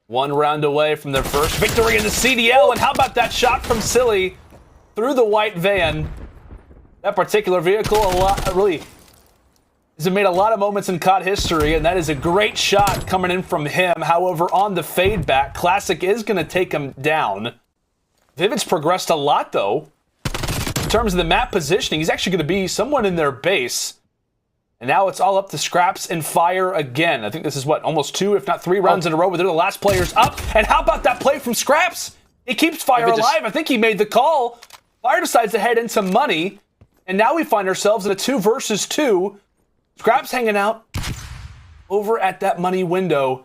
1 round away from their first victory in the CDL. And how about that shot from Silly through the white van? That particular vehicle, He's made a lot of moments in COD history, and that is a great shot coming in from him. However, on the fade back, Classic is going to take him down. Vivid's progressed a lot, though. In terms of the map positioning, he's actually going to be someone in their base. And now it's all up to Scraps and Fire again. I think this is, what, almost 2, if not 3 rounds in a row where they're the last players up. And how about that play from Scraps? He keeps Fire alive. I think he made the call. Fire decides to head into money. And now we find ourselves in a 2 versus 2. Scraps hanging out over at that money window.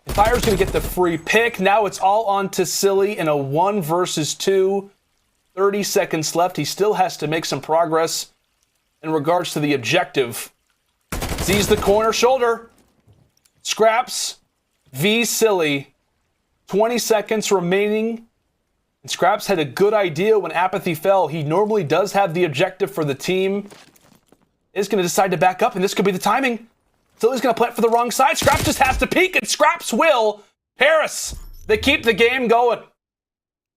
Fire's going to get the free pick. Now it's all on to Silly in a 1 versus 2. 30 seconds left. He still has to make some progress in regards to the objective. Sees the corner shoulder. Scraps v Silly. 20 seconds remaining. And Scraps had a good idea when Apathy fell. He normally does have the objective for the team. Is going to decide to back up, and this could be the timing. Silly's going to plant for the wrong side. Scraps just has to peek, and Scraps will. Paris, they keep the game going.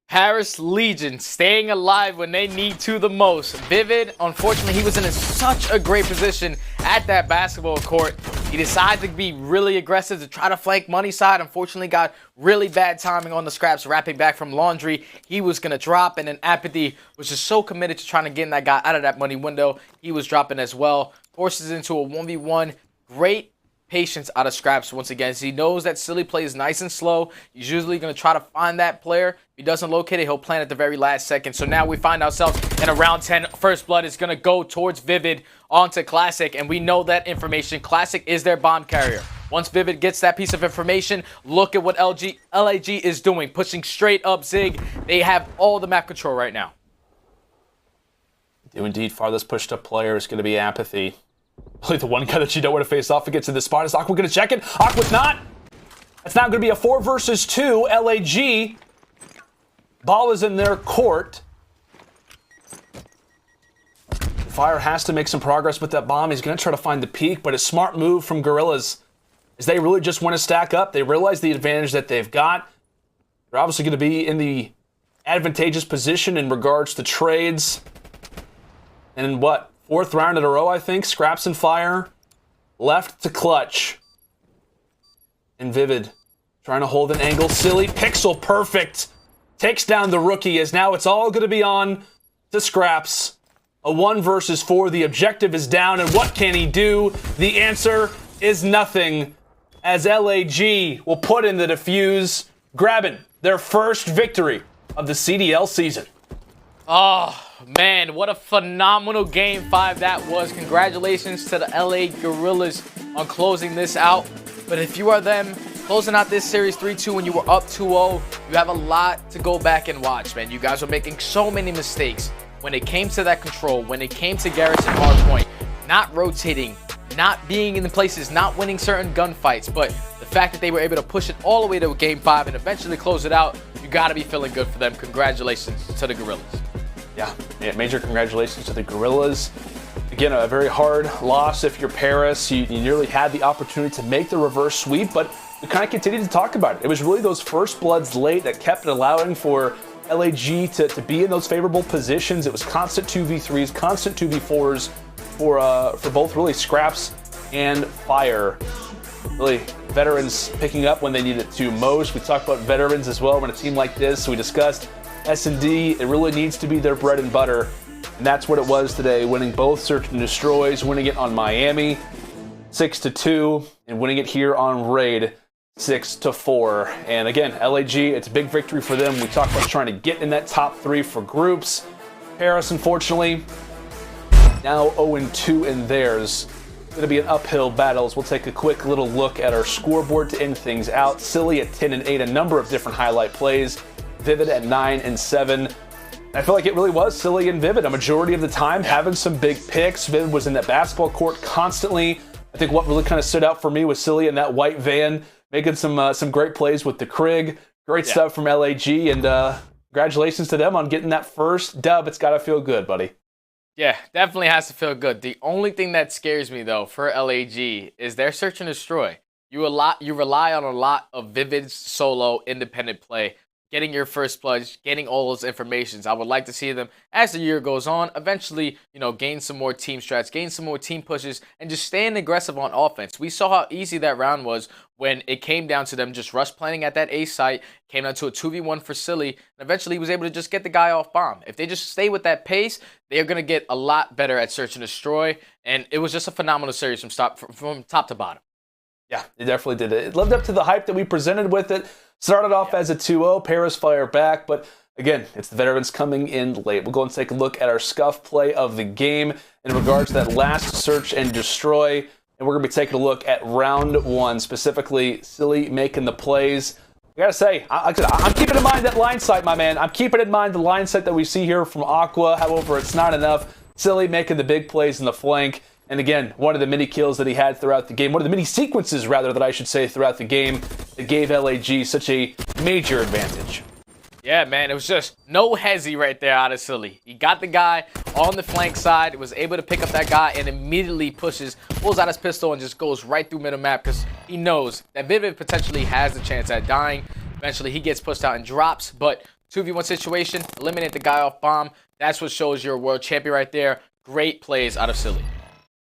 Paris Legion staying alive when they need to the most. Vivid, unfortunately, he was in such a great position at that basketball court. He decided to be really aggressive to try to flank money side. Unfortunately, got really bad timing on the Scraps, wrapping back from laundry. He was going to drop, and then Apathy was just so committed to trying to get that guy out of that money window. He was dropping as well. Forces into a 1v1. Great patience out of Scraps once again. He knows that Silly plays nice and slow. He's usually going to try to find that player. If he doesn't locate it, he'll plant at the very last second. So now we find ourselves in a round 10. First blood is going to go towards Vivid onto Classic, and we know that information. Classic is their bomb carrier. Once Vivid gets that piece of information, look at what LAG is doing, pushing straight up Zig. They have all the map control right now. Do indeed. Farthest pushed up player is going to be Apathy. Really the one guy that you don't want to face off against in this spot. Is Aqua going to check it? Aqua's not. That's now going to be a 4 versus 2. LAG. Ball is in their court. Fire has to make some progress with that bomb. He's going to try to find the peak, but a smart move from Guerrillas is they really just want to stack up. They realize the advantage that they've got. They're obviously going to be in the advantageous position in regards to trades. And what? 4th round in a row, I think. Scraps and Fire left to clutch. And Vivid trying to hold an angle. Silly. Pixel perfect. Takes down the rookie as now it's all going to be on to Scraps. A 1 versus 4. The objective is down. And what can he do? The answer is nothing. As LAG will put in the defuse, grabbing their first victory of the CDL season. Oh, man, what a phenomenal Game 5 that was. Congratulations to the LA Guerrillas on closing this out. But if you are them, closing out this series 3-2 when you were up 2-0, you have a lot to go back and watch, man. You guys were making so many mistakes when it came to that control, when it came to Garrett's and hardpoint, not rotating, not being in the places, not winning certain gunfights. But the fact that they were able to push it all the way to a Game 5 and eventually close it out, you got to be feeling good for them. Congratulations to the Guerrillas. Yeah, major congratulations to the Guerrillas. Again, a very hard loss if you're Paris. You nearly had the opportunity to make the reverse sweep, but we kind of continued to talk about it. It was really those first bloods late that kept allowing for LAG to be in those favorable positions. It was constant 2v3s, constant 2v4s for both really Scraps and Fire. Really, veterans picking up when they needed to most. We talked about veterans as well when a team like this. We discussed S&D, it really needs to be their bread and butter. And that's what it was today, winning both Search and Destroys, winning it on Miami 6-2, and winning it here on Raid 6-4. And again, LAG, it's a big victory for them. We talked about trying to get in that top 3 for groups. Paris, unfortunately, now 0-2 in theirs. It's going to be an uphill battle. We'll take a quick little look at our scoreboard to end things out. Silly at 10-8, a number of different highlight plays. Vivid at 9-7. I feel like it really was Silly and Vivid a majority of the time, having some big picks. Vivid was in that basketball court constantly. I think what really kind of stood out for me was Silly in that white van, making some great plays with the Krig. Great stuff from LAG, and congratulations to them on getting that first dub. It's got to feel good, buddy. Yeah, definitely has to feel good. The only thing that scares me, though, for LAG is their Search and Destroy. You rely on a lot of Vivid's solo independent play. getting your first pledge, getting all those informations. I would like to see them, as the year goes on, eventually, you know, gain some more team strats, gain some more team pushes, and just staying aggressive on offense. We saw how easy that round was when it came down to them just rush planning at that A site, came down to a 2v1 for Cellium, and eventually he was able to just get the guy off bomb. If they just stay with that pace, they're going to get a lot better at search and destroy, and it was just a phenomenal series from top to bottom. Yeah, it definitely did. It lived up to the hype that we presented with it. Started off as a 2-0, Paris fire back, but again, it's the veterans coming in late. We'll go and take a look at our scuff play of the game in regards to that last search and destroy. And we're going to be taking a look at round 1, specifically Cellium making the plays. I got to say, I'm keeping in mind that line sight, my man. I'm keeping in mind the line sight that we see here from Aqua. However, it's not enough. Cellium making the big plays in the flank. And again, one of the mini kills that he had throughout the game, one of the mini sequences, rather, that I should say, throughout the game, that gave LAG such a major advantage. Yeah, man, it was just no hezzy right there out of Cellium. He got the guy on the flank side, was able to pick up that guy, and immediately pulls out his pistol and just goes right through middle map because he knows that Vivid potentially has the chance at dying. Eventually, he gets pushed out and drops, but 2v1 situation, eliminate the guy off bomb. That's what shows you're a world champion right there. Great plays out of Cellium.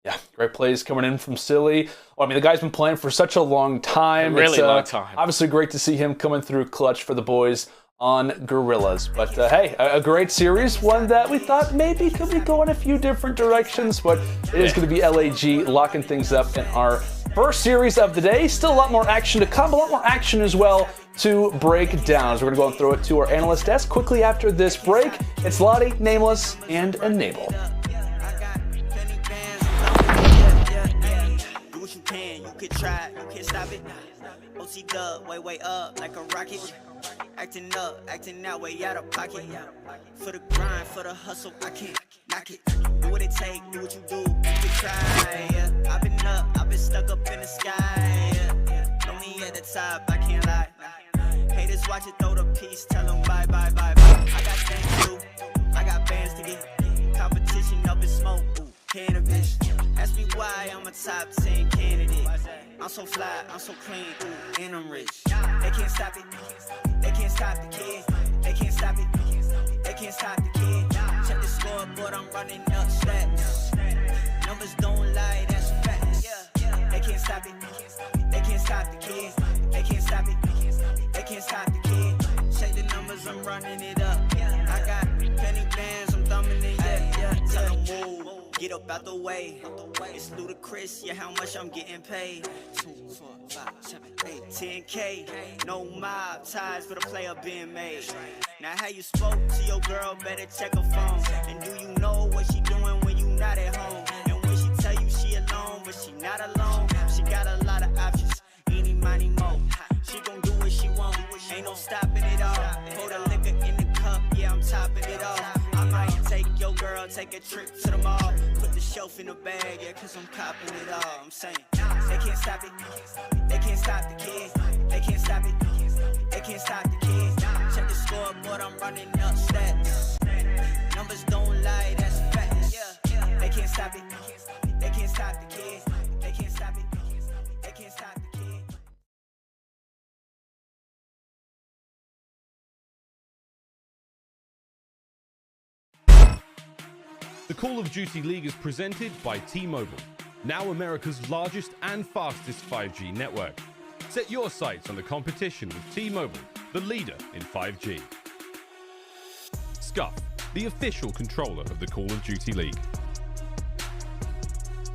Yeah, great plays coming in from Cellium. Well, I mean, the guy's been playing for such a long time. Really long time. Obviously great to see him coming through clutch for the boys on Guerrillas. But hey, a great series, one that we thought maybe could be going a few different directions, but it is going to be LAG locking things up in our first series of the day. Still a lot more action to come, a lot more action as well to break down. So we're going to go and throw it to our analyst desk quickly after this break. It's Lottie, Nameless, and Enable. You can try, you can't stop it. OC dub, way up like a rocket. Acting up, acting that way out of pocket. For the grind, for the hustle, I can't knock it. Do what it take, do what you do, you can try. Yeah. I've been up, I've been stuck up in the sky. Yeah. Know me at the top, I can't lie. Haters watch it, throw the piece, tell them bye, bye, bye, bye. I got things to do, I got bands to get. Competition up in smoke, ooh, cannabis. Ask me why I'm a top 10 candidate. I'm so fly, I'm so clean, ooh, and I'm rich. They can't stop it, they can't stop the kid. They can't stop it, they can't stop the kid. Check the scoreboard, I'm running up stats. Numbers don't lie, that's facts. They can't stop it, they can't stop the kid. They can't stop it, they can't stop the kid. Check the numbers, I'm running it up. I got penny bands, I'm thumbing it, yeah. Tell them move. Get up out the way. It's ludicrous, yeah, how much I'm getting paid. 2, 4, 5, 7, 8, 10K. No mob ties for the player being made. Now how you spoke to your girl, better check her phone. And do you know what she doing when you not at home? And when she tell you she alone, but she not alone. She got a lot of options, eeny, miny, mo. She gon' do what she want, ain't no stopping it all. Pour the liquor in the cup, yeah, I'm topping it off. I might take your girl, take a trip to the mall. Put the shelf in the bag, yeah, cause I'm copping it all. I'm saying, they can't stop it, they can't stop the kid. They can't stop it, they can't stop the kid. Check the scoreboard, I'm running up stats. Numbers don't lie, that's facts. They can't stop it, they can't stop the kid. They can't stop it, they can't stop the kid. The Call of Duty League is presented by T-Mobile, now America's largest and fastest 5G network. Set your sights on the competition with T-Mobile, the leader in 5G. Scump, the official controller of the Call of Duty League.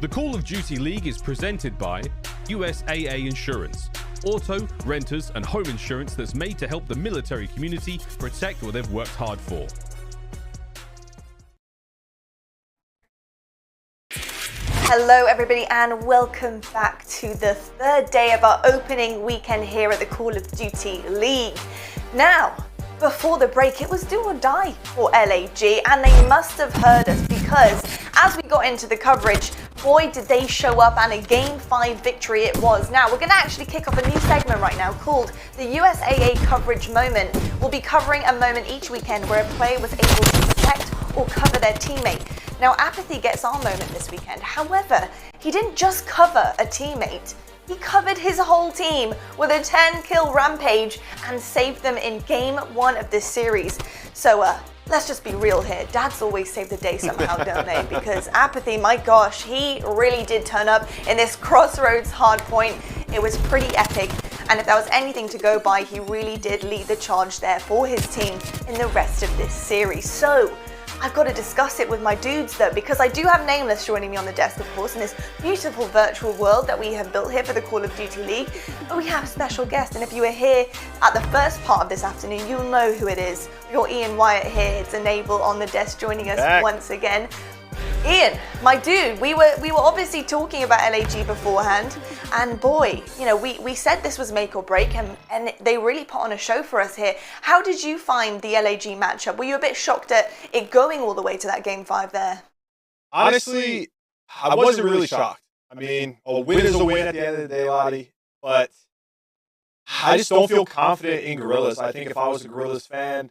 The Call of Duty League is presented by USAA Insurance, auto, renters, and home insurance that's made to help the military community protect what they've worked hard for. Hello everybody and welcome back to the third day of our opening weekend here at the Call of Duty League. Now, before the break, it was do or die for LAG, and they must have heard us because as we got into the coverage, boy did they show up, and a Game 5 victory it was. Now, we're going to actually kick off a new segment right now called the USAA Coverage Moment. We'll be covering a moment each weekend where a player was able to protect or cover their teammate. Now, aBeZy gets our moment this weekend. However, he didn't just cover a teammate. he covered his whole team with a 10-kill rampage and saved them in game 1 of this series. So let's just be real here. Dads always save the day somehow, don't they? Because aBeZy, my gosh, he really did turn up in this Crossroads hardpoint. It was pretty epic. And if there was anything to go by, he really did lead the charge there for his team in the rest of this series. So I've got to discuss it with my dudes though, because I do have Nameless joining me on the desk, of course, in this beautiful virtual world that we have built here for the Call of Duty League. But we have a special guest, and if you were here at the first part of this afternoon, you'll know who it is. Your Ian Wyatt here. It's Enable on the desk joining us once again. Ian, my dude, we were obviously talking about LAG beforehand, and boy, you know, we said this was make or break, and they really put on a show for us here. How did you find the LAG matchup? Were you a bit shocked at it going all the way to that game 5 there? Honestly, I wasn't really shocked. I mean, a win is a win at the end of the day, lalLLY, but I just don't feel confident in Guerrillas. I think if I was a Guerrillas fan,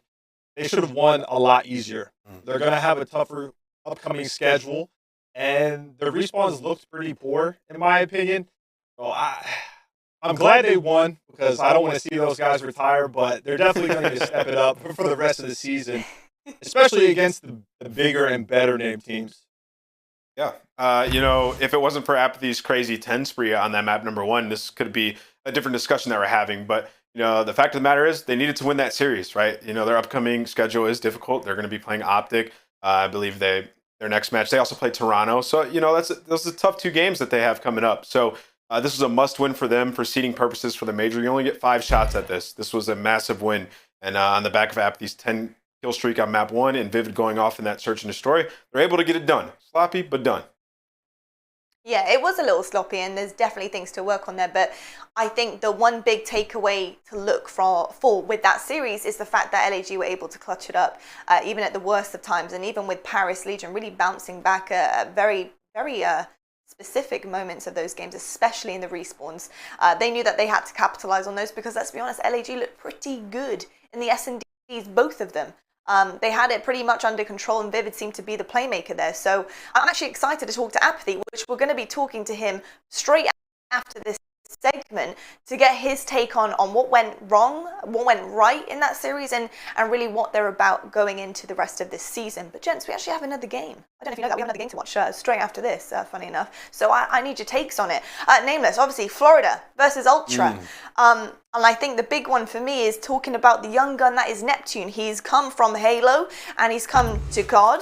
they should have won a lot easier. They're going to have a tougher upcoming schedule, and the respawns looked pretty poor in my opinion. So I'm glad they won, because I don't want to see those guys retire, but they're definitely going to step it up for the rest of the season, especially against the bigger and better named teams. Yeah, you know, if it wasn't for aBeZy's crazy 10 spree on that map number 1, this could be a different discussion that we're having. But you know, the fact of the matter is they needed to win that series, right? You know, their upcoming schedule is difficult. They're going to be playing OpTic. I believe their next match, they also play Toronto. So, you know, those are tough 2 games that they have coming up. So this was a must-win for them for seeding purposes for the major. You only get 5 shots at this. This was a massive win. And on the back of aBeZy's 10-kill streak on map 1 and Vivid going off in that search and destroy, they're able to get it done. Sloppy, but done. Yeah, it was a little sloppy, and there's definitely things to work on there. But I think the one big takeaway to look for with that series is the fact that LAG were able to clutch it up, even at the worst of times, and even with Paris Legion really bouncing back at very, very specific moments of those games, especially in the respawns. They knew that they had to capitalize on those, because let's be honest, LAG looked pretty good in the S&Ds, both of them. They had it pretty much under control, and Vivid seemed to be the playmaker there. So I'm actually excited to talk to aBeZy, which we're going to be talking to him straight after this segment to get his take on what went wrong, what went right in that series, and really what they're about going into the rest of this season. But gents, we actually have another game. I don't know if you know that, we have another game to watch straight after this, funny enough. So I need your takes on it. Nameless, obviously, Florida versus Ultra. And I think the big one for me is talking about the young gun that is Neptune. He's come from Halo, and he's come to God.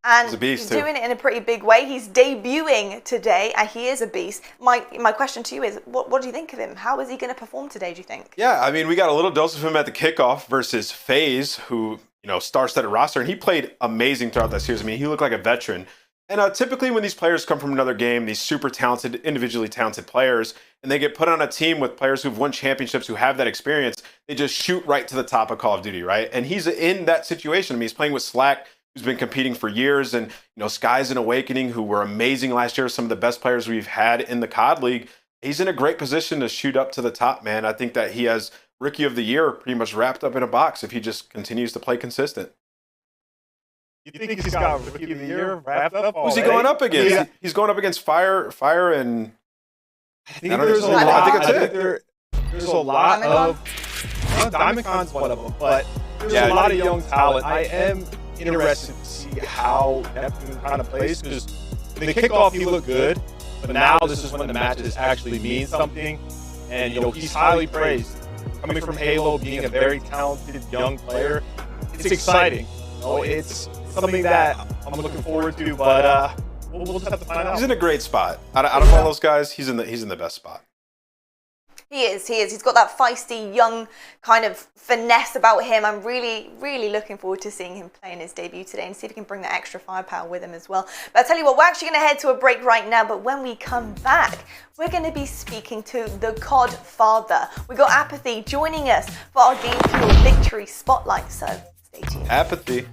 And he's doing it in a pretty big way. He's debuting today, and he is a beast. My question to you is, what do you think of him? How is he going to perform today, do you think? Yeah, I mean, we got a little dose of him at the kickoff versus FaZe, who, you know, star-studded roster, and he played amazing throughout that series. I mean, he looked like a veteran. And typically when these players come from another game, these super talented, individually talented players, and they get put on a team with players who've won championships, who have that experience, they just shoot right to the top of Call of Duty, right? And he's in that situation. I mean, he's playing with Slack, who's been competing for years, and, you know, Skies and Awakening, who were amazing last year, some of the best players we've had in the COD League. He's in a great position to shoot up to the top, man. I think that he has Rookie of the Year pretty much wrapped up in a box if he just continues to play consistent. You think he's got Rookie of the Year wrapped up already? Who's he going up against? He's going up against Fire, and I think there's a lot. I think there's a lot of Diamondcon's one of them, but there's a lot of young talent. I am interested to see how Neptune kind of plays, because in the kickoff he looked good, but now this is when the matches actually mean something, and you know, he's highly praised. Coming from Halo, being a very talented young player, it's exciting. You know, it's something that I'm looking forward to, but we'll just have to find out. He's in a great spot. Out of all those guys, he's in the best spot. He is. He's got that feisty, young kind of finesse about him. I'm really, really looking forward to seeing him play in his debut today and see if he can bring that extra firepower with him as well. But I'll tell you what, we're actually going to head to a break right now, but when we come back, we're going to be speaking to the COD father. We got aBeZy joining us for our Game Fuel Victory Spotlight, so stay tuned. aBeZy.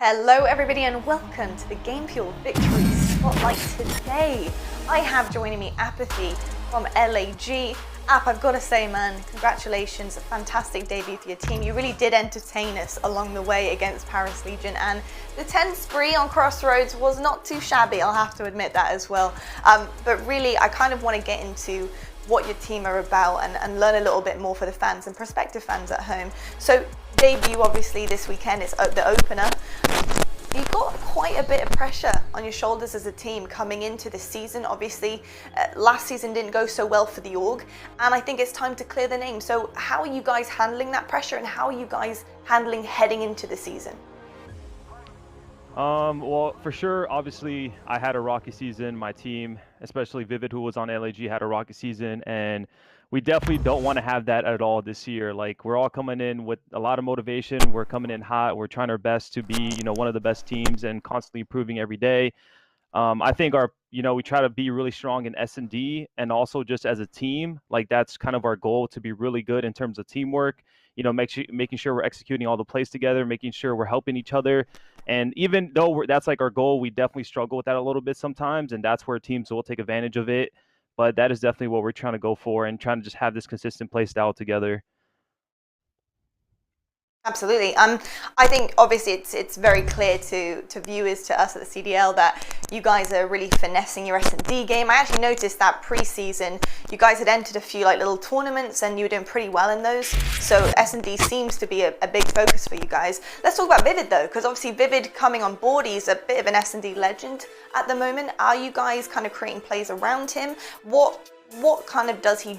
Hello everybody and welcome to the Game Fuel Victory Spotlight. Today I have joining me aBeZy from LAG. I've got to say, man, congratulations, a fantastic debut for your team. You really did entertain us along the way against Paris Legion, and the 10 spree on Crossroads was not too shabby, I'll have to admit that as well. But really, I kind of want to get into what your team are about and learn a little bit more for the fans and prospective fans at home. So, debut obviously this weekend, it's the opener. You've got quite a bit of pressure on your shoulders as a team coming into the season. Obviously, last season didn't go so well for the org, and I think it's time to clear the name. So how are you guys handling that pressure, and how are you guys handling heading into the season? Well, for sure, obviously, I had a rocky season. My team, especially Vivid, who was on LAG, had a rocky season, and we definitely don't want to have that at all this year. Like, we're all coming in with a lot of motivation. We're coming in hot. We're trying our best to be, one of the best teams and constantly improving every day. I think we try to be really strong in S&D, and also just as a team, like that's kind of our goal, to be really good in terms of teamwork. Making sure we're executing all the plays together, making sure we're helping each other. And even though that's like our goal, we definitely struggle with that a little bit sometimes, and that's where teams will take advantage of it. But that is definitely what we're trying to go for, and trying to just have this consistent play style together. Absolutely. I think obviously it's very clear to viewers, to us at the CDL, that you guys are really finessing your S&D game. I actually noticed that pre-season you guys had entered a few like little tournaments and you were doing pretty well in those. So S&D seems to be a big focus for you guys. Let's talk about Vivid though, because obviously Vivid coming on board, he's a bit of an S&D legend at the moment. Are you guys kind of creating plays around him? What kind of does he